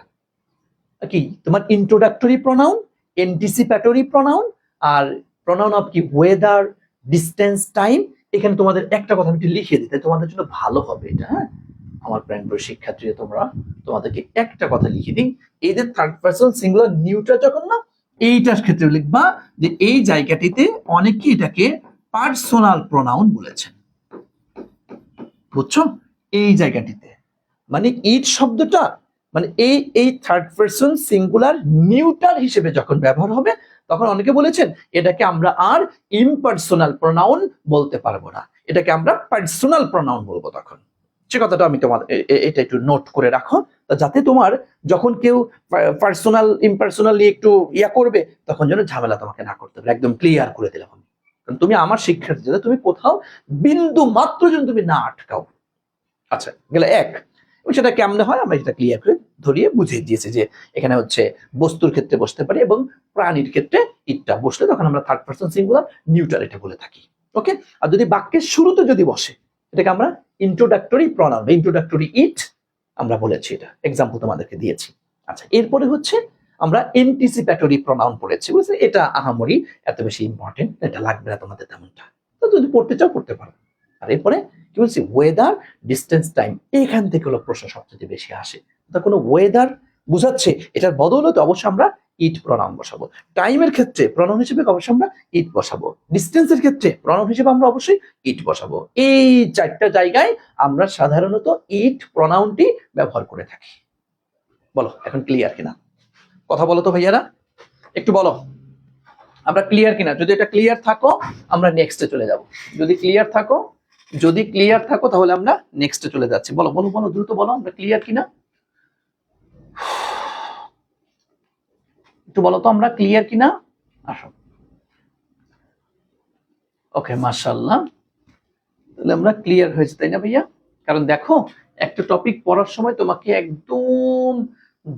কি তোমার ইন্ট্রোডাক্টরি প্রোনাউন, অ্যান্টিসিপেটরি প্রোনাউন, আর প্রোনাউন অফ কি ওয়েদার, ডিস্টেন্স, টাইম। এখানে তোমাদের একটা কথা আমি লিখে দিই, তোমাদের জন্য ভালো হবে এটা। হ্যাঁ, আমার প্রাণপ্রিয় শিক্ষার্থীরা, তোমাদেরকে একটা কথা লিখে দিই। এই যে থার্ড পারসন সিঙ্গুলার নিউটার যখন না, এইটার ক্ষেত্রে লিখবা যে এই জায়গাটিতে অনেকে এটাকে পার্সোনাল প্রোনাউন বলেছেন। বুঝছো? এই জায়গাটিতে মানে ইট শব্দটা মানে এই থার্ড পারসন সিঙ্গুলার নিউটার হিসেবে যখন ব্যবহার হবে, তখন অনেকে বলেছেন এটাকে আমরা আর ইমপার্সোনাল প্রোনাউন বলতে পারবো না, এটাকে আমরা পার্সোনাল প্রোনাউন বলবো। তখন সে কথাটা আমি তোমার এটা একটু নোট করে রাখো, যাতে তোমার যখন কেউ পার্সোনাল ইমপার্সোনাল নিয়ে একটু ইয়া করবে তখন যেন ঝামেলা তোমাকে না করতে পারে। একদম ক্লিয়ার করে দিলাম আমি, কারণ তুমি আমার শিক্ষার্থী, যাতে তুমি কোথাও বিন্দু মাত্র যেন তুমি না আটকাও। আচ্ছা, গেলে এক। এবং সেটা কেমনে হয় আমরা এটা ক্লিয়ার করে ধরিয়ে বুঝিয়ে দিয়েছি যে এখানে হচ্ছে বস্তুর ক্ষেত্রে বসতে পারি এবং প্রাণীর ক্ষেত্রে ইটটা বসলে তখন আমরা থার্ড পারসন সিঙ্গুলার নিউট্রাল এটা বলে থাকি। ওকে, আর যদি বাক্যের শুরুতে যদি বসে এটাকে আমরা ইন্ট্রোডাক্টরি প্রনাউন বা ইন্ট্রোডাক্টরি ইট আমরা বলেছি, এটা এক্সাম্পল তোমাদেরকে দিয়েছি। আচ্ছা, এরপরে হচ্ছে আমরা এন্টিসিপেটরি প্রনাউন পড়েছি, বুঝলে এটা আহামরি এত বেশি ইম্পর্টেন্ট, এটা লাগবে না তোমাদের তেমনটা, তো যদি পড়তে চাও পড়তে পারো। আর এরপরে কি বলছি, ওয়েদার, ডিস্টেন্স, টাইম, এখান থেকে হলো প্রশ্ন সবচেয়ে বেশি আসে। তা কোনো ওয়েদার বুঝাচ্ছে, এটার বদৌলতে অবশ্যই আমরা ইট প্রনাউন বসাবো। টাইমের ক্ষেত্রে প্রনাউন হিসেবে অবশ্যই আমরা ইট বসাবো। ডিস্টেন্সের ক্ষেত্রে প্রনাউন হিসেবে আমরা অবশ্যই ইট বসাবো। এই চারটা জায়গায় আমরা সাধারণত ইট প্রনাউনটি ব্যবহার করে থাকি। বলো এখন ক্লিয়ার কিনা, কথা বলো তো ভাইয়ারা, একটু বলো আমরা ক্লিয়ার কিনা। যদি এটা ক্লিয়ার থাকো আমরা নেক্সটে চলে যাব, যদি ক্লিয়ার থাকো তাহলে আমরা নেক্সটে চলে যাচ্ছি। বলো বলো বলো, দ্রুত বলো আমরা ক্লিয়ার কিনা, একটু বলো তো আমরা ক্লিয়ার কিনা। আসো, ওকে, মাশাআল্লাহ, তাহলে আমরা ক্লিয়ার হয়েছে, তাই না ভাইয়া? কারণ দেখো একটা টপিক পড়ার সময় তোমাকে একদম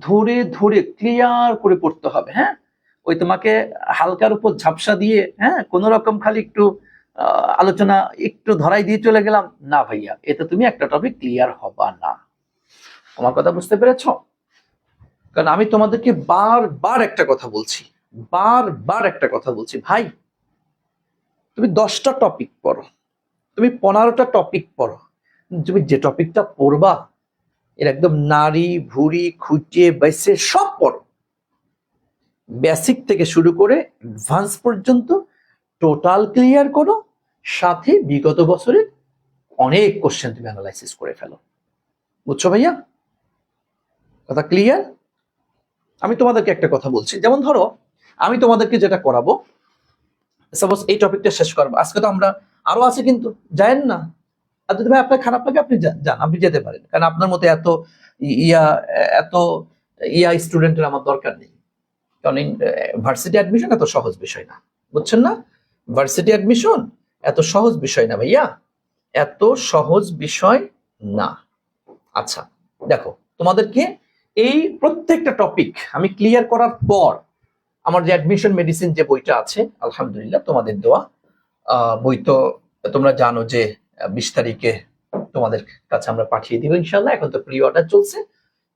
ধরে ধরে ক্লিয়ার করে পড়তে হবে। হ্যাঁ, ওই তোমাকে হালকার উপর ঝাপসা দিয়ে হ্যাঁ কোন রকম খালি একটু আলোচনা একটু ধরাই দিয়ে চলে গেলাম না ভাইয়া, এতে তুমি একটা টপিক ক্লিয়ার হবা না। আমার কথা বুঝতে পেরেছো? কারণ আমি তোমাদেরকে বারবার একটা কথা বলছি, ভাই তুমি 10টা টপিক পড়ো, তুমি 15টা টপিক পড়ো, তুমি যে টপিকটা পড়বা এর একদম নারী ভুঁড়ি খুঁটিয়ে বাইসে সব পড়ো, বেসিক থেকে শুরু করে অ্যাডভান্স পর্যন্ত টোটাল ক্লিয়ার করো, সাথে বিগত বছরের অনেক কোশ্চেন তুমি অ্যানালাইসিস করে ফেলো। বুঝছো ভাইয়া, কথা ক্লিয়ার? আমি তোমাদেরকে একটা কথা বলছি, যেমন ধরো আমি তোমাদেরকে যেটা করাবো, সাপোজ এই টপিকটা শেষ করবো আজকে, তো আমরা আরো আছে কিন্তু যায়েন না, আর যদি ভাই আপনার খারাপ লাগে আপনি যান, আপনি যেতে পারেন, কারণ আপনার মতো ইয়া এত স্টুডেন্টের আমার দরকার নেই। কারণ ভার্সিটি অ্যাডমিশন এত সহজ বিষয় না, বুঝছেন না? ভার্সিটি অ্যাডমিশন এত সহজ বিষয় না ভাইয়া, এত সহজ বিষয় না। আচ্ছা দেখো, তোমাদেরকে এই প্রত্যেকটা টপিক আমি ক্লিয়ার করার পর আমার যে অ্যাডমিশন মেডিসিন যে বইটা আছে, আলহামদুলিল্লাহ তোমাদের দেওয়া বই, তো তোমরা জানো যে 20 তারিখে তোমাদের কাছে আমরা পাঠিয়ে দিব ইনশাল্লাহ। এখন তো প্রি অর্ডার চলছে,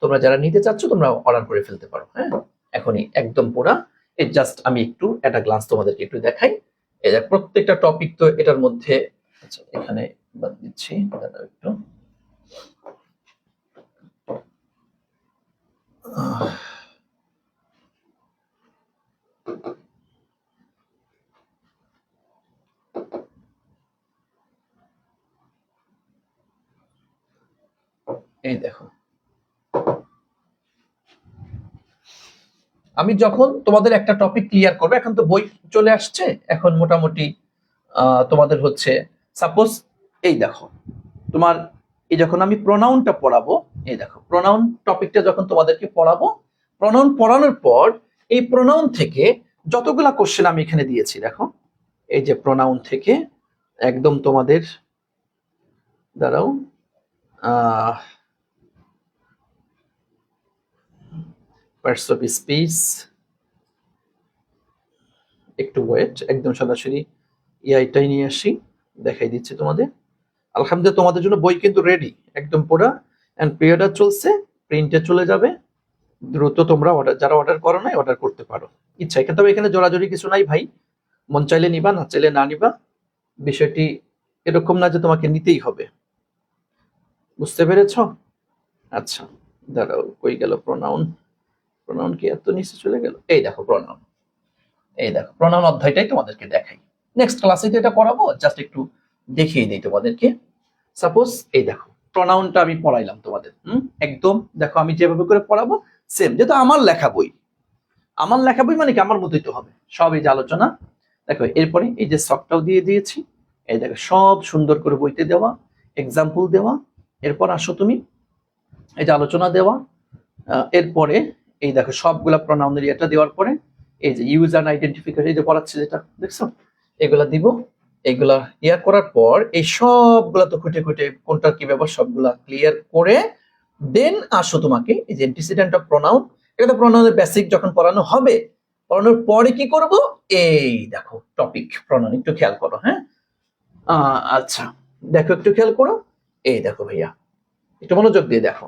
তোমরা যারা নিতে চাচ্ছ তোমরা অর্ডার করে ফেলতে পারো। হ্যাঁ, এখনই একদম পুরা, এই জাস্ট আমি একটু একটা গ্লান্স তোমাদেরকে একটু দেখাই। এই যে প্রত্যেকটা টপিক তো এটার মধ্যে, আচ্ছা এখানে বাদ দিচ্ছি একটু, এই দেখো আমি যখন তোমাদের একটা টপিক ক্লিয়ার করবো, এখন তো বই চলে আসছে, এখন মোটামুটি তোমাদের হচ্ছে সাপোজ এই দেখো তোমার এই যখন আমি প্রোনাউনটা পড়াবো, এই দেখো প্রোনাউন টপিকটা যখন তোমাদেরকে পড়াবো, প্রোনাউন পড়ানোর পর এই প্রোনাউন থেকে যতগুলা কোশ্চেন আমি এখানে দিয়েছি দেখো, এই যে প্রোনাউন থেকে একদম তোমাদের দাঁড়াও পার্টস অফ স্পিচ, একটু ওয়েট, একদম সরাসরি এটাই নিয়ে আসি, দেখাই দিচ্ছি তোমাদের। আলহামদুলিল্লাহ তোমাদের জন্য বই কিন্তু রেডি একদম পুরা, এন্ড পিরিয়ডটা চলছে, প্রিন্টে চলে যাবে দ্রুত। তোমরা যারা অর্ডার করো নাই অর্ডার করতে পারো ইচ্ছা, তবে এখানে জোরাজোরি কিছু নাই ভাই, মন চাইলে নিবা না চাইলে না নিবা, বিষয়টি এরকম না যে তোমাকে নিতেই হবে, বুঝতে পেরেছ? আচ্ছা দাঁড়াও, কই গেল প্রোনাউন, প্রোনাউন কি এত নিচে চলে গেল? এই দেখো প্রোনাউন, এই দেখো প্রোনাউন অধ্যায়টাই তোমাদেরকে দেখাই, নেক্সট ক্লাসে তো এটা পড়াবো, জাস্ট একটু দেখিয়ে দিই তোমাদেরকে। সাপোজ এই দেখো প্রোনাউনটা আমি পড়াইলাম তোমাদের, একদম দেখো আমি যেভাবে করে পড়াবো সেম, যেহেতু আমার লেখা বই, আমার লেখা বই মানে কি আমার মতোই তো হবে, সব এই যে আলোচনা। দেখো এরপরে এই যে শখটাও দিয়ে দিয়েছি, এই দেখো সব সুন্দর করে বইতে দেওয়া, এক্সাম্পল দেওয়া। এরপর আসো তুমি, এই যে আলোচনা দেওয়া, এরপরে এই দেখো সবগুলা প্রনাউনের এটা দেওয়ার পরে এই যে ইউজার আইডেন্টিফিকেশন এই যে পড়াচ্ছে যেটা দেখছো, এগুলা দিব। এগুলা ইয়ার করার পর এই সবগুলা তো খুঁটে খুঁটে কোনটা কি ব্যাপার সবগুলা ক্লিয়ার করে দেন আসো তোমাকে এই যে অ্যান্টিসিডেন্ট অফ প্রনাউন, এটা প্রনাউনের বেসিক যখন পড়ানো হবে, পড়ানোর পরে কি করব, এই দেখো টপিক প্রনাউন একটু খেয়াল করো। হ্যাঁ আচ্ছা দেখো একটু খেয়াল করো, এই দেখো ভাইয়া একটু মনোযোগ দিয়ে দেখো।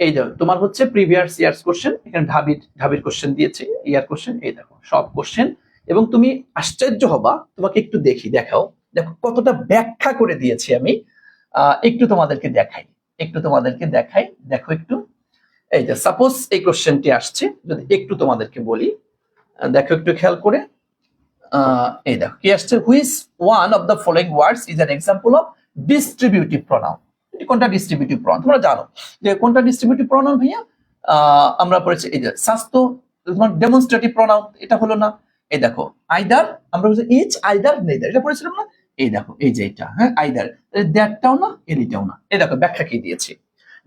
এই দেখো তোমার হচ্ছে প্রিভিয়াস ইয়ার্স কোশ্চেন, এখানে ঢাবির কোশ্চেন দিয়েছে, ইয়ার কোশ্চেন, এই দেখো সব কোশ্চেন। এবং তুমি আশ্চর্য হবা, তোমাকে একটু দেখাও, দেখো কতটা ব্যাখ্যা করে দিয়েছি আমি। একটু তোমাদেরকে দেখাই, দেখো একটু। এই যে সাপোজ এই কোশ্চেনটি আসছে, যদি একটু তোমাদেরকে বলি, দেখো একটু খেয়াল করে। এই দেখো কি আসছে, which one of the following words is an example of distributive pronoun. কোনটা ডিস্ট্রিবিউটিভ প্রনাউন তোমরা জানো যে কোনটা ডিস্ট্রিবিউটিভ প্রনাউন ভাইয়া, আমরা পড়েছি এই যে স্বাস্থ্য, তোমার ডেমনস্ট্রেটিভ প্রনাউন এটা হলো না। এই দেখো আইদার, আমরা বলছি ইচ আইদার নেইদার, এটা পড়েছিলাম না। এই দেখো এই যে এটা, হ্যাঁ আইদার, দ্যাটটাও না এটাও না। এই দেখো ব্যাখ্যা কি দিয়েছি।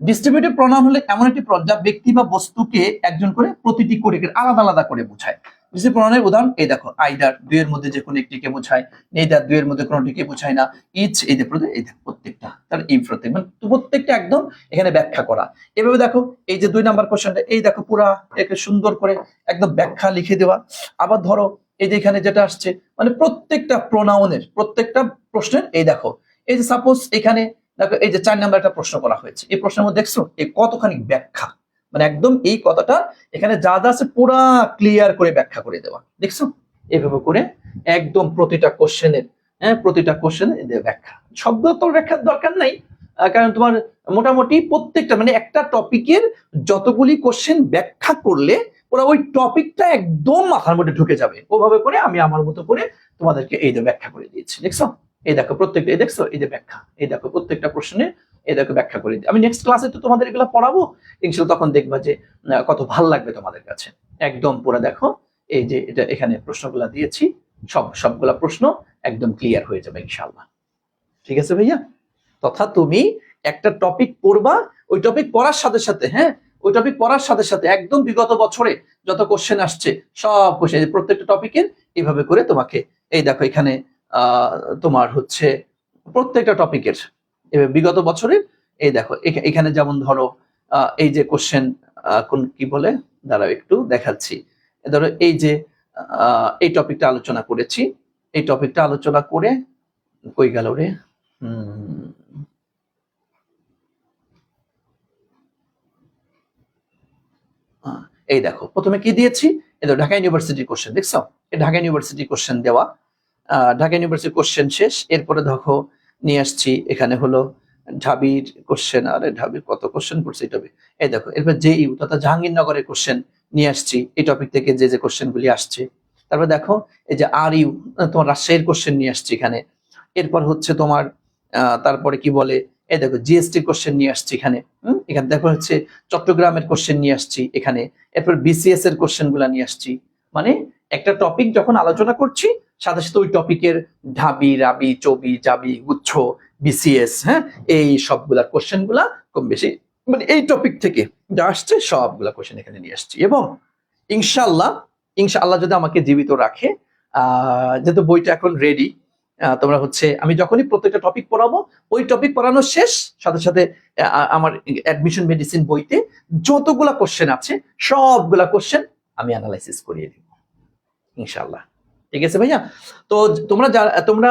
ডিস্ট্রিবিউটিভ প্রনাউন হলে এমন একটি প্রনাউন যা ব্যক্তি বা বস্তুকে একজন করে প্রতিটি করে আলাদা আলাদা করে বোঝায়। ডিস্ট্রিবিউটিভ প্রনাউনের উদাহরণ এই দেখো, আইদার দুইয়ের মধ্যে যে কোনো একটিকে বোঝায়, নেইদার দুইয়ের মধ্যে কোনোটিকে বোঝায় না, ইচ এই যে এই প্রত্যেকটা তার এই প্রত্যেক মানে প্রত্যেকটা একদম এখানে ব্যাখ্যা করা। এভাবে দেখো এই যে 2 নাম্বার কোশ্চেনটা, এই দেখো পুরা একে সুন্দর করে একদম ব্যাখ্যা লিখে দেওয়া। আবার ধরো এই যে এখানে যেটা আসছে মানে প্রত্যেকটা প্রোনাউনের প্রত্যেকটা প্রশ্নের, এই দেখো এই যে সাপোজ এখানে দেখো এই যে 4 নাম্বার একটা প্রশ্ন করা হয়েছে, এই প্রশ্নের মধ্যে দেখছো এই কতখানি ব্যাখ্যা, মানে একদম এই কথাটা এখানে যা যা আছে পুরা ক্লিয়ার করে ব্যাখ্যা করে দেওয়া, দেখছো এভাবে করে একদম প্রতিটা কোশ্চেনের, হ্যাঁ প্রতিটা কোশ্চেনের ব্যাখ্যা। শব্দ তো ব্যাখ্যার দরকার নাই, কারণ তোমার মোটামুটি প্রত্যেকটা মানে একটা টপিকের যতগুলি কোশ্চেন ব্যাখ্যা করলে ওরা ওই টপিকটা একদম মাথার মধ্যে ঢুকে যাবে। ওভাবে করে আমি আমার মতো করে তোমাদেরকে এই যে ব্যাখ্যা করে দিয়েছি, দেখছো এই দেখো প্রত্যেকটা, এই দেখছো এই যে ব্যাখ্যা, এই দেখো প্রত্যেকটা প্রশ্নে এই দেখো ব্যাখ্যা করে দিই। আমি নেক্সট ক্লাসে তো তোমাদের এগুলো পড়াবো ইনশাআল্লাহ, তখন দেখবা যে কত ভাল লাগবে তোমাদের কাছে। একদম পুরো দেখো এই যে এটা এখানে প্রশ্নগুলো দিয়েছি, সবগুলা প্রশ্ন একদম ক্লিয়ার হয়ে যাবে ইনশাআল্লাহ। ঠিক আছে ভাইয়া, তথা তুমি একটা টপিক পড়বা, ওই টপিক পড়ার সাথে সাথে, হ্যাঁ ওই টপিক পড়ার সাথে সাথে একদম বিগত বছরে যত কোশ্চেন আসছে সব কোশ্চেন প্রত্যেকটা টপিকের এইভাবে করে তোমাকে, এই দেখো এখানে তোমার হচ্ছে প্রত্যেকটা টপিকের বিগত বছরের, এই দেখো এখানে যেমন ধরো এই যে কোশ্চেন কোন কি বলে, দাঁড়াও একটু দেখাচ্ছি। ধরো এই যে এই টপিকটা আলোচনা করেছি, এই টপিকটা আলোচনা করে কই গেল রে, এই দেখো প্রথমে কি দিয়েছি, এই দেখো ঢাকা ইউনিভার্সিটি কোশ্চেন, দেখছো এই ঢাকা ইউনিভার্সিটি কোশ্চেন দেওয়া, ঢাকা ইউনিভার্সিটি কোশ্চেন শেষ। এরপরে দেখো নিয়ে আসছি এখানে হলো ঢাবির কোশ্চেন, আরে ঢাবির কত কোশ্চেন করছে এই টপিক, এই দেখো এরপর জেইউ তথা জাহাঙ্গীরনগরের কোশ্চেন নিয়ে আসছি, এই টপিক থেকে যে যে কোশ্চেনগুলি আসছে। তারপর দেখো এই যে আর ইউ তোমার রাজশাহীর কোশ্চেন নিয়ে আসছি এখানে। এরপর হচ্ছে তোমার তারপরে কি বলে, এই দেখো জিএসটি কোশ্চেন নিয়ে আসছি এখানে, এখানে দেখো হচ্ছে চট্টগ্রামের কোশ্চেন নিয়ে আসছি এখানে। এরপর বিসিএস এর কোশ্চেন গুলা নিয়ে আসছি। মানে একটা টপিক যখন আলোচনা করছি সাথে সাথে ওই টপিকের ঢাবি রাবি চবি জাবি গুচ্ছ বিসিএস, হ্যাঁ এই সবগুলা কোশ্চেন গুলা কম বেশি মানে এই টপিক থেকে যা আসছে সবগুলা কোশ্চেন এখানে নিয়ে আসছি। এবং ইনশাআল্লাহ ইনশাআল্লাহ যদি আমাকে জীবিত রাখে, যেহেতু বইটা এখন রেডি, তোমরা হচ্ছে আমি যখনই প্রত্যেকটা টপিক পড়াবো ওই টপিক পড়ানো শেষ সাথে সাথে আমার অ্যাডমিশন মেডিসিন বইতে যতগুলা কোশ্চেন আছে সবগুলা কোশ্চেন আমি অ্যানালাইসিস করিয়ে দিব ইনশাআল্লাহ। ঠিক আছে ভাইয়া, তো তোমরা তোমরা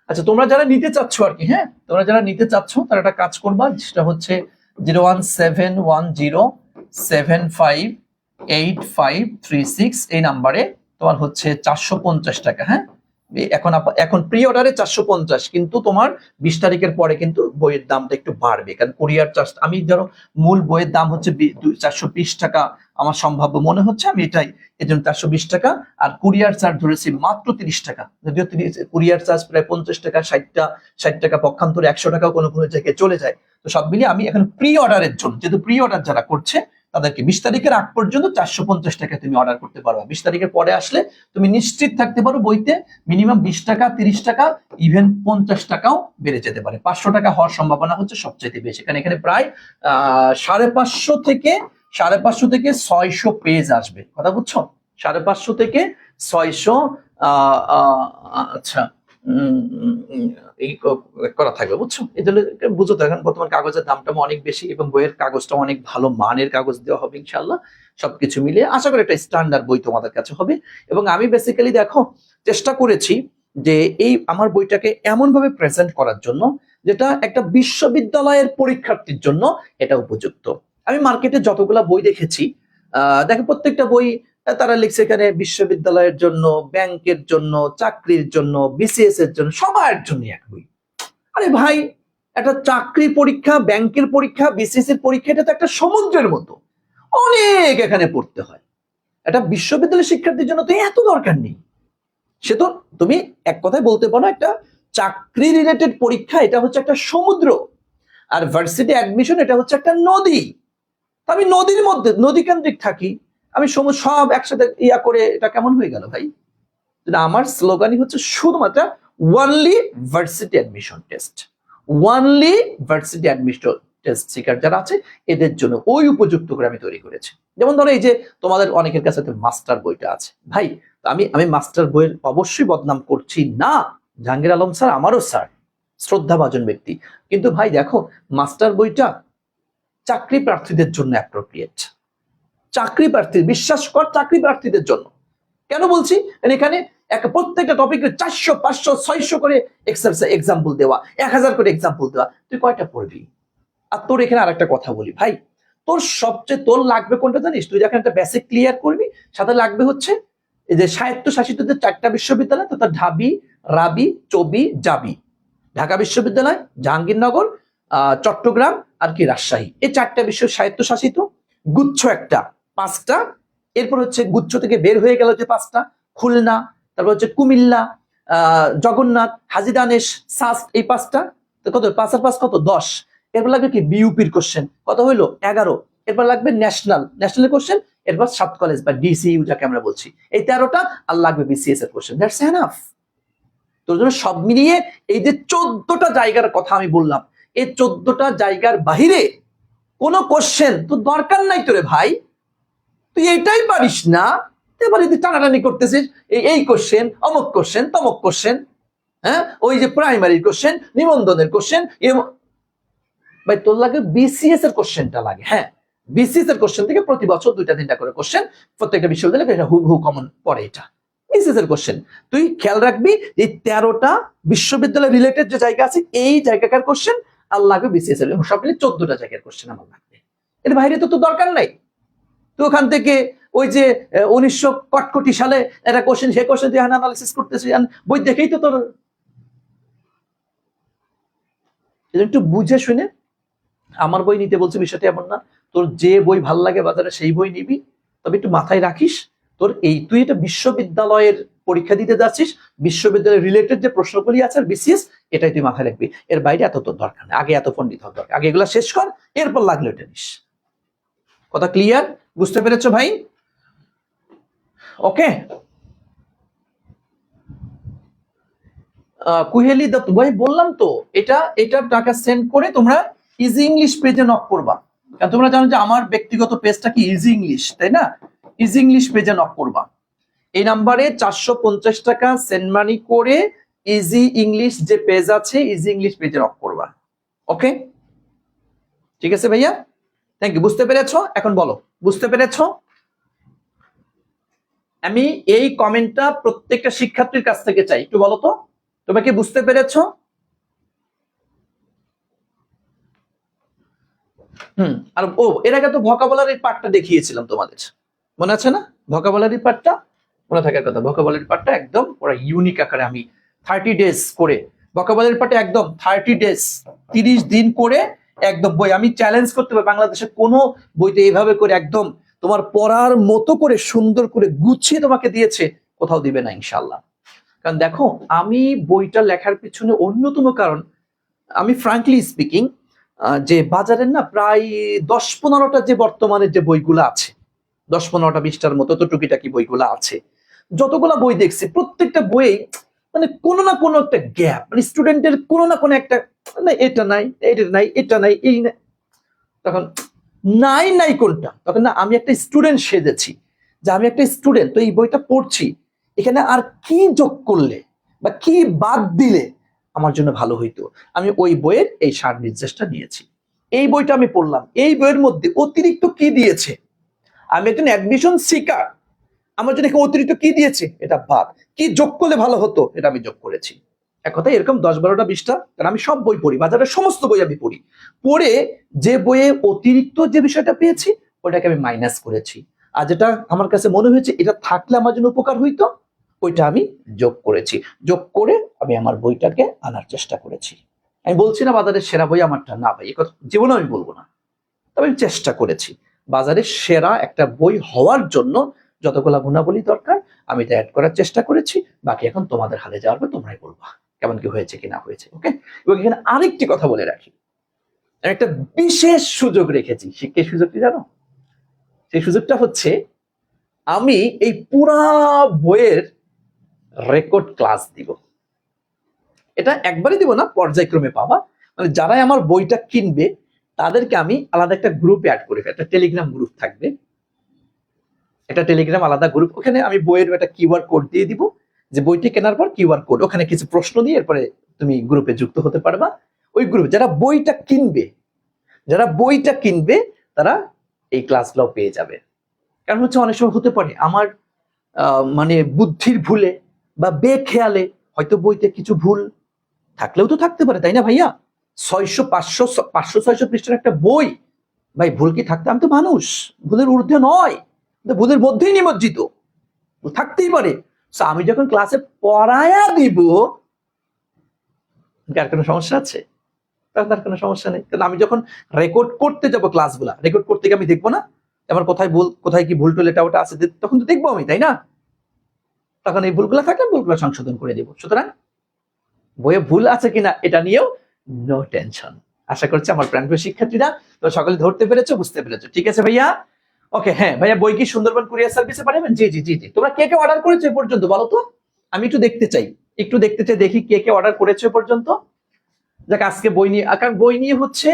আচ্ছা তোমরা যারা নিতে চাচ্ছ আর কি, হ্যাঁ তোমরা যারা নিতে চাচ্ছ তারা একটা কাজ করবা, যেটা হচ্ছে 01710758536 এই নাম্বারে তোমার হচ্ছে 450 টাকা, হ্যাঁ এখন প্রি অর্ডারে 450, কিন্তু তোমার 20 তারিখের পরে কিন্তু বইয়ের দামটা একটু বাড়বে, কারণ কুরিয়ার চার্জ, আমি ধরো মূল বইয়ের দাম হচ্ছে 420 টাকা আমার সম্ভাব্য মনে হচ্ছে, আমি এটাই এই জন্য 420 টাকা, আর কুরিয়ার চার্জ ধরেছি মাত্র 30 টাকা, যদিও কুরিয়ার চার্জ প্রায় 50 টাকা, 60 টাকা, পক্ষান্তরে 100 টাকাও কোনো কোনো জায়গায় চলে যায়। তো সব মিলিয়ে আমি এখন প্রি অর্ডারের জন্য, যেহেতু প্রি অর্ডার যারা করছে তাদেরকে 20 তারিখের আগ পর্যন্ত 450 টাকা তুমি অর্ডার করতে পারো। 20 তারিখের পরে আসলে তুমি নিশ্চিত থাকতে পারো বইতে মিনিমাম 20 টাকা, 30 টাকা, ইভেন 50 টাকাও বেড়ে যেতে পারে। 500 টাকা হওয়ার সম্ভাবনা হচ্ছে সবচাইতে বেশি, কারণ এখানে প্রায় 550 থেকে 600 পেজ আসবে, কথা বুঝছো? 550 থেকে 600, আচ্ছা, এই করা থাকবে, বুঝছো? এই জন্য বুঝো তো, এখন বর্তমান কাগজের দামটা অনেক বেশি এবং বইয়ের কাগজটা অনেক ভালো মানের কাগজ দেওয়া হবে ইনশাল্লাহ। সবকিছু মিলিয়ে আশা করি একটা স্ট্যান্ডার্ড বই তোমাদের কাছে হবে। এবং আমি বেসিক্যালি দেখো চেষ্টা করেছি যে এই আমার বইটাকে এমন ভাবে প্রেজেন্ট করার জন্য যেটা একটা বিশ্ববিদ্যালয়ের পরীক্ষার্থীর জন্য এটা উপযুক্ত। আমি মার্কেটে যতগুলা বই দেখেছি, দেখো প্রত্যেকটা বই তারা লিখছে এখানে বিশ্ববিদ্যালয়ের জন্য, ব্যাংকের জন্য, চাকরির জন্য, বিসিএস এর জন্য, সবার জন্য এক বই। আরে ভাই, একটা চাকরি পরীক্ষা, ব্যাংকের পরীক্ষা, বিসিএস এর পরীক্ষা, এটা তো একটা সমুদ্রের মতো, অনেক এখানে পড়তে হয়। একটা বিশ্ববিদ্যালয়ের শিক্ষার্থীর জন্য তো এত দরকার নেই। সে তো তুমি এক কথায় বলতে পারো একটা চাকরি রিলেটেড পরীক্ষা, এটা হচ্ছে একটা সমুদ্র, আর ভার্সিটি অ্যাডমিশন এটা হচ্ছে একটা নদী। আমি নদীর মধ্যে, নদী কেন্দ্রিক থাকি, আমি সব একসাথে ইয়া করে, এটা কেমন হয়ে গেল ভাই? আমার স্লোগানই হচ্ছে শুধুমাত্র only varsity admission test, only varsity admission test শিকার যারা আছে এদের জন্য ওই উপযুক্ত করে আমি তৈরি করেছি। যেমন ধরো এই যে তোমাদের অনেকের কাছে মাস্টার বইটা আছে ভাই, আমি মাস্টার বইয়ের অবশ্যই বদনাম করছি না, জাহাঙ্গীর আলম স্যার আমারও স্যার, শ্রদ্ধাভাজন ব্যক্তি, কিন্তু ভাই দেখো মাস্টার বইটা চাকরি প্রার্থীদের জন্য অ্যাপ্রোপ্রিয়েট, চাকরি প্রার্থী, বিশ্বাস কর চাকরি প্রার্থীদের জন্য। কেন বলছি? এখানে প্রত্যেকটা টপিকের 400, 500, 600 করে এক্সাম্পল দেওয়া, 1000 করে এক্সাম্পল দেওয়া, তুই কয়টা পড়বি? আর তোর এখানে আরেকটা কথা বলি ভাই, তোর লাগবে কোনটা জানিস? তুই যখন একটা বেসিক ক্লিয়ার করবি, সাথে লাগবে হচ্ছে এই যে স্বায়ত্তশাসিতদের 4টা বিশ্ববিদ্যালয়, তো তার ঢাবি, রাবি, চবি, জাবি, ঢাকা বিশ্ববিদ্যালয়, জাহাঙ্গীরনগর, চট্টগ্রাম আর কি রাজশাহী, এই 4টা বিশ্ব স্বায়ত্তশাসিত, গুচ্ছ একটা 5টা, এরপর হচ্ছে গুচ্ছ থেকে বের হয়ে গেল যে 5টা, খুলনা, তারপর হচ্ছে কুমিল্লা, জগন্নাথ, হাজী দানেশ, সাস্ট, এই 5টা, কত 5 আর 5 কত 10। এরপর লাগবে কি বিইউপির কোশ্চেন, কত হইলো 11। এরপর লাগবে ন্যাশনালের কোশ্চেন, এরপর 7 কলেজ বা ডিসিইউ যাকে আমরা বলছি, এই 13টা, আর লাগবে বিসিএস এর কোশ্চেন। That's enough. তোর জন্য সব মিলিয়ে এই যে 14টা জায়গার কথা আমি বললাম, এই 14টা জায়গার বাহিরে কোনো কোশ্চেন তোর দরকার নাই তোরে ভাই, তুই এটাই পারিস না, এবারে তুই টানাটানি করতেছিস এই কোশ্চেন, অমুক কোশ্চেন, তমক কোশ্চেন, হ্যাঁ, ওই যে প্রাইমারি কোশ্চেন, নিবন্ধনের কোশ্চেন, ভাই তোর লাগে বিসিএস এর কোশ্চেনটা লাগে। হ্যাঁ, বিসিএস এর কোশ্চেন থেকে প্রতি বছর 2টা 3টা করে কোশ্চেন প্রত্যেকটা বিশ্ববিদ্যালয়ে, এটা হুবহু কমন পড়ে, এটা বিসিএস এর কোশ্চেন। তুই খেয়াল রাখবি এই 13টা বিশ্ববিদ্যালয় রিলেটেড যে জায়গা আছে, এই জায়গাকার কোশ্চেন আর লাগবে বিসিএস এর, সব মিলে 14টা জায়গার কোশ্চেন আমার লাগবে। এর বাইরে তো তোর দরকার নাই। তো ওখান থেকে ওই যে 1900 সালে একটা কোশ্চেন, সে কোশ্চেন তুই অ্যানালাইসিস করতেছিস, বই দেখেই তো তোর, একটু বুঝে শুনে আমার বই নিতে বলছে, বিষয়টা এমন না। তোর যে বই ভাল লাগে বাজারে সেই বই নিবি, তবে একটু মাথায় রাখিস তোর তুই এটা বিশ্ববিদ্যালয়ের পরীক্ষা দিতে যাচ্ছিস, বিশ্ববিদ্যালয়ের রিলেটেড যে প্রশ্নগুলি আছে আর বিসিএস, এটাই তুই মাথায় রাখবি। এর বাইরে এত তোর দরকার নেই, আগে এত পণ্ডিত হওয়ার দরকার, আগে এগুলা শেষ কর, এরপর লাগলে এটা নিস। কথা ক্লিয়ার? বুঝতে পেরেছো ভাই? ওকে। কুহেলি দত্ত ভাই, বললাম তো এটা টাকা সেন্ড করে তোমরা ইজি ইংলিশ পেজে নক করবা, কারণ তোমরা জানো যে আমার ব্যক্তিগত পেজটা কি ইজি ইংলিশ, তাই না? ইজি ইংলিশ পেজে নক করবা, এই নাম্বারে 450 টাকা সেন্ড মানি করে ইজি ইংলিশ যে পেজ আছে, ইজি ইংলিশ পেজে নক করবা। ওকে, ঠিক আছে ভাইয়া, থ্যাংক ইউ। বুঝতে পেরেছো? এখন বলো বুঝতে পেরেছো? আমি এই কমেন্টটা প্রত্যেকটা শিক্ষার্থীর কাছ থেকে চাই, একটু বলো তো তোমরা কি বুঝতে পেরেছো? আর এর আগে তো ভোকাবুলারি পার্টটা দেখিয়েছিলাম তোমাদের, মনে আছে না? ভোকাবুলারি পার্টটা মনে থাকার কথা, ভোকাবুলারি পার্টটা একদম পুরো ইউনিক আকারে আমি 30 ডেজ করে ভোকাবুলারি পার্টে একদম 30 ডেজ 30 দিন করে একদম বই আমি চ্যালেঞ্জ করতে পারি, বাংলাদেশের কোনো বইতে এইভাবে করে একদম তোমার পড়ার মতো করে সুন্দর করে গুছিয়ে তোমাকে দিয়েছে, কোথাও দিবে না ইনশাল্লাহ। কারণ দেখো, আমি বইটা লেখার পিছনে অন্যতম কারণ, আমি ফ্রাঙ্কলি স্পিকিং, যে বাজারের না প্রায় 10-15টা যে বর্তমানে যে বইগুলো আছে, 10-15টা 20টার মতো তো টুকিটাকি বইগুলো আছে, যতগুলা বই দেখছি প্রত্যেকটা বইয়ে মানে কোনো না কোনো একটা গ্যাপ, মানে স্টুডেন্টের কোনো না কোনো একটা না, এটা নাই, এটা নাই, এটা নাই, এই নাই। তখন নাই নাই কোনটা, তখন না আমি একটা স্টুডেন্ট সেজেছি, যে আমি একটা স্টুডেন্ট, তো এই বইটা পড়ছি, এখানে আর কি যোগ করলে বা কি বাদ দিলে আমার জন্য ভালো হইতো, আমি ওই বইয়ের এই সার নির্দেশটা নিয়েছি। এই বইটা আমি পড়লাম, এই বইয়ের মধ্যে অতিরিক্ত কি দিয়েছে, আমি একজন অ্যাডমিশন সিকার, আমার জন্য অতিরিক্ত কি দিয়েছে এটা বাদ, কি যোগ করলে ভালো হতো এটা আমি যোগ করেছি। এক কথায় এরকম 10-12টা 20টা, কারণ আমি সব বই পড়ি, বাজারের সমস্ত বই আমি পড়ি, পড়ে যে বইয়ে অতিরিক্ত যে বিষয়টা পেয়েছি ওটাকে আমি মাইনাস করেছি, আর যেটা আমার কাছে মনে হয়েছে এটা থাকলে আমার জন্য উপকার হইতো ওইটা আমি যোগ করেছি, যোগ করে আমি আমার বইটাকে আনার চেষ্টা করেছি। আমি বলছি না বাজারের সেরা বই আমারটা, না ভাই, এই কথা জীবনে আমি বলবো না, তবে আমি চেষ্টা করেছি বাজারের সেরা একটা বই হওয়ার জন্য যতগুলা গুণাবলী দরকার আমি এটা অ্যাড করার চেষ্টা করেছি। বাকি এখন তোমাদের হাতে যাওয়ার পর তোমরাই বলবা কেমন কি হয়েছে কি না হয়েছে। ওকে, এবং এখানে আরেকটি কথা বলে রাখি, আমি একটা বিশেষ সুযোগ রেখেছি। কি সুযোগটি জানো? সেই সুযোগটা হচ্ছে আমি এই পুরা বইয়ের রেকর্ড ক্লাস দিব। এটা একবারই দিব না, পর্যায়ক্রমে পাবা। মানে যারাই আমার বইটা কিনবে তাদেরকে আমি আলাদা একটা গ্রুপে অ্যাড করে, একটা টেলিগ্রাম গ্রুপ থাকবে, একটা টেলিগ্রাম আলাদা গ্রুপ, ওখানে আমি বইয়ের একটা কিউআর কোড দিয়ে দিব, যে বইটি কেনার পর কিউআর কোড, ওখানে কিছু প্রশ্ন দিয়ে এরপরে তুমি গ্রুপে যুক্ত হতে পারবা। ওই গ্রুপে যারা বইটা কিনবে, তারা এই ক্লাসগুলো পেয়ে যাবে। কারণ হচ্ছে অনেক সময় হতে পারে আমার মানে বুদ্ধির ভুলে বা বেখেয়ালে হয়তো বইতে কিছু ভুল থাকলেও তো থাকতে পারে, তাই না ভাইয়া? 500-600 পৃষ্ঠার একটা বই, ভাই ভুল কি থাকতে, আমি তো মানুষ, ভুলের ঊর্ধ্বে নয়, ভুলের মধ্যেই নিমজ্জিত, থাকতেই পারে। আমি যখন ক্লাসে পড়ায়া দিব, কার কোনো সমস্যা আছে? তার কোনো সমস্যা নেই। কারণ আমি যখন রেকর্ড করতে যাবো, ক্লাসগুলা রেকর্ড করতে গিয়ে আমি দেখবো না আমার কোথায় কি ভুল টুল এটা ওটা আছে, তখন তো দেখবো আমি, তাই না? তখন এই ভুলগুলা থাকলে ভুলগুলো সংশোধন করে দেবো। সুতরাং বইয়ে ভুল আছে কিনা এটা নিয়েও নো টেনশন। আশা করছি আমার প্রাণপ্রিয় শিক্ষার্থীরা তোমরা সকলে ধরতে পেরেছো, বুঝতে পেরেছো। ঠিক আছে ভাইয়া? ওকে, হ্যাঁ ভাইয়া, বই কি সুন্দরবন কুরিয়ার সার্ভিসে পাঠাবেন? জি জি জি জি। তোমরা কে কে অর্ডার করেছো এ পর্যন্ত বলো তো, আমি একটু দেখতে চাই, দেখি কে কে অর্ডার করেছো এ পর্যন্ত। দেখ, আজকে বই নিয়ে, কারণ বই নিয়ে হচ্ছে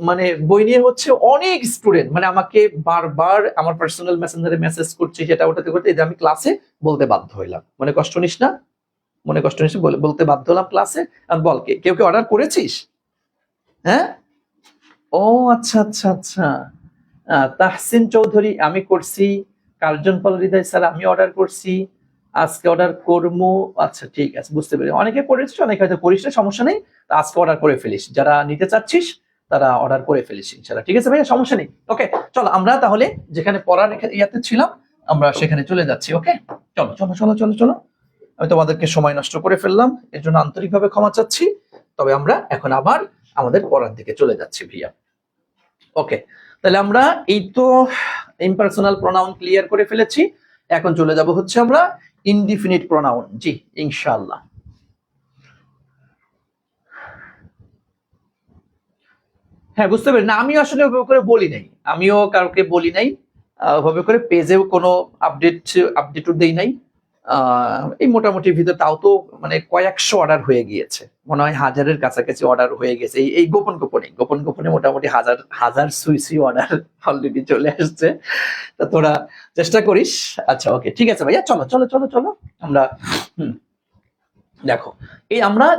মানে বই নিয়ে হচ্ছে অনেক স্টুডেন্ট মানে আমাকে বারবার আমার পার্সোনাল মেসেঞ্জারে মেসেজ করছে, যেটা ওটাতে করতে, যে আমি ক্লাসে বলতে বাধ্য হইলাম। মনে কষ্ট নিস না, বলতে বাধ্য হলাম ক্লাসে। আর বল, কেউ কে অর্ডার করেছিস? হ্যাঁ, ও আচ্ছা আচ্ছা আচ্ছা। তাহসিন চৌধুরী আমি করছি, কার্জন পাল হৃদয় স্যার আমি অর্ডার করছি, আজকে অর্ডার করবো। আচ্ছা ঠিক আছে, বুঝতে পেরেছি। অনেকে করেছিস, অনেকে হয়তো করিস না, সমস্যা নেই। আজকে অর্ডার করে ফেলিস, যারা নিতে চাচ্ছিস তারা অর্ডার করে ফেলিস ইনশাআল্লাহ। ঠিক আছে ভাইয়া, সমস্যা নেই। ওকে, চলো আমরা তাহলে যেখানে পড়ার ইয়াতে ছিলাম আমরা সেখানে চলে যাচ্ছি। ওকে, চলো চলো চলো চলো চলো। আমি তোমাদেরকে সময় নষ্ট করে ফেললাম, এর জন্য আন্তরিকভাবে ক্ষমা চাচ্ছি। তবে আমরা এখন আবার আমাদের পড়ার দিকে চলে যাচ্ছি ভাইয়া। ওকে, তাহলে আমরা এই তো ইমপার্সোনাল প্রোনাউন ক্লিয়ার করে ফেলেছি। এখন চলে যাব হচ্ছে আমরা ইনডিফিনিট প্রোনাউন। জি ইনশাআল্লাহ। হ্যাঁ, বুঝতে পারি না, আমিও আসলে ওভাবে করে বলি নাই, আমিও কাউকে বলি নাই ওভাবে করে, পেজেও কোনো আপডেটও দেই নাই। এই মোটামুটি ভিতরে তাও তো মানে কয়েকশো অর্ডার হয়ে গিয়েছে, মনে হয় 1000-এর কাছাকাছি অর্ডার হয়ে গেছে। এই গোপন গোপনে মোটামুটি হাজার সুই অর্ডার অলরেডি চলে আসছে। তা তোরা চেষ্টা করিস। আচ্ছা ওকে, ঠিক আছে ভাইয়া, চলো চলো চলো চলো আমরা দেখো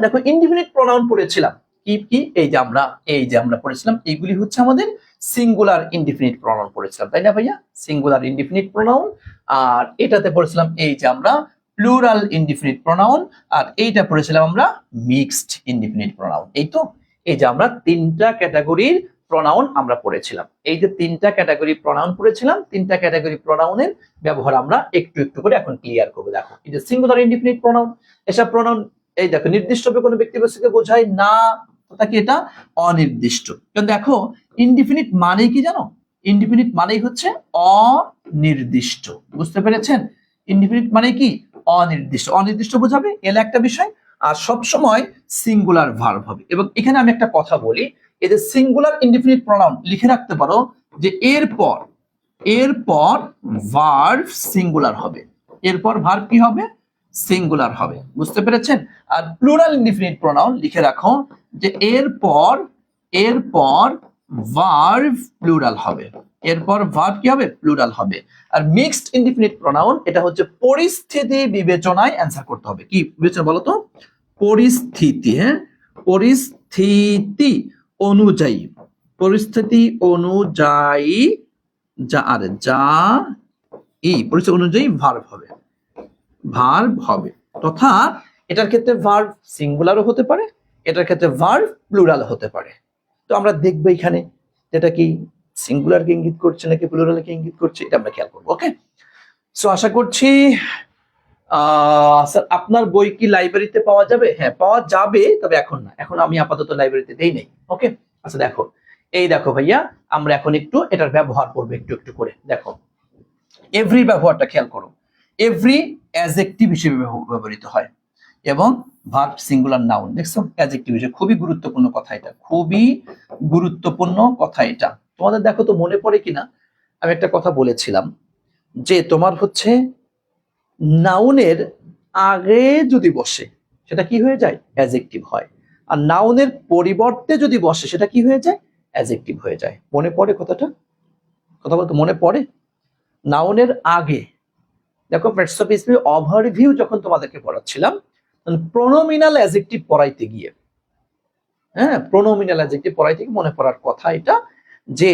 দেখো ইনডিফিনিট প্রোনাউন পড়েছিলাম। কি কি? এই যে আমরা পড়েছিলাম, এইগুলি হচ্ছে আমাদের সিঙ্গুলার ইনডিফিনিট প্রোনাউন পড়েছিলাম, তাই না ভাইয়া? Singular indefinite pronoun. আর এটাতে পড়েছিলাম এই যে আমরা প্লুরাল ইনডিফিনিট প্রোনাউন, আর এইটা পড়েছিলাম আমরা মিক্সড ইনডিফিনিট প্রোনাউন। এই তো, এই যে আমরা 3টা ক্যাটাগরির প্রোনাউন আমরা পড়েছিলাম। এই যে তিনটা ক্যাটাগরি প্রোনাউন পড়েছিলাম, তিনটা ক্যাটাগরি প্রোনাউনের ব্যবহার আমরা একটু একটু করে এখন ক্লিয়ার করবো। দেখো এই যে সিঙ্গুলার ইনডিফিনিট প্রোনাউন, এসব প্রোনাউন এই দেখো নির্দিষ্ট কোনো ব্যক্তি বস্তুকে বোঝায় না, কি এটা অনির্দিষ্ট। কারণ দেখো ইনডিফিনিট মানেই কি জানো, ইনডিফিনিট মানেই হচ্ছে অনির্দিষ্ট। বুঝতে পেরেছেন? ইনডিফিনিট মানে কি অনির্দিষ্ট, অনির্দিষ্ট বোঝাবে এলা একটা বিষয়, আর সব সময় সিঙ্গুলার ভার্ব হবে। এবং এখানে আমি একটা কথা বলি, এই যে সিঙ্গুলার ইনডিফিনিট প্রোনাউন লিখে রাখতে পারো যে এরপর ভার্ব সিঙ্গুলার হবে, এরপর ভার্ব কি হবে সিঙ্গুলার হবে। বুঝতে পেরেছেন? আর প্লুরাল ইনডিফিনিট প্রোনাউন লিখে রাখো যে এরপর ভার্ব প্লুরাল হবে, এরপর ভার্ব কি হবে প্লুরাল হবে। আর মিক্সড ইনডিফিনিট প্রোনাউন এটা হচ্ছে পরিস্থিতি বিবেচনায় অ্যান্সার করতে হবে। কি বিবেচনা বলো তো? পরিস্থিতি, হ্যাঁ পরিস্থিতি অনুযায়ী, পরিস্থিতি অনুযায়ী পরিস্থিতি অনুযায়ী ভার্ব হবে তথা এটার ক্ষেত্রে ভার্ব সিঙ্গুলারও হতে পারে, এটার ক্ষেত্রে ভার্ব প্লুরাল হতে পারে। তো আমরা দেখবো এখানে যেটা কি সিঙ্গুলারকে ইঙ্গিত করছে নাকি প্লুরালকে ইঙ্গিত করছে, এটা আমরা খেয়াল করবো। ওকে, সো আশা করছি স্যার আপনার বই কি লাইব্রেরিতে পাওয়া যাবে? হ্যাঁ পাওয়া যাবে, তবে এখন না, এখন আমি আপাতত লাইব্রেরিতে দেই নাই। ওকে, আচ্ছা দেখো এই দেখো ভাইয়া, আমরা এখন একটু এটার ব্যবহার করবো একটু একটু করে। দেখো এভরি ব্যবহারটা খেয়াল করো, এভরি অ্যাডজেক্টিভ হিসেবে ব্যবহৃত হয় এবং ভার্ব সিঙ্গুলার নাউন। দেখছো অ্যাডজেক্টিভ হিসেবে, খুবই গুরুত্বপূর্ণ কথা এটা, খুবই গুরুত্বপূর্ণ কথা এটা। তোমাদের দেখো তো মনে পড়ে কিনা, আমি একটা কথা বলেছিলাম যে তোমার হচ্ছে নাউনের আগে যদি বসে সেটা কি হয়ে যায় অ্যাডজেক্টিভ হয়, আর নাউনের পরিবর্তে যদি বসে সেটা কি হয়ে যায় অ্যাডজেক্টিভ হয়ে যায়। মনে পড়ে কথাটা? কথা বলতে মনে পড়ে? নাউনের আগে দেখো পার্টস অফ স্পিচ ওভারভিউ যখন তোমাদেরকে পড়াচ্ছিলাম, প্রোনোমিনাল অ্যাডজেক্টিভ পড়াইতে গিয়ে, হ্যাঁ প্রোনোমিনাল অ্যাডজেক্টিভ পড়াইতে গিয়ে মনে পড়ার কথা এটা যে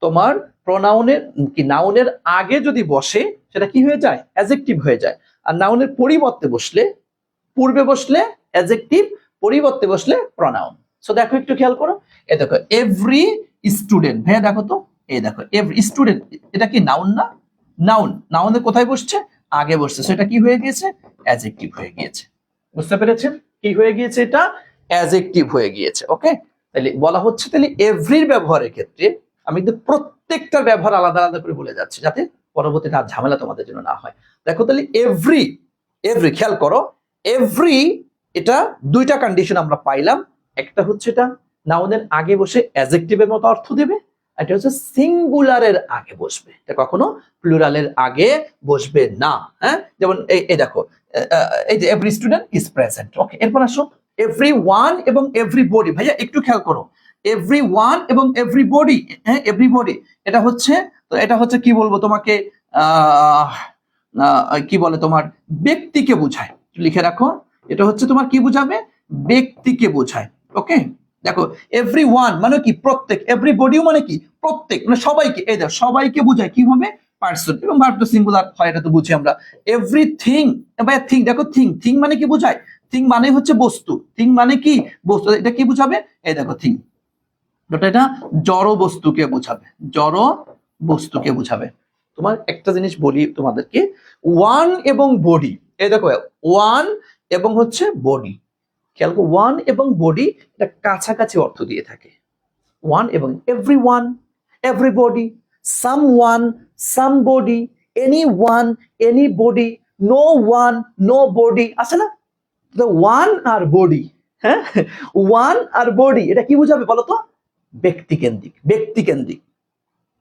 তোমার প্রোনাউনের কি নাউনের আগে যদি বসে সেটা কি হয়ে যায় অ্যাডজেক্টিভ হয়ে যায়, আর নাউনের পরিবর্তে বসলে, পূর্বে বসলে অ্যাডজেক্টিভ, পরিবর্তে বসলে প্রোনাউন। সো দেখো একটু খেয়াল করো, এই দেখো এভরি স্টুডেন্ট, ভাইয়া দেখো তো এই দেখো এভরি স্টুডেন্ট, এটা কি নাউন না? নাউন, নাউনের কোথায় বসছে আগে বসছে, সেটা কি হয়ে গিয়েছে অ্যাডজেক্টিভ হয়ে গিয়েছে। বুঝতে পেরেছেন কি হয়ে গিয়েছে এটা অ্যাডজেক্টিভ হয়ে গিয়েছে। ওকে, তাহলে বলা হচ্ছে তাহলে এভরির ব্যবহারের ক্ষেত্রে আমি কিন্তু প্রত্যেকটার ব্যবহার আলাদা আলাদা করে বলে যাচ্ছি যাতে পরবর্তীতে আর ঝামেলা তোমাদের জন্য না হয়। দেখো তাহলে এভরি খেয়াল করো, এভরি এটা দুইটা কন্ডিশন আমরা পাইলাম, একটা হচ্ছে এটা নাউনের আগে বসে অ্যাডজেক্টিভের মতো অর্থ দেবে, এটা হচ্ছে সিঙ্গুলারের আগে বসবে, এটা কখনো প্লুরালের আগে বসবে না। হ্যাঁ যেমন এই দেখো এই যে এভরি স্টুডেন্ট ইজ প্রেজেন্ট। ওকে, এরপর আসো এভরি ওয়ান এবং এভরিবডি, ভাইয়া একটু খেয়াল করো এভরি ওয়ান এবং এভরিবডি, হ্যাঁ এভরিবডি এটা হচ্ছে, তো এটা হচ্ছে কি বলবো তোমাকে কি বলে তোমার ব্যক্তিকে বোঝায়, লিখে রাখো এটা হচ্ছে তোমার কি বোঝাবে ব্যক্তিকে বোঝায়। ওকে দেখো এভরি ওয়ান মানে কি প্রত্যেক, এভরিবডিও মানে কি প্রত্যেক, মানে সবাইকে, এই দেখো সবাইকে বোঝায় কি হবে পার্সন, এবং ভার্ব টু সিঙ্গুলার হয় এটা তো বুঝি আমরা। এভরিথিং, এবার থিং দেখো থিং মানে কি বোঝায়, থিং মানে হচ্ছে বস্তু, থিং মানে কি বস্তু, এটা কি বোঝাবে এই দেখো থিং, এটা জড় বস্তুকে বোঝাবে, জড় বস্তুকে বোঝাবে। তোমার একটা জিনিস বলি তোমাদেরকে, ওয়ান এবং বডি, এই দেখো ওয়ান এবং হচ্ছে বডি, খেয়াল করো ওয়ান এবং বডি এটা কাছাকাছি অর্থ দিয়ে থাকে। ওয়ান এবং everyone, everybody, someone, somebody, anyone, anybody, no one, nobody, আছে না? ওয়ান আর বডি, হ্যাঁ ওয়ান আর বডি এটা কি বোঝাবে বলো তো ব্যক্তি কেন্দ্রিক, ব্যক্তি কেন্দ্রিক,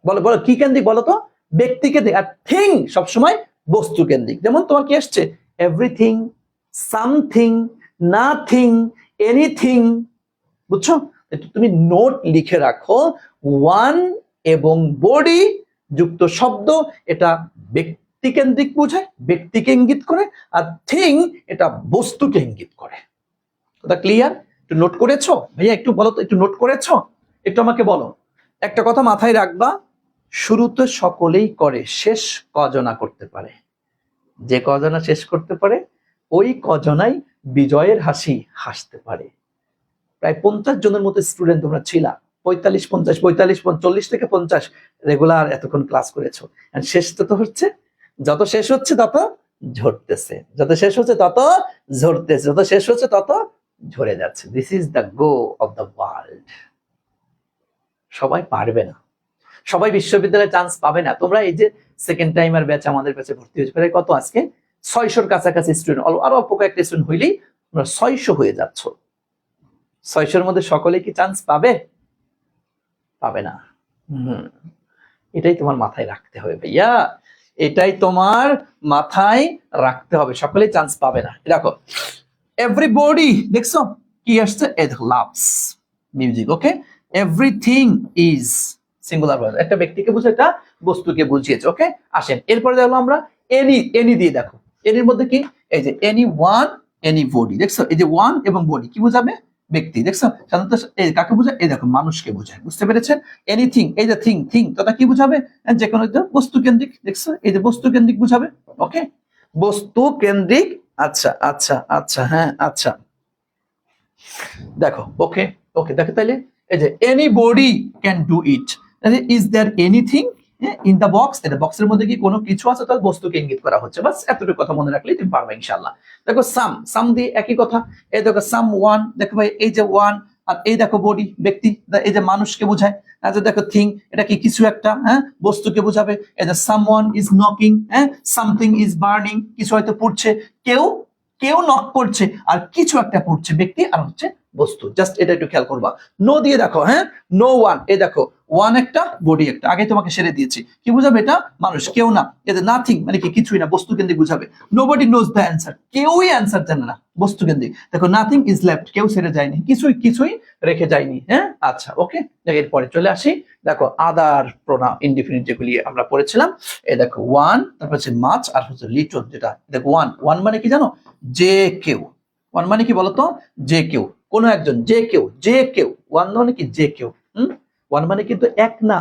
বলো বলো কি কেন্দ্রিক বলো তো ব্যক্তি কেন্দ্রিক। আর থিং সবসময় বস্তু কেন্দ্রিক, যেমন তোমার কি আসছে এভরিথিং, সামথিং, নাথিং, এনিথিং। বুঝছো? তুমি নোট লিখে রাখো ওয়ান এবং বডি যুক্ত শব্দ এটা ব্যক্তি কেন্দ্রিক বোঝায়, ব্যক্তিকে ইঙ্গিত করে, আর থিং এটা বস্তুকে ইঙ্গিত করে। কথা ক্লিয়ার? একটু নোট করেছো ভাইয়া? একটু বলো তো, একটু নোট করেছো? একটু আমাকে বলো। একটা কথা মাথায় রাখবা, শুরুতে সকলেই করে, শেষ কজনা করতে পারে। যে কজনা শেষ করতে পারে ওই কজনাই বিজয়ের হাসি হাসতে পারে। প্রায় 50 জনের মতো স্টুডেন্ট তোমরা ছিলা, 45 50 45 40 থেকে 50 রেগুলার এতক্ষণ ক্লাস করেছো, and শেষ তো হচ্ছে, যত শেষ হচ্ছে তত ঝরতেছে, যত শেষ হচ্ছে তত ঝরতেছে, যত শেষ হচ্ছে তত ঝরে যাচ্ছে। This is the go of the world. সবাই পারবে না, সবাই বিশ্ববিদ্যালয়ে চান্স পাবে না। তোমরা এই যে সেকেন্ড টাইমার ব্যাচ আমাদের কাছে ভর্তি হয়েছে, প্রায় কত আজকে 600-র কাছাকাছি স্টুডেন্ট, আরো অল্প কয়েকটা স্টুডেন্ট হইলেই তোমরা 600 হয়ে যাচ্ছ। 600-র মধ্যে সকলে কি চান্স পাবে? পাবে না। এটাই তোমার মাথায় রাখতে হবে ভাইয়া, এটাই তোমার মাথায় রাখতে হবে। সকলেই চান্স পাবে না। দেখো এভরিবডি, দেখছো কি আসছে, এই দেখো loves music. Okay, everything is singular verb, একটা ব্যক্তিকে বুঝে, এটা বস্তুকে বুঝিয়েছে। ওকে, আসেন এরপরে দেখো আমরা এনি, এনি দিয়ে দেখো এনির মধ্যে কি, এই যে এনি ওয়ান এনি বডি, দেখছো এই যে ওয়ান এবং বডি কি বোঝাবে, ব্যক্তি। দেখছো সাধারণত এই কাকে বোঝায়, এই দেখো মানুষকে বোঝায়। বুঝতে পেরেছেন? এনিথিং, এই যে থিং, থিং তোটা কি বুঝাবে, যে কোনো একটা বস্তু কেন্দ্রিক। দেখছো এই যে বস্তু কেন্দ্রিক বুঝাবে। ওকে, বস্তু কেন্দ্রিক। আচ্ছা আচ্ছা আচ্ছা, হ্যাঁ আচ্ছা, দেখো ওকে ওকে, দেখো তাহলে এই যে anybody can do it, is there anything in the box, এটা বক্সের মধ্যে কি কোনো কিছু আছে, তাহলে বস্তুকে ইঙ্গিত করা হচ্ছে। বাস এতটুকু কথা মনে রাখলেই তুমি পারবে ইনশাআল্লাহ। দেখো সাম, সাম দিয়ে একই কথা। এই দেখো সাম ওয়ান, দেখো ভাই এই যে ওয়ান, আর এই দেখো বডি ব্যক্তি, এই যে মানুষকে বোঝায়। আচ্ছা দেখো থিং, এটা কি কিছু একটা, হ্যাঁ বস্তুকে বোঝাবে। এই যে সামওয়ান ইজ নকিং, হ্যাঁ সামথিং ইজ বার্নিং, কিছু হয়তো পুড়ছে, কেউ কেউ নক করছে, আর কিছু একটা পুড়ছে, ব্যক্তি আর হচ্ছে বস্তু। জাস্ট এটা একটু খেয়াল করবা। নো দিয়ে দেখো, হ্যাঁ নো ওয়ান, এই দেখো ওয়ান একটা বডি একটা, আগে তোমাকে সেরে দিয়েছি, কি বুঝাবে এটা, মানুষ, কেউ না। এতে নাথিং মানে কি কিছুই না, বস্তু কেন্দ্রিক বুঝাবে। নোবডি নোজ দ্য অ্যান্সার, কেউই অ্যান্সার জানে না, বস্তু কেন্দ্রিক। দেখো নাথিং ইজ লেফট, কেউ ছেড়ে যায়নি, কিছুই কিছুই রেখে যায়নি। হ্যাঁ আচ্ছা ওকে, এরপরে চলে আসি। দেখো আদার প্রোনাউন ইনডিফিনিট যেগুলি আমরা পড়েছিলাম, এই দেখো ওয়ান, তারপর হচ্ছে মাছ, আর হচ্ছে লিটল। যেটা দেখো ওয়ান, ওয়ান মানে কি জানো, যে কেউ। ওয়ান মানে কি বলতো, যে কেউ, কোনো একজন, যে কেউ, যে কেউ। ওয়ান মানে কি, যে কেউ। ওয়ান মানে কিন্তু এক না।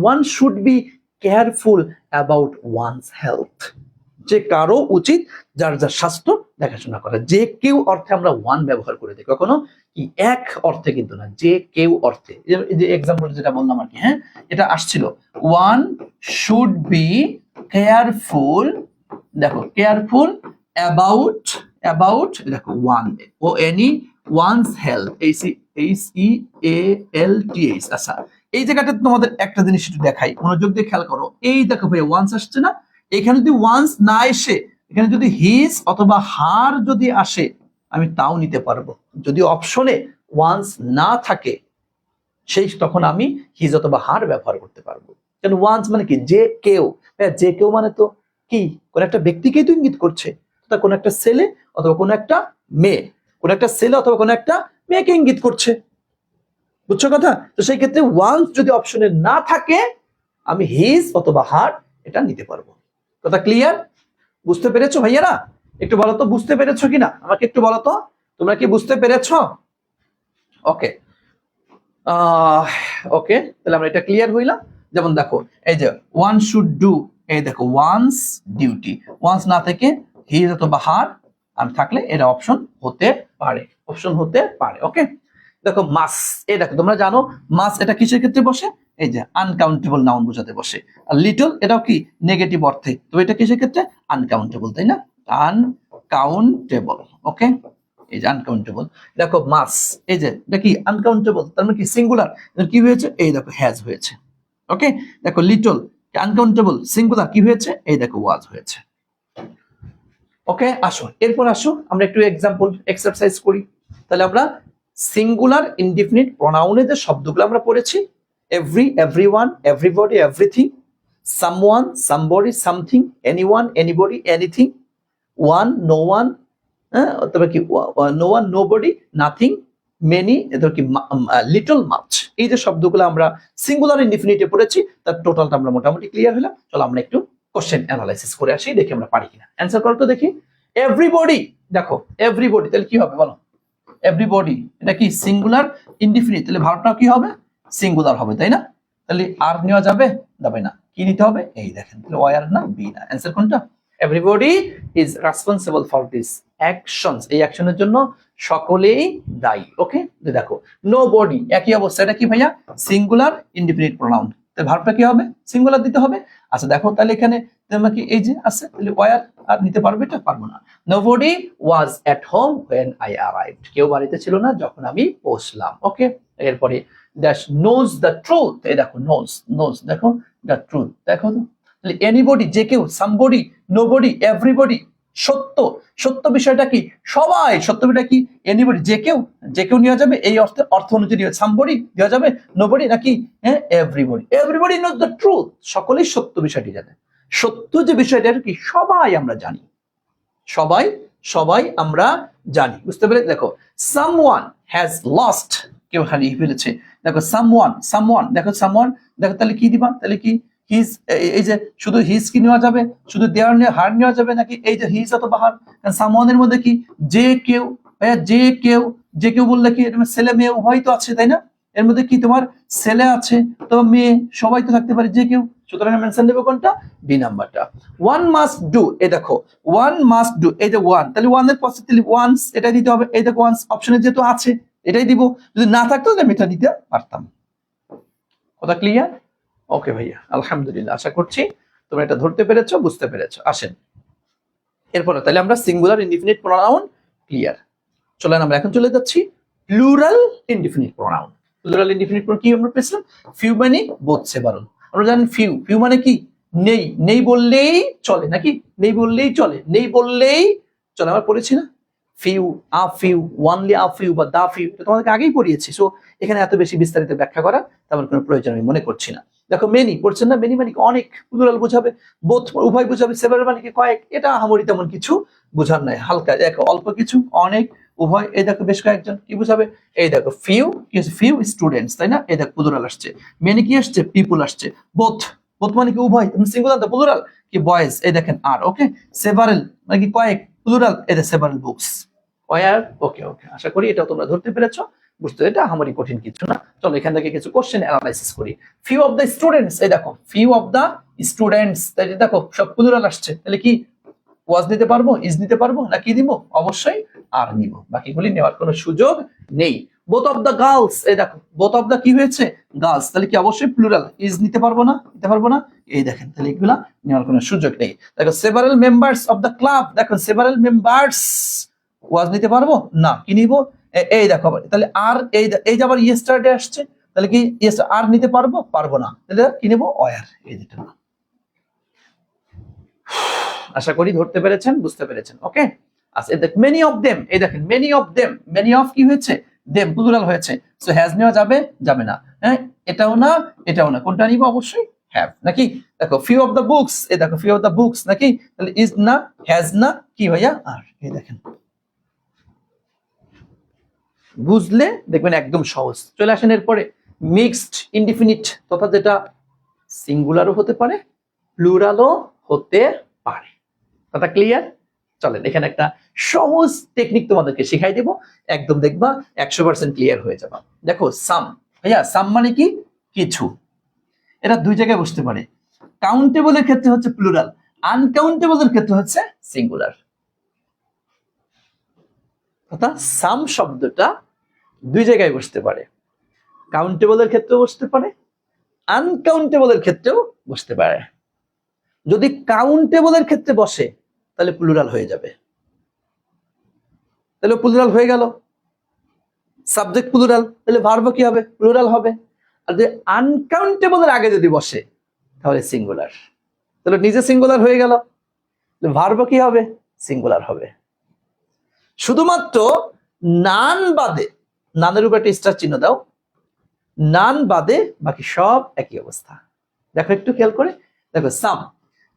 One should be careful about one's health, যে কারো উচিত যার যার স্বাস্থ্য দেখাশোনা করা। যে কেউ অর্থে আমরা ওয়ান ব্যবহার করে দিই, কখনো কি এক অর্থে কিন্তু না, যে কেউ অর্থে। এই যে এক্সাম্পল যেটা বললাম আর কি, হ্যাঁ এটা আসছিল, ওয়ান শুড বি কেয়ারফুল, দেখো কেয়ারফুল অ্যাবাউট, অ্যাবাউট দেখো ওয়ান, ও এনি ওয়ানস হেলথ, HEALTH। আচ্ছা এই জায়গাটা তোমাদের একটা জিনিস একটু দেখাই, মনোযোগ দিয়ে খেয়াল করো। এই দেখো ভাই ওয়ান্স আসছে না, এখানে যদি ওয়ান্স না এসে এখানে যদি হিজ অথবা হার যদি আসে, আমি তাও নিতে পারবো। যদি অপশনে ওয়ান্স না থাকে, সেই তখন আমি হিজ অথবা হার ব্যবহার করতে পারবো। কারণ ওয়ান্স মানে কি, যে কেউ। যে কেউ মানে তো কি, কোন একটা ব্যক্তিকেই তো ইঙ্গিত করছে, তা কোন একটা ছেলে অথবা কোন একটা মেয়ে, কোন একটা ছেলে অথবা কোন একটা মেয়েকে ইঙ্গিত করছে। বুঝছো কথা? তো সেই ক্ষেত্রে ওয়ান্স যদি অপশনে না থাকে, আমি হিজ অথবা হার এটা নিতে পারবো। কথা ক্লিয়ার? বুঝতে পেরেছো ভাইয়ারা? একটু বলো তো বুঝতে পেরেছো কিনা, আমাকে একটু বলো তো, তোমরা কি বুঝতে পেরেছো? ওকে ওকে, তাহলে আমরা এটা ক্লিয়ার হইলাম। যেমন দেখো এই যে ওয়ান শুড ডু, এই দেখো ওয়ান্স ডিউটি, ওয়ান্স না থেকে হিজ অথবা হার আর থাকলে এটা অপশন হতে পারে, অপশন হতে পারে। ওকে, দেখো মাস, এই দেখো তোমরা জানো মাস এটা কিসের ক্ষেত্রে বসে, এই যে আনকাউন্টেবল নাউন বোঝাতে বসে। আর লিটল এটাও কি নেগেটিভ অর্থে, তো এটা কিসের ক্ষেত্রে, আনকাউন্টেবল, তাই না, আনকাউন্টেবল। ওকে, এই যে আনকাউন্টেবল। দেখো মাস, এই যে এটা কি আনকাউন্টেবল, তার মানে কি সিঙ্গুলার, কি হয়েছে, এই দেখো হ্যাজ হয়েছে। ওকে, দেখো লিটল আনকাউন্টেবল সিঙ্গুলার, কি হয়েছে, এই দেখো ওয়াজ হয়েছে। ওকে, আসো এরপর আসো আমরা একটু এক্সাম্পল এক্সারসাইজ করি। তাহলে আমরা সিঙ্গুলার ইনডিফিনিট প্রোনাউনে যে শব্দগুলো আমরা পড়েছি, every, everyone, everybody, everything, someone, somebody, something, anyone, anybody, anything, one, no one, তারপরে কি no one, nobody, nothing, many, এদের কি লিটল মাচ, এই যে শব্দগুলো আমরা সিঙ্গুলার ইনডিফিনিটে পড়েছি, তার টোটালটা আমরা মোটামুটি ক্লিয়ার হলাম। চলো আমরা একটু কোশ্চেন অ্যানালাইসিস করে আসি, দেখি আমরা পারি কিনা। অ্যান্সার করো তো দেখি। এভরিবডি, দেখো এভরিবডি, তাহলে কি হবে বলো, এভরিবডি এটা কি সিঙ্গুলার ইনডিফিনিট, তাহলে ভার্বটাও কি হবে, সিঙ্গুলার হবে, তাই না? তাহলে আর নেওয়া যাবে, যাবে না, কি নিতে হবে, এই দেখেন, তাহলে ওয়ার না বি না, অ্যান্সার কোনটা, everybody is responsible for this actions, এই অ্যাকশনের জন্য সকলেই দায়ী। ওকে, দেখো নো বডি একই অবস্থা, এটা কি ভাইয়া? সিঙ্গুলার ইনডিফিনিট প্রোনাউন, তাহলে ভার্বটা কি হবে? সিঙ্গুলার দিতে হবে। আচ্ছা দেখো তাহলে এখানে তোমাকে এই যে আছে, তাহলে ওয়্যার আর নিতে পারবে? এটা পারবো না। Nobody was at home when I arrived, কেউ বাড়িতে ছিল না যখন আমি পৌঁছলাম। ওকে, এরপরে দ্যাট নোজ দ্য ট্রুথ, এই দেখো নোজ, নোজ দেখো দ্য ট্রুথ, দেখো তো তাহলে এনিবডি যে কেউ, সামবডি, নোবডি, এভরিবডি, সত্য, সত্য বিষয়টা কি? সবাই, সত্য বিষয়টা কি? এনিবডি যে কেউ, যে কেউ নেওয়া যাবে এই অর্থে, অর্থ অনুযায়ী সামবডি দেওয়া যাবে, নোবডি নাকি হ্যাঁ everybody, everybody knows the truth, সকলেই সত্য বিষয়টি জানে। সত্য যে বিষয়টা কি সবাই আমরা জানি, সবাই, সবাই আমরা জানি, বুঝতে পেরে? দেখো সামওয়ান হ্যাজ লস্ট, কেউ হারিয়ে ফেলেছে, দেখো সামওয়ান, সামওয়ান দেখো সামওয়ান, দেখো তাহলে কি দিবা? তাহলে কি হিজ, এই যে শুধু হিজ কি নেওয়া যাবে, শুধু দেয়ার নিয়ে হার নেওয়া যাবে নাকি এই যে হিজ অথবা হার? সামওয়ানের মধ্যে কি যে কেউ, যে কেউ, যে কেউ বললে কি ছেলে মেয়ে উভয় তো আছে তাই না? এর মধ্যে কি তোমার ছেলে আছে তো মেয়ে সবাই তো থাকতে পারে, যে কেউ, সুতরাং মেনশন দেবো কোনটা? বি নাম্বারটা। ওয়ান মাস্ট ডু, এই দেখো ওয়ান মাস্ট ডু, এই যে ওয়ান, তাহলে ওয়ান এর পাশে তাহলে ওয়ান্স এটাই দিতে হবে, এই দেখো ওয়ান্স অপশনে যেহেতু আছে এটাই দিব, যদি না থাকতো তাহলে আমি এটা দিতে পারতাম। কথা ক্লিয়ার? ওকে ভাইয়া, আলহামদুলিল্লাহ, আশা করছি তোমরা এটা ধরতে পেরেছো, বুঝতে পেরেছো। আসেন এরপরে তাহলে আমরা সিঙ্গুলার ইনডিফিনিট প্রোনাউন ক্লিয়ার। চলেন আমরা এখন চলে যাচ্ছি plural indefinite pronoun. Plural indefinite pronoun কি আমরা পেয়েছিলাম? ফিউ মানে বোথ সেভারাল, আমরা জানেন ফিউ, ফিউ মানে কি? নেই, নেই বললেই চলে নাকি? নেই বললেই চলে, নেই বললেই চলে, আমরা পড়েছি না? Few, a few, only a few বা দা ফিউ, এটা তোমাদেরকে আগেই পড়িয়েছি, সো এখানে এত বেশি বিস্তারিত ব্যাখ্যা করা তেমন কোনো প্রয়োজন আমি মনে করছি না। দেখো মেনি পড়ছেন না? মেনি মানে কি অনেক, প্লুরাল বোঝাবে, বোথ উভয় বোঝাবে, সেভারাল মানে কি কয়েক, এটা আহামরি তেমন কিছু বোঝার নাই, হালকা দেখো অল্প কিছু, অনেক, উভয়, এই দেখো বেশ কয়েকজন, কি বুঝাবে? এই দেখো ফিউ কি হচ্ছে? ফিউ স্টুডেন্টস, তাই না? এই দেখো প্লুরাল আসছে। মেনি কি আসছে? পিপল আসছে। বোথ, বোথ মানে কি উভয়, সিঙ্গুলার তো প্লুরাল কি বয়েজ, এই দেখেন আর। ওকে, সেভারাল মানে কি কয়েক, প্লুরাল এই দেখো সেভারাল বুকস। ওয়ার, ওকে ওকে, আশা করি এটা তোমরা ধরতে পেরেছো, বুঝতে, এটা আমারই কঠিন কিছু না। চলো এখান থেকে কিছু কোশ্চেন অ্যানালাইসিস করি। ফিউ অফ দ্য স্টুডেন্টস, এই দেখো ফিউ অফ দ্য স্টুডেন্টস, তাই দেখো সব প্লুরাল আসছে, তাহলে কি ওয়াজ নিতে পারবো, ইজ নিতে পারবো না কি দিব? অবশ্যই আর নিব, বাকিগুলি নেওয়ার কোনো সুযোগ নেই। বোথ অফ দ্য গার্লস, এই দেখো বোথ অফ দ্য কি হয়েছে? গার্লস, তাহলে কি অবশ্যই প্লুরাল, ইজ নিতে পারবো না, নিতে পারবো না, এই দেখেন, তাহলে এগুলা নেওয়ার কোনো সুযোগ নেই। দেখো several members of the club, দেখো সেভারাল মেম্বার্স, ওয়াজ নিতে পারবো না, কি নিব? এই দেখো তাহলে আর, এই যে আবার ইয়েস্টারডে আসছে, তাহলে কি ইয়েস আর নিতে পারবো? পারবো না, তাহলে কি নেবো? ওয়ার, এই যেটা। আশা করি ধরতে পেরেছেন, বুঝতে পেরেছেন। ওকে, আচ্ছা মেনি অফ দেম, এই দেখেন many of them, many of কি হয়েছে? দেম প্লুরাল হয়েছে, সো হ্যাজ নেওয়া যাবে, যাবে না, হ্যাঁ এটাও না এটাও না, কোনটা নিব? অবশ্যই হ্যাভ নাকি? দেখো ফিউ অফ দ্য বুকস, এই দেখো ফিউ অফ দ্য বুকস নাকি, তাহলে ইজ না, হ্যাজ না, কি ভাইয়া? আর, এই দেখেন, বুঝলে দেখবেন একদম সহজ। চলে আসেন এরপরে মিক্সড ইনডিফিনিট, তথা যেটা সিঙ্গুলারও হতে পারে প্লুরালও হতে পারে। কথা ক্লিয়ার? চলেন এখানে একটা সহজ টেকনিক তোমাদেরকে শিখাই দেব, একদম দেখবা 100% ক্লিয়ার হয়ে যাবে। দেখো সাম, ভাইয়া সাম মানে কি? কিছু, এটা দুই জায়গায় বসতে পারে। কাউন্টেবলের ক্ষেত্রে হচ্ছে প্লুরাল, আনকাউন্টেবলের ক্ষেত্রে হচ্ছে সিঙ্গুলার। অর্থাৎ সাম শব্দটা দুই জায়গায় বসতে পারে, কাউন্টেবলের ক্ষেত্রেও বসতে পারে, আনকাউন্টেবলের ক্ষেত্রেও বসতে পারে। যদি কাউন্টেবলের ক্ষেত্রে বসে তাহলে প্লুরাল হয়ে যাবে, তাহলে প্লুরাল হয়ে গেল, সাবজেক্ট প্লুরাল, তাহলে ভার্ব কি হবে? প্লুরাল হবে। আর যদি আনকাউন্টেবলের আগে যদি বসে তাহলে সিঙ্গুলার, তাহলে নিজে সিঙ্গুলার হয়ে গেল, ভার্ব কি হবে? সিঙ্গুলার হবে। শুধুমাত্র নান বাদে, নানের উপর একটা স্টার চিহ্ন দাও, নান বাদে বাকি সব একই অবস্থা। দেখো একটু খেয়াল করে দেখো, সাম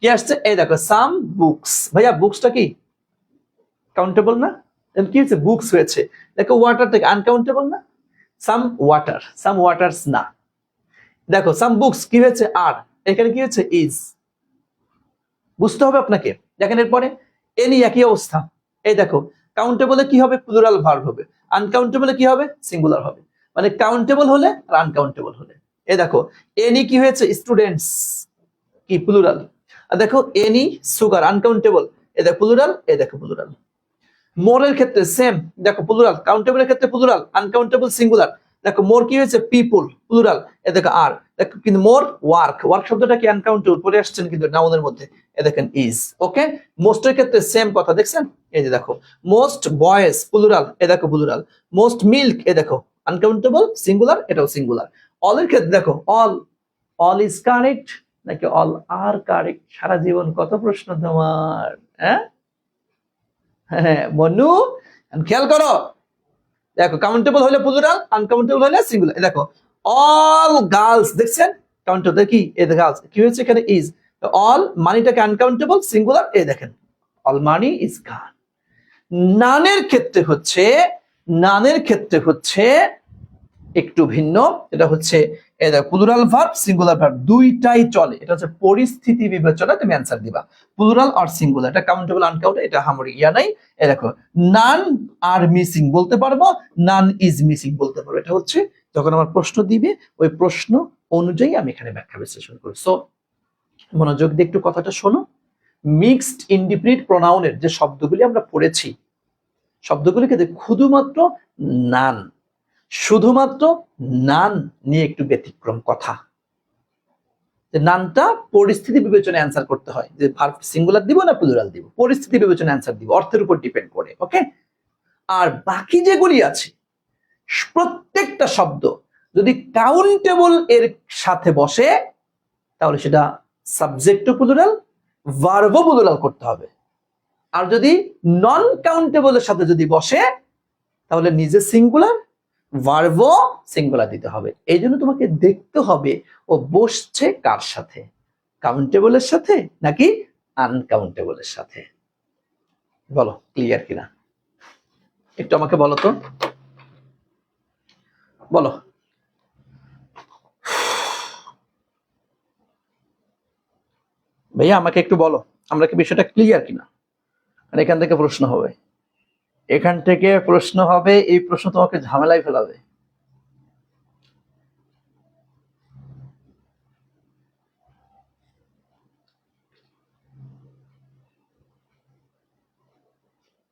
কি আসছে? এই দেখো সাম বুকস, ভাইয়া বুকসটা কি কাউন্টেবল না? কি হয়েছে? বুকস হয়েছে। দেখো ওয়াটার থেকে আনকাউন্টেবল না? সাম ওয়াটার, সাম ওয়াটার্স না। দেখো সাম বুকস কি হয়েছে? আর, এখানে কি হয়েছে? ইজ। বুঝতে হবে আপনাকে। দেখেন এরপরে এনি একই অবস্থা। এই দেখো কাউন্টেবলে কি হবে? প্লুরাল ভার্ব হবে, আনকাউন্টেবলে কি হবে? সিঙ্গুলার হবে। মানে কাউন্টেবল হলে আর আনকাউন্টেবল হলে। এই দেখো এনি কি হয়েছে? স্টুডেন্টস, কি প্লুরাল। আর দেখো এনি সুগার, আনকাউন্টেবল, এ দেখো প্লুরাল, এ দেখো প্লুরাল। মোরের ক্ষেত্রে সেম, দেখো প্লুরাল, কাউন্টেবলের ক্ষেত্রে প্লুরাল, আনকাউন্টেবল সিঙ্গুলার। দেখো মোর কি হয়েছে, পিপল প্লুরাল, এ দেখো আর, দেখো কিন্তু মোর ওয়ার্ক, ওয়ার্ক শব্দটা কি আনকাউন্টেবল পড়ে আসছেন কিন্তু নাউনের মধ্যে, এ দেখেন ইজ। ওকে, মোস্টের ক্ষেত্রে সেম কথা, দেখছেন এই যে দেখো মোস্ট বয়েজ প্লুরাল, এ দেখো প্লুরাল, মোস্ট মিল্ক, এ দেখো আনকাউন্টেবল সিঙ্গুলার, এটাও সিঙ্গুলার। অলের ক্ষেত্রে দেখো অল, অল ইজ কারেক্ট নাকি অল আর কারেক্ট, সারা জীবন কত প্রশ্ন তোমার, হ্যাঁ হ্যাঁ মনু, খেয়াল করো, দেখো কাউন্টেবল হলে প্লুরাল, আনকাউন্টেবল হলে সিঙ্গুলার। দেখো অল গার্লস, দেখছেন কাউন্টেবল কি, এ গার্লস কি হয়েছে এখানে ইজ, অল মানিটাকে আনকাউন্টেবল সিঙ্গুলার, এ দেখেন অল মানি ইজ গান। নানের ক্ষেত্রে হচ্ছে, নানের ক্ষেত্রে হচ্ছে একটু ভিন্ন, এটা হচ্ছে প্লুরাল ভার্ব সিঙ্গুলার ভার্ব দুইটাই চলে, এটা হচ্ছে পরিস্থিতি বিবেচনা তুমি অ্যান্সার দিবা, প্লুরাল আর সিঙ্গুলার, এটা কাউন্টেবল আনকাউন্টেবল এটা হামরি ইয়া নাই। এ দেখো নান আর মিসিং বলতে পারবো, নান ইজ মিসিং বলতে পারবো, এটা হচ্ছে যখন আমার প্রশ্ন দিবে ওই প্রশ্ন অনুযায়ী আমি এখানে ব্যাখ্যা বিশ্লেষণ করি। সো মনোযোগ দিয়ে একটু কথাটা শোনো। মিক্সড ইনডিফিনিট প্রোনাউনের যে শব্দগুলি আমরা পড়েছি, শব্দগুলিকে শুধুমাত্র নান, শুধুমাত্র নান নিয়ে একটু ব্যতিক্রম কথা, যে নানটা পরিস্থিতি বিবেচনায় অ্যান্সার করতে হয়, যে ভার্ব সিঙ্গুলার দিব না প্লুরাল দিব, পরিস্থিতি বিবেচনায় অ্যান্সার দিব, অর্থের উপর ডিপেন্ড করে। ওকে, আর বাকি যেগুলি আছে প্রত্যেকটা শব্দ যদি কাউন্টেবল এর সাথে বসে তাহলে সেটা সাবজেক্টও প্লুরাল, ভার্বও প্লুরাল করতে হবে। আর যদি নন কাউন্টেবলের সাথে যদি বসে তাহলে নিজে সিঙ্গুলার, ভার্বও সিঙ্গুলার দিতে হবে। এই জন্য তোমাকে দেখতে হবে ও বসছে কার সাথে, কাউন্টেবলের সাথে নাকি আনকাউন্টেবলের সাথে। বলো ক্লিয়ার কিনা, একটু আমাকে বলো তো, বলো। ভাইয়া আমাকে একটু বলো আমরা কি বিষয়টা ক্লিয়ার কিনা, আর এখান থেকে প্রশ্ন হবে, এখান থেকে প্রশ্ন হবে, এই প্রশ্ন তোমাকে ঝামেলায় ফেলাবে।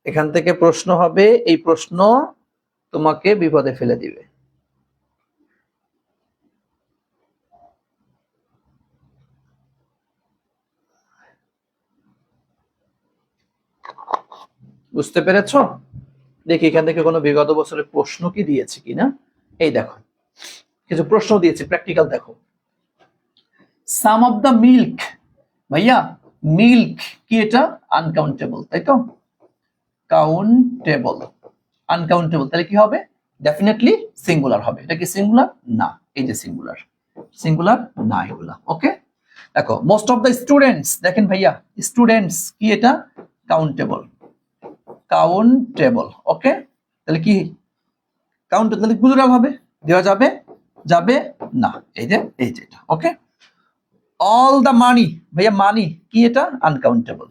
এখান থেকে প্রশ্ন হবে, এই প্রশ্ন তোমাকে বিপদে ফেলে দিবে। বুঝতে পেরেছো? দেখি এখান থেকে কোনো বিগত বছরের প্রশ্ন কি দিয়েছে কিনা। এই দেখো কিছু প্রশ্ন দিয়েছে প্র্যাকটিক্যাল, দেখো সাম অফ দ্য মিল্ক, ভাইয়া মিল্ক কি, এটা আনকাউন্টেবল তাই তো, কাউন্টেবল, আনকাউন্টেবল তাহলে কি হবে, ডেফিনেটলি সিঙ্গুলার হবে। এটা কি সিঙ্গুলার না, এই যে সিঙ্গুলার, সিঙ্গুলার না এগুলা। ওকে, দেখো মোস্ট অফ দ্য স্টুডেন্টস, দেখেন ভাইয়া স্টুডেন্টস কি, এটা কাউন্টেবল, কাউন্টেবল। ওকে, তাহলে কি কাউন্টেবল, তাহলে প্লুরাল হবে, দেওয়া যাবে, যাবে না, এই যে এটা। ওকে, অল দ্য মানি, ভাইয়া মানি কি, এটা আনকাউন্টেবল।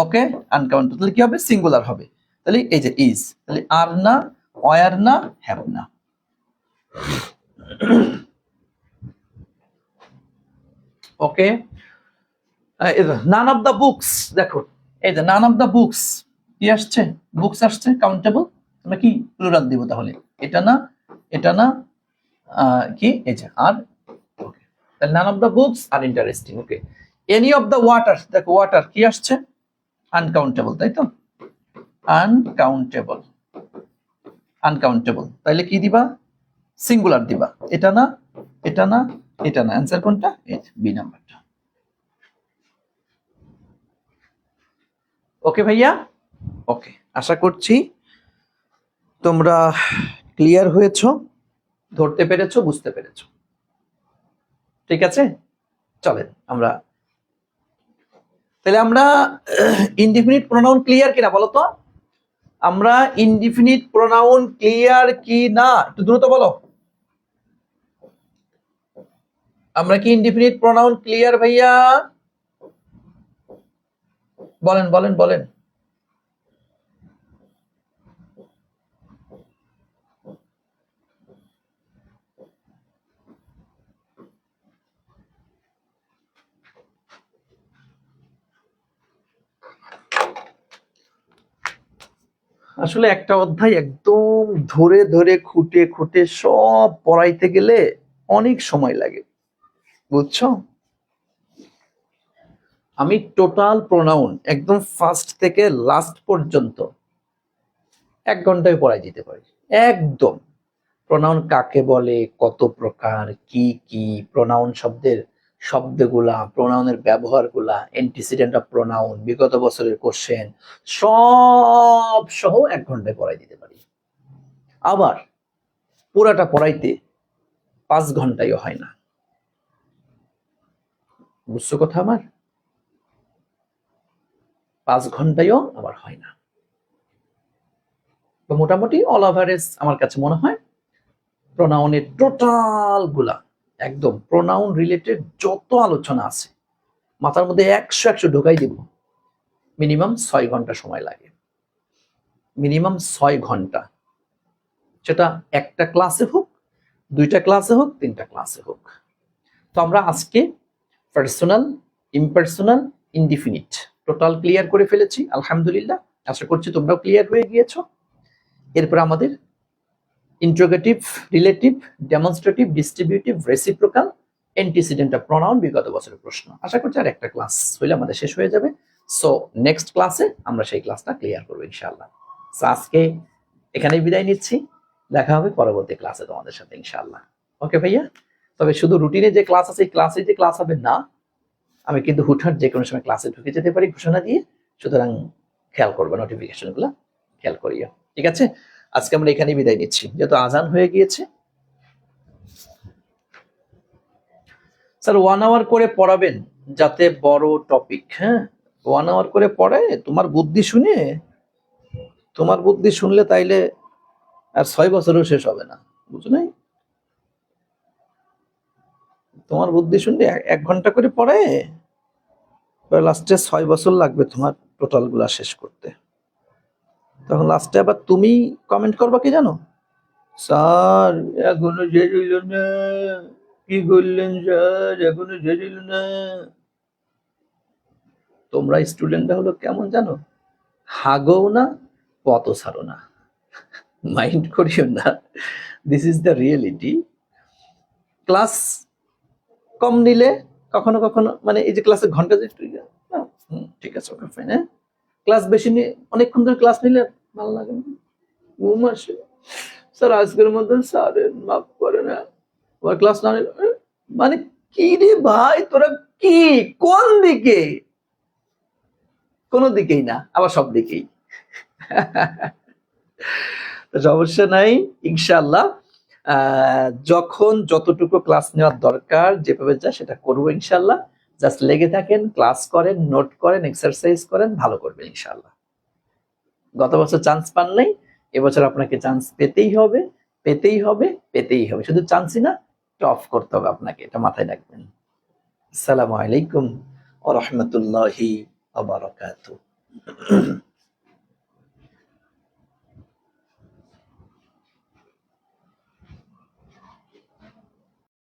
ওকে, আনকাউন্টেবল তাহলে কি হবে, সিঙ্গুলার হবে। তাহলে এই যে ইজ, তাহলে আর না, ওয়ার না, হ্যাভ না। ওকে, নান অফ দ্য বুকস, দেখো এই যে নান অফ দ্য বুকস কি আসছে, বুকস আসছে কাউন্টেবল, আমরা কি প্লুরাল দিব তাহলে, এটা না, এটা না, কি এই যে আর। ওকে, তাহলে none of the books are interesting. Okay, any of the water, দেখো ওয়াটার কি আসছে, আনকাউন্টেবল তাই তো, আনকাউন্টেবল, আনকাউন্টেবল তাইলে কি দিবা, সিঙ্গুলার দিবা, এটা না, এটা না, এটা না, অ্যান্সার কোনটা, এই বি নাম্বারটা। ওকে ভাইয়া, ওকে, আশা করছি তোমরা ক্লিয়ার হয়েছো, ধরতে পেরেছো, বুঝতে পেরেছো। ঠিক আছে, চলেন আমরা তাহলে আমরা ইনডিফিনিট প্রোনাউন ক্লিয়ার কিনা বলো তো, আমরা ইনডিফিনিট প্রোনাউন ক্লিয়ার কি না একটু দ্রুত বলো, আমরা কি ইনডিফিনিট প্রোনাউন ক্লিয়ার ভাইয়া, বলেন বলেন বলেন। আসলে একটা অধ্যায় একদম ধরে ধরে খুঁটে খুঁটে সব পড়াইতে গেলে অনেক সময় লাগে, বুঝছো? আমি টোটাল প্রোনাউন একদম ফার্স্ট থেকে লাস্ট পর্যন্ত 1 ঘন্টায় পড়াই দিতে পারি একদম। প্রোনাউন কাকে বলে, কত প্রকার, কি কি প্রোনাউন শব্দের শব্দগুলা, প্রোনাউনের ব্যবহারগুলা, অ্যান্টিসিডেন্ট অফ প্রোনাউন, বিগত বছরের কোশ্চেন সব সহ 1 ঘন্টায় পড়াই দিতে পারি। আবার পুরাটা পড়াইতে 5 ঘন্টায়ও হয় না, বুঝছো কথা আমার? 5 ঘন্টায়ও আবার হয় না। তো মোটামুটি অল ওভারেজ আমার কাছে মনে হয় প্রোনাউনের টোটাল গুলা একদম প্রোনাউন রিলেটেড যত আলোচনা আছে মাথার মধ্যে 100 ঢোকাই দিব, মিনিমাম 6 ঘন্টা সময় লাগে, মিনিমাম 6 ঘন্টা। সেটা একটা ক্লাসে হোক, 2টা ক্লাসে হোক, 3টা ক্লাসে হোক। তো আমরা আজকে personal, impersonal, indefinite total clear করে ফেলেছি আলহামদুলিল্লাহ। আশা করছি তোমরাও ক্লিয়ার হয়ে গিয়েছো। এরপর আমাদের interrogative, relative, demonstrative, distributive, reciprocal, antecedent of pronoun, বিগত বছরের প্রশ্ন। আশা করছি আর একটা ক্লাস হইলে আমাদের শেষ হয়ে যাবে। সো নেক্সট ক্লাসে আমরা সেই ক্লাসটা ক্লিয়ার করবো ইনশাআল্লাহ। সো আজকে এখানেই বিদায় নিচ্ছি, দেখা হবে পরবর্তী ক্লাসে তোমাদের সাথে ইনশাআল্লাহ। ওকে ভাইয়া? তবে শুধু রুটিনে যে ক্লাস আছে ক্লাসে যে ক্লাস হবে না, আমি কিন্তু হুটহাট যে কোনো সময় ক্লাসে ঢুকে যেতে পারি ঘোষণা দিয়ে, সুতরাং খেয়াল করবে নোটিফিকেশন গুলা খেয়াল করিও, ঠিক আছে? আজকে আমরা এখানেই বিদায় নিচ্ছি, যেহেতু আজান হয়ে গিয়েছে। স্যার 1 আওয়ার করে পড়াবেন যাতে বড় টপিক, হ্যাঁ 1 আওয়ার করে পড়ায় তোমার বুদ্ধি শুনে, তোমার বুদ্ধি শুনলে তাইলে আর 6 বছরেও শেষ হবে না, বুঝো নাই? তোমার বুদ্ধি শুনলে 1 ঘন্টা করে পড়ায় লাস্টে 6 বছর লাগবে তোমার টোটাল গুলা শেষ করতে। তখন লাস্টে আবার তুমি কমেন্ট করবা কি জানো? স্যার এখনো শেষ হইল না, কি করলেন স্যার, এখনো শেষ হইল না। তোমরা স্টুডেন্টরা হলো কেমন জানো, হাগও না পথও ছাড়ো না, মাইন্ড করিও না, this is the reality. Class কম নিলে কখনো কখনো মানে এই যে ক্লাসের ঘন্টা যে ঠিক আছে ওকে ফাইন, হ্যাঁ ক্লাস বেশি নিয়ে অনেকক্ষণ ধরে ক্লাস নিলে ভালো লাগে না, ঘুম আসে। স্যার আজকের মধ্যে স্যার মাফ করে না, ক্লাস না নিলে মানে কি রে ভাই তোরা কি কোন দিকে? কোনো দিকেই না, আবার সব দিকেই। সমস্যা নাই ইনশাআল্লাহ। যখন যতটুকু ক্লাস নেওয়ার দরকার যেভাবে যা সেটা করবো ইনশাআল্লাহ। জাস্ট লেগে থাকেন, ক্লাস করেন, নোট করেন, এক্সারসাইজ করেন, ভালো করবেন ইনশাআল্লাহ। গত বছর চান্স পান নাই, এবছর আপনাকে চান্স পেতেই হবে, পেতেই হবে, পেতেই হবে। শুধু চান্সই না, টপ করতে হবে আপনাকে, এটা মাথায় রাখবেন। আসসালামু আলাইকুম ওয়া রাহমাতুল্লাহি ওয়া বারাকাতুহু।